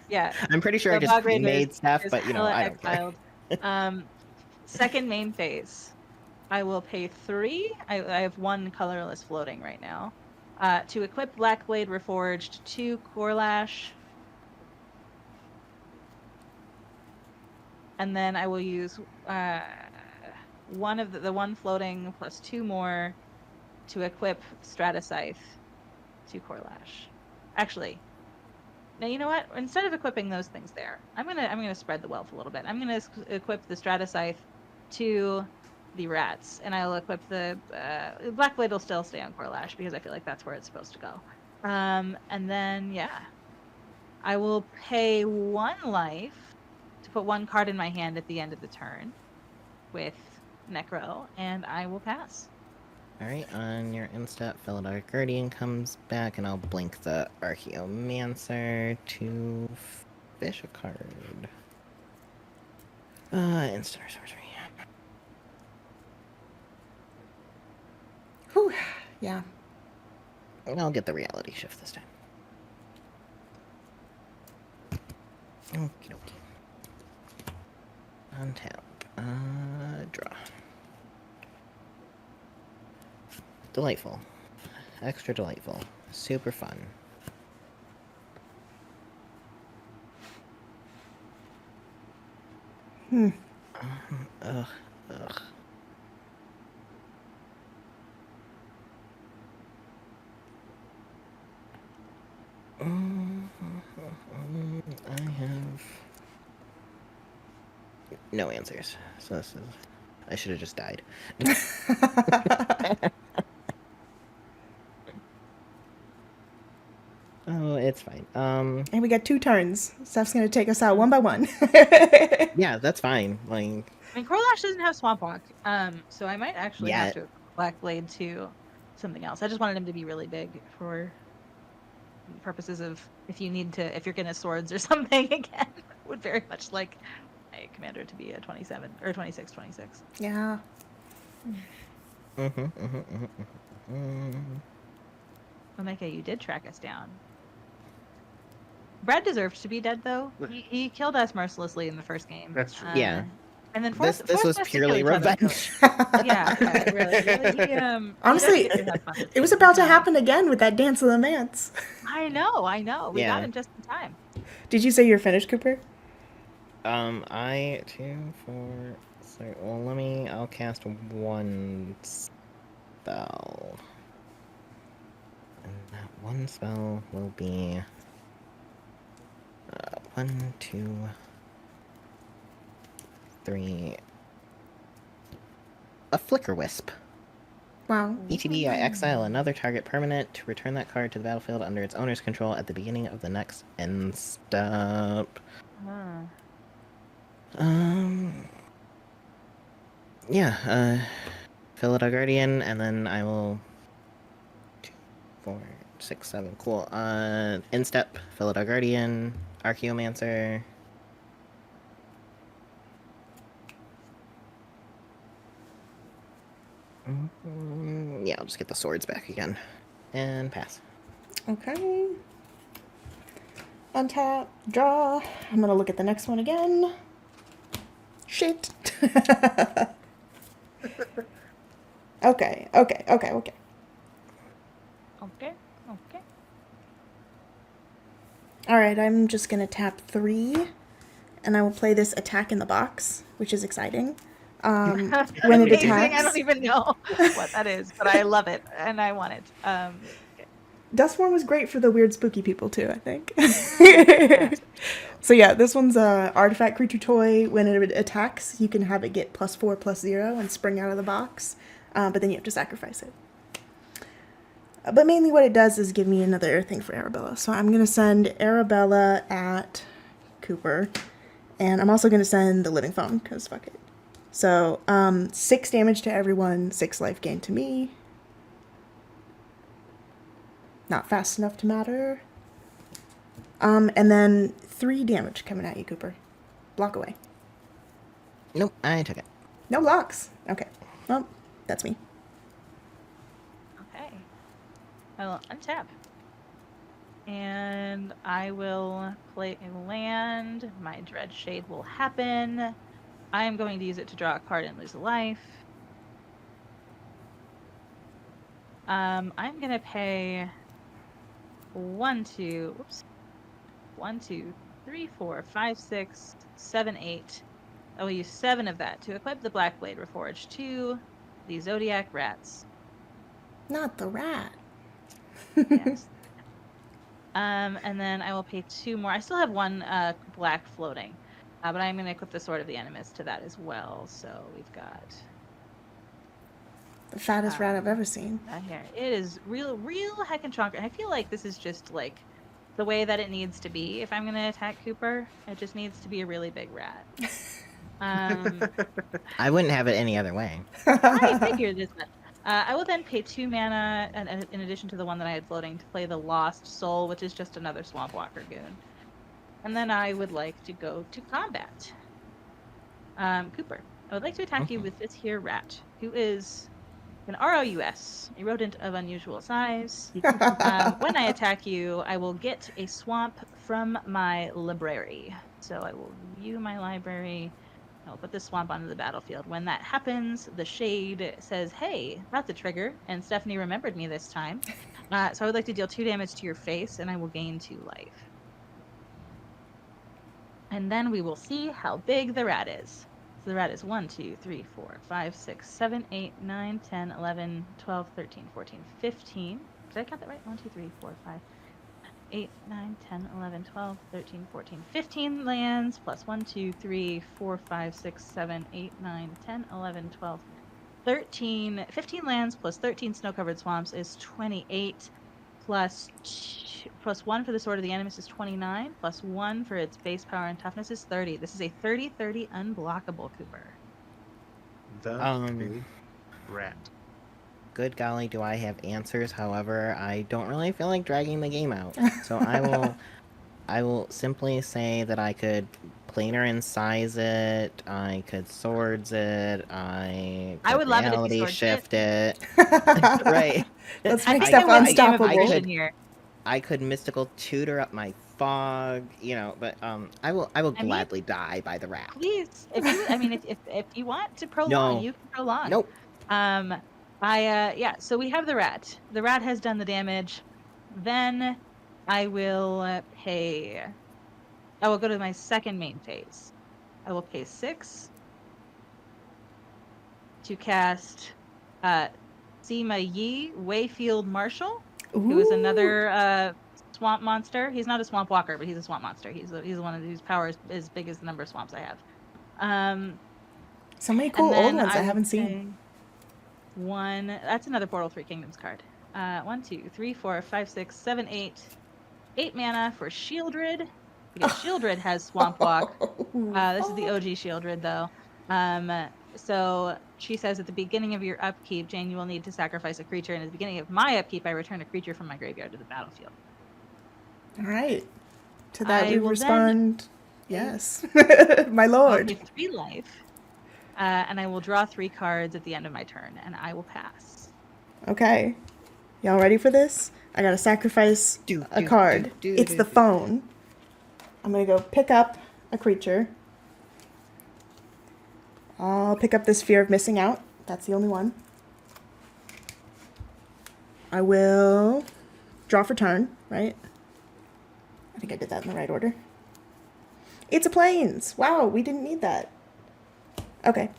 Yeah. I'm pretty sure I The just Bog Raiders made stuff, is but you know, hella I don't care. exiled. Second main phase. I will pay 3. I have 1 colorless floating right now. To equip Blackblade Reforged to Corlash. And then I will use one of the 1 floating plus 2 more to equip Stratascythe to Corlash. Actually, now you know what? Instead of equipping those things there, I'm gonna spread the wealth a little bit. I'm gonna equip the Stratascythe to the rats, and I'll equip the Blackblade will still stay on Corlash because I feel like that's where it's supposed to go. And then yeah, I will pay 1 life to put 1 card in my hand at the end of the turn with Necro, and I will pass. Alright, on your insta, Felidar Guardian comes back, and I'll blink the Archaeomancer to fish a card. Instant or sorcery. Whew, yeah. I'll get the reality shift this time. Okie dokie. Untap. Draw. Delightful. Extra delightful. Super fun. Hmm. Ugh. no answers. So this is... I should have just died. Oh, it's fine. And we got 2 turns. Steph's gonna take us out one by one. Yeah, that's fine. Like, I mean, Corlash doesn't have Swamp Walk, so I might actually have Yet. to Black Blade to something else. I just wanted him to be really big for purposes of if you're gonna swords or something again. Would very much like my commander to be a 27 or 26. Yeah. Omega, you did track us down. Brad deserved to be dead, though. He killed us mercilessly in the first game. That's true. Yeah. And then this was forced us to purely kill each other. revenge. Yeah, really. He Honestly, doesn't get to have fun with it was you. about to happen again with that Dance of the Mance. I know. We Yeah. got him just in time. Did you say you're finished, Cooper? I 2, 4. So, well, I'll cast one spell. And that one spell will be 1, 2, 3. A Flicker Wisp. Wow. ETB, I exile another target permanent to return that card to the battlefield under its owner's control at the beginning of the next end step. Yeah, Philida Guardian, and then I will 2, 4, 6, 7. Cool. Instep, Philida Guardian, Archaeomancer. Yeah, I'll just get the swords back again. And pass. Okay. Untap, draw. I'm gonna look at the next one again. Shit. Okay. Okay. Alright, I'm just gonna tap 3, and I will play this attack in the box, which is exciting. When it Amazing. attacks, I don't even know what that is, but I love it and I want it. Dustworm was great for the weird spooky people too, I think. So yeah, this one's a artifact creature toy. When it attacks, you can have it get +4/+0 and spring out of the box, but then you have to sacrifice it. But mainly what it does is give me another thing for Arabella. So I'm going to send Arabella at Cooper, and I'm also going to send the Living Phone, because fuck it. So 6 damage to everyone, 6 life gain to me. Not fast enough to matter. And then 3 damage coming at you, Cooper. Block away. Nope, I took it. No blocks. Okay. Well, that's me. Okay. I will untap. And I will play a land. My Dread Shade will happen. I am going to use it to draw a card and lose a life. I'm going to pay 1, 2, 3, 4, 5, 6, 7, 8. I will use 7 of that to equip the Black Blade Reforged to the Zodiac Rats. Not the rat. Yes. And then I will pay 2 more. I still have 1 black floating, but I'm going to equip the Sword of the Animus to that as well. So we've got The fattest rat I've ever seen. that here. It is real heckin' chonker. And I feel like this is just like the way that it needs to be. If I'm going to attack Cooper, it just needs to be a really big rat. I wouldn't have it any other way. I figured as much. I will then pay 2 mana, in addition to the 1 that I had floating, to play the Lost Soul, which is just another Swamp Walker goon. And then I would like to go to combat. Cooper, I would like to attack you with this here rat, who is an ROUS, a rodent of unusual size. When I attack you, I will get a swamp from my library. So I will view my library. I'll put this swamp onto the battlefield. When that happens, the shade says, hey, that's a trigger, and Stephanie remembered me this time. So I would like to deal 2 damage to your face, and I will gain 2 life. And then we will see how big the rat is. So the rat is 1, 2, 3, 4, 5, 6, 7, 8, 9, 10, 11, 12, 13, 14, 15. Did I count that right? 1, 2, 3, 4, 5. 8, 9, 10, 11, 12, 13, 14, 15 lands, plus 1, 2, 3, 4, 5, 6, 7, 8, 9, 10, 11, 12, 13, 15 lands plus 13 snow-covered swamps is 28, plus 1 for the Sword of the Animus is 29, plus 1 for its base power and toughness is 30. This is a 30/30 unblockable, Cooper. The big rat. Good golly, do I have answers? However, I don't really feel like dragging the game out, so I will simply say that I could planar incise it. I could swords it. I would love it if you reality swords shift it. Right. Let's I make think Steph there would be unstoppable. gamification here. I could mystical tutor up my fog, but I will gladly die by the rat. Please, if you, if you want to prolong, No. you can prolong. Nope. Yeah. So we have the rat. The rat has done the damage. Then I will pay. I will go to my second main phase. I will pay 6 to cast Sima Yi, Wayfield Marshal, who is another swamp monster. He's not a swamp walker, but he's a swamp monster. He's one of whose power is as big as the number of swamps I have. So many cool old ones I haven't seen. 1. That's another Portal 3 Kingdoms card. 1, 2, 3, 4, 5, 6, 7, 8. 8 mana for Shieldred. Because Shieldred has Swamp Walk. This is the OG Shieldred, though. So she says at the beginning of your upkeep, Jane, you will need to sacrifice a creature, and at the beginning of my upkeep, I return a creature from my graveyard to the battlefield. All right. To that I we will respond, yes, my I'll lord. give 3 life, and I will draw 3 cards at the end of my turn, and I will pass. Okay. Y'all ready for this? I gotta sacrifice a card. It's the phone. I'm gonna go pick up a creature. I'll pick up this Fear of Missing Out. That's the only one. I will draw for turn, right? I think I did that in the right order. It's a plains. Wow, we didn't need that. Okay.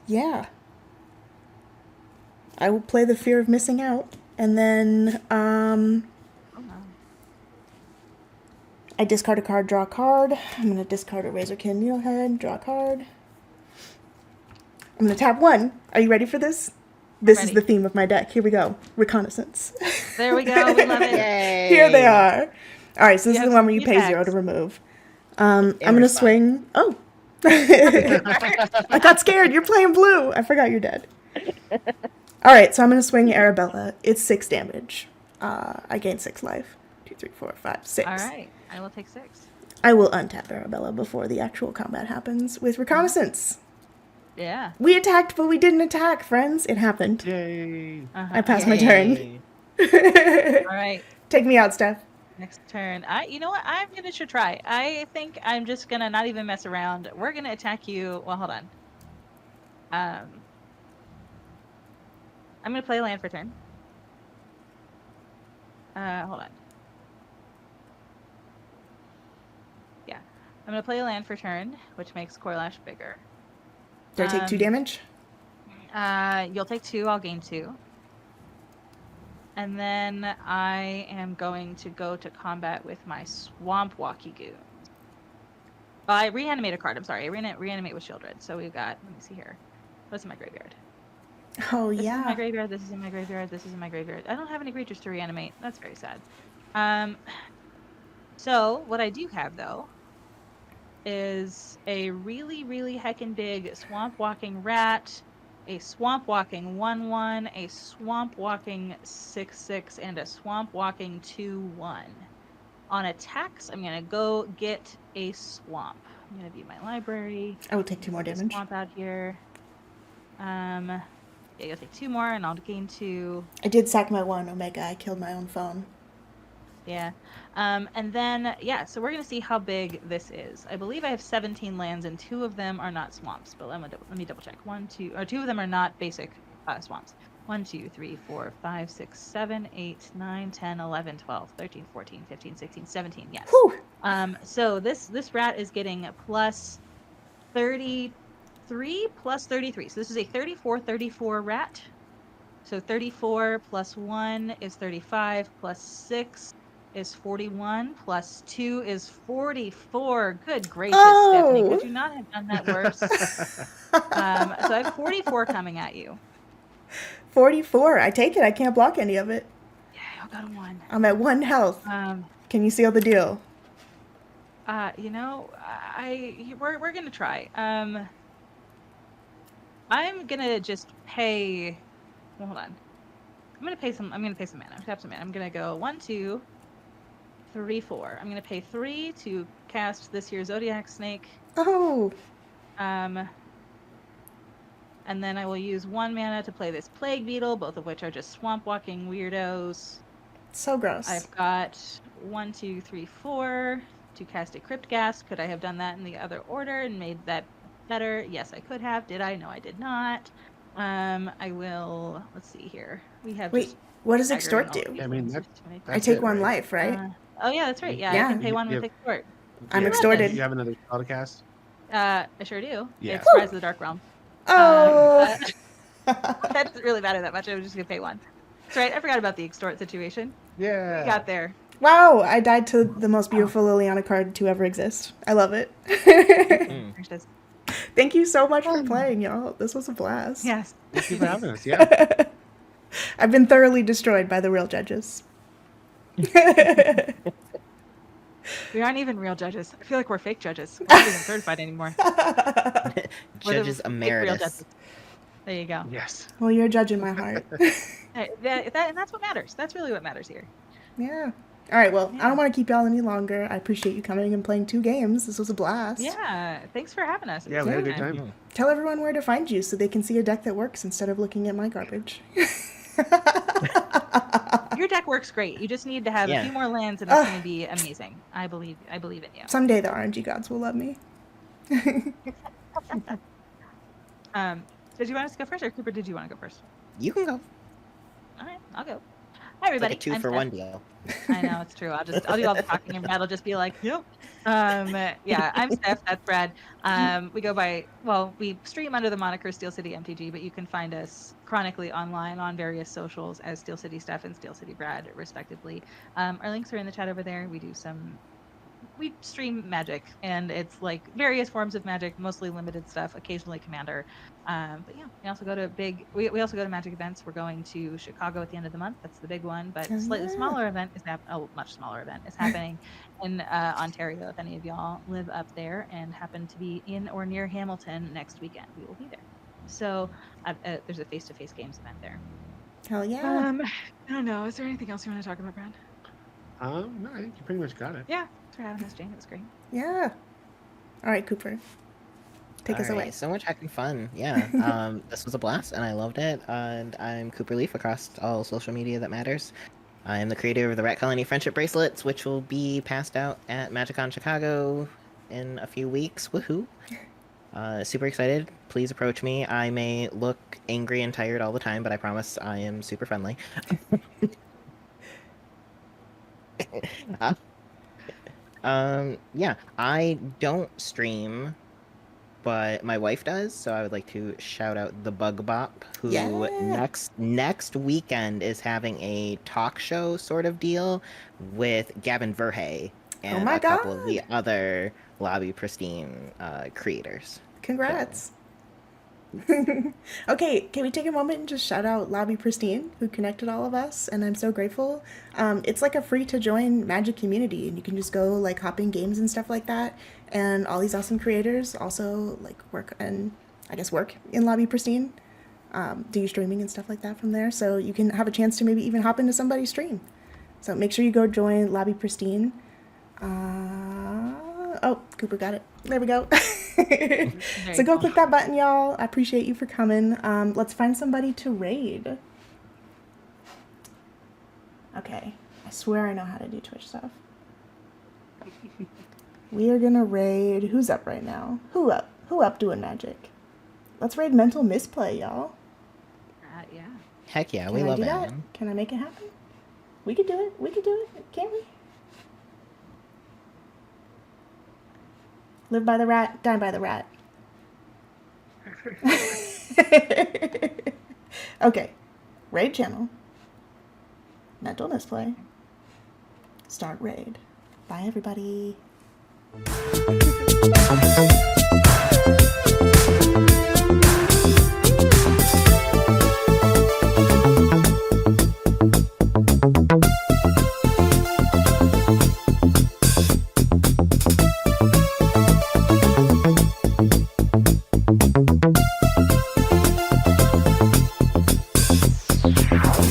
Yeah. I will play the Fear of Missing Out, and then, I discard a card, draw a card. I'm going to discard a Razorkin Needlehead, draw a card. I'm going to tap 1. Are you ready for this? This is the theme of my deck. Here we go. Reconnaissance. There we go. We love it. Yay. Here they are. All right, so this is the one where you pay packs. 0 to remove. I'm going to swing. Oh. I got scared. You're playing blue. I forgot you're dead. All right, so I'm going to swing Arabella. It's 6 damage. I gain 6 life. 2, 3, 4, 5, 6. All right. I will take 6. I will untap Arabella before the actual combat happens with Reconnaissance. Yeah. We attacked, but we didn't attack, friends. It happened. Yay. I passed my turn. All right. Take me out, Steph. Next turn. You know what? I'm going to try. I think I'm just going to not even mess around. We're going to attack you. Well, hold on. I'm going to play a land for turn. Hold on. Yeah. I'm going to play a land for turn, which makes Corlash bigger. Do I take 2 damage? You'll take 2. I'll gain 2. And then I am going to go to combat with my Swamp Walkie Goons. I reanimate a card. I'm sorry. I reanimate with Shieldred. So we've got, let me see here. What's in my graveyard? Oh, This is in my yeah. graveyard. This is in my graveyard. This is in my graveyard. I don't have any creatures to reanimate. That's very sad. So what I do have, though, is a really, really heckin' big Swamp Walking Rat, a Swamp Walking 1/1, a Swamp Walking 6/6, and a Swamp Walking 2/1. On attacks, I'm gonna go get a swamp. I'm gonna view my library. I will take 2 more damage. Swamp out here. Yeah, you'll take 2 more, and I'll gain 2. I did sack my 1 Omega. I killed my own phone. Yeah. And then, yeah, so we're going to see how big this is. I believe I have 17 lands, and 2 of them are not swamps, but let me double check. 2 of them are not basic swamps. 1, 2, 3, 4, 5, 6, 7, 8, 9, 10, 11, 12, 13, 14, 15, 16, 17. Yes. Whew. So this rat is getting plus 33 plus 33. So this is a 34/34 rat. So 34 plus 1 is 35, plus 6 is 41, plus 2 is 44. Good gracious, Stephanie. Oh! Could you not have done that worse? So I have 44 coming at you. 44. I take it. I can't block any of it. Yeah, I'll go to 1. I'm at 1 health. Can you seal the deal? You know, we're gonna try. I'm gonna just pay. Well, hold on. I'm gonna pay some mana. Tap some mana. I'm gonna go 1, 2, 3, 4. I'm gonna pay 3 to cast this here Zodiac Snake. Oh! And then I will use 1 mana to play this Plague Beetle, both of which are just swamp walking weirdos. So gross. I've got 1, 2, 3, 4 to cast a Crypt Ghast. Could I have done that in the other order and made that better? Yes, I could have. Did I? No, I did not. I will. Let's see here. We have. Wait, what does Extort aggravating all do? these I mean, things. I take 1 life, right? Oh yeah, that's right. Yeah, Yeah. I can pay 1 You with Extort. I'm Yeah. extorted. You have another spell to cast? I sure do. Yeah. It's Rise of the Dark Realm. Oh! That doesn't really matter that much. I was just gonna pay 1. That's right. I forgot about the Extort situation. Yeah. We got there. Wow, I died to the most beautiful Liliana card to ever exist. I love it. There's this. Thank you so much for playing, y'all. This was a blast. Yes. Thank you for having us. Yeah. I've been thoroughly destroyed by the real judges. We aren't even real judges. I feel like we're fake judges. We're not even certified anymore. We're the Judges fake real emeritus. judges. There you go. Yes. Well, you're a judge in my heart. And that's what matters. That's really what matters here. Yeah. All right, well, I Yeah. don't want to keep y'all any longer. I appreciate you coming and playing 2 games. This was a blast. Yeah. Thanks for having us. Yeah, we had a good time. Tell everyone where to find you so they can see a deck that works instead of looking at my garbage. Your deck works great. You just need to have Yeah. a few more lands, and it's going to be amazing. I believe in you. Someday the RNG gods will love me. Did you want us to go first, or Cooper? Did you want to go first? You can go. All right, I'll go. Hi, It's like everybody. a 2 I'm for Steph. 1 deal. I know it's true. I'll do all the talking, and Brad will just be like, "Yep." Yeah, I'm Steph. That's Brad. We stream under the moniker Steel City MTG, but you can find us chronically online on various socials as Steel City Steph and Steel City Brad, respectively. Our links are in the chat over there. We stream Magic, and it's like various forms of Magic, mostly limited stuff, occasionally Commander. But yeah, we also go to we also go to Magic events. We're going to Chicago at the end of the month. That's the big one. But a slightly smaller event is much smaller event is happening in Ontario. If any of y'all live up there and happen to be in or near Hamilton next weekend, we will be there. So there's a face-to-face games event there. Hell yeah. I don't know. Is there anything else you want to talk about, Brad? No, I think you pretty much got it. Yeah. Thanks for having us, Jane. It was great. Yeah. All right, Cooper. Take us away. Alright, so much heckin' fun. Yeah. This was a blast and I loved it. And I'm CooperLeeF across all social media that matters. I am the creator of the Rat Colony Friendship Bracelets, which will be passed out at MagicCon Chicago in a few weeks. Woohoo! Super excited. Please approach me. I may look angry and tired all the time, but I promise I am super friendly. Yeah, I don't stream, but my wife does, so I would like to shout out the Bug Bop, who Yeah. next weekend is having a talk show sort of deal with Gavin Verhey and my a couple of the God. other Lobby Pristine creators. Congrats. Okay, can we take a moment and just shout out Lobby Pristine, who connected all of us, and I'm so grateful. It's like a free to join Magic community, and you can just go like hop in games and stuff like that. And all these awesome creators also like work in Lobby Pristine, do streaming and stuff like that from there. So you can have a chance to maybe even hop into somebody's stream. So make sure you go join Lobby Pristine. Oh, Cooper got it. There we go. So go click that button, y'all. I appreciate you for coming. Let's find somebody to raid. Okay. I swear I know how to do Twitch stuff. We are gonna raid. Who's up right now? Who up? Who up doing magic? Let's raid Mental Misplay, y'all. Yeah. Heck yeah, Can we I love do it. that? Can I make it happen? We could do it. We could do it. Can't we? Live by the rat, die by the rat. Okay. Raid channel. Mental display. Start raid. Bye, everybody.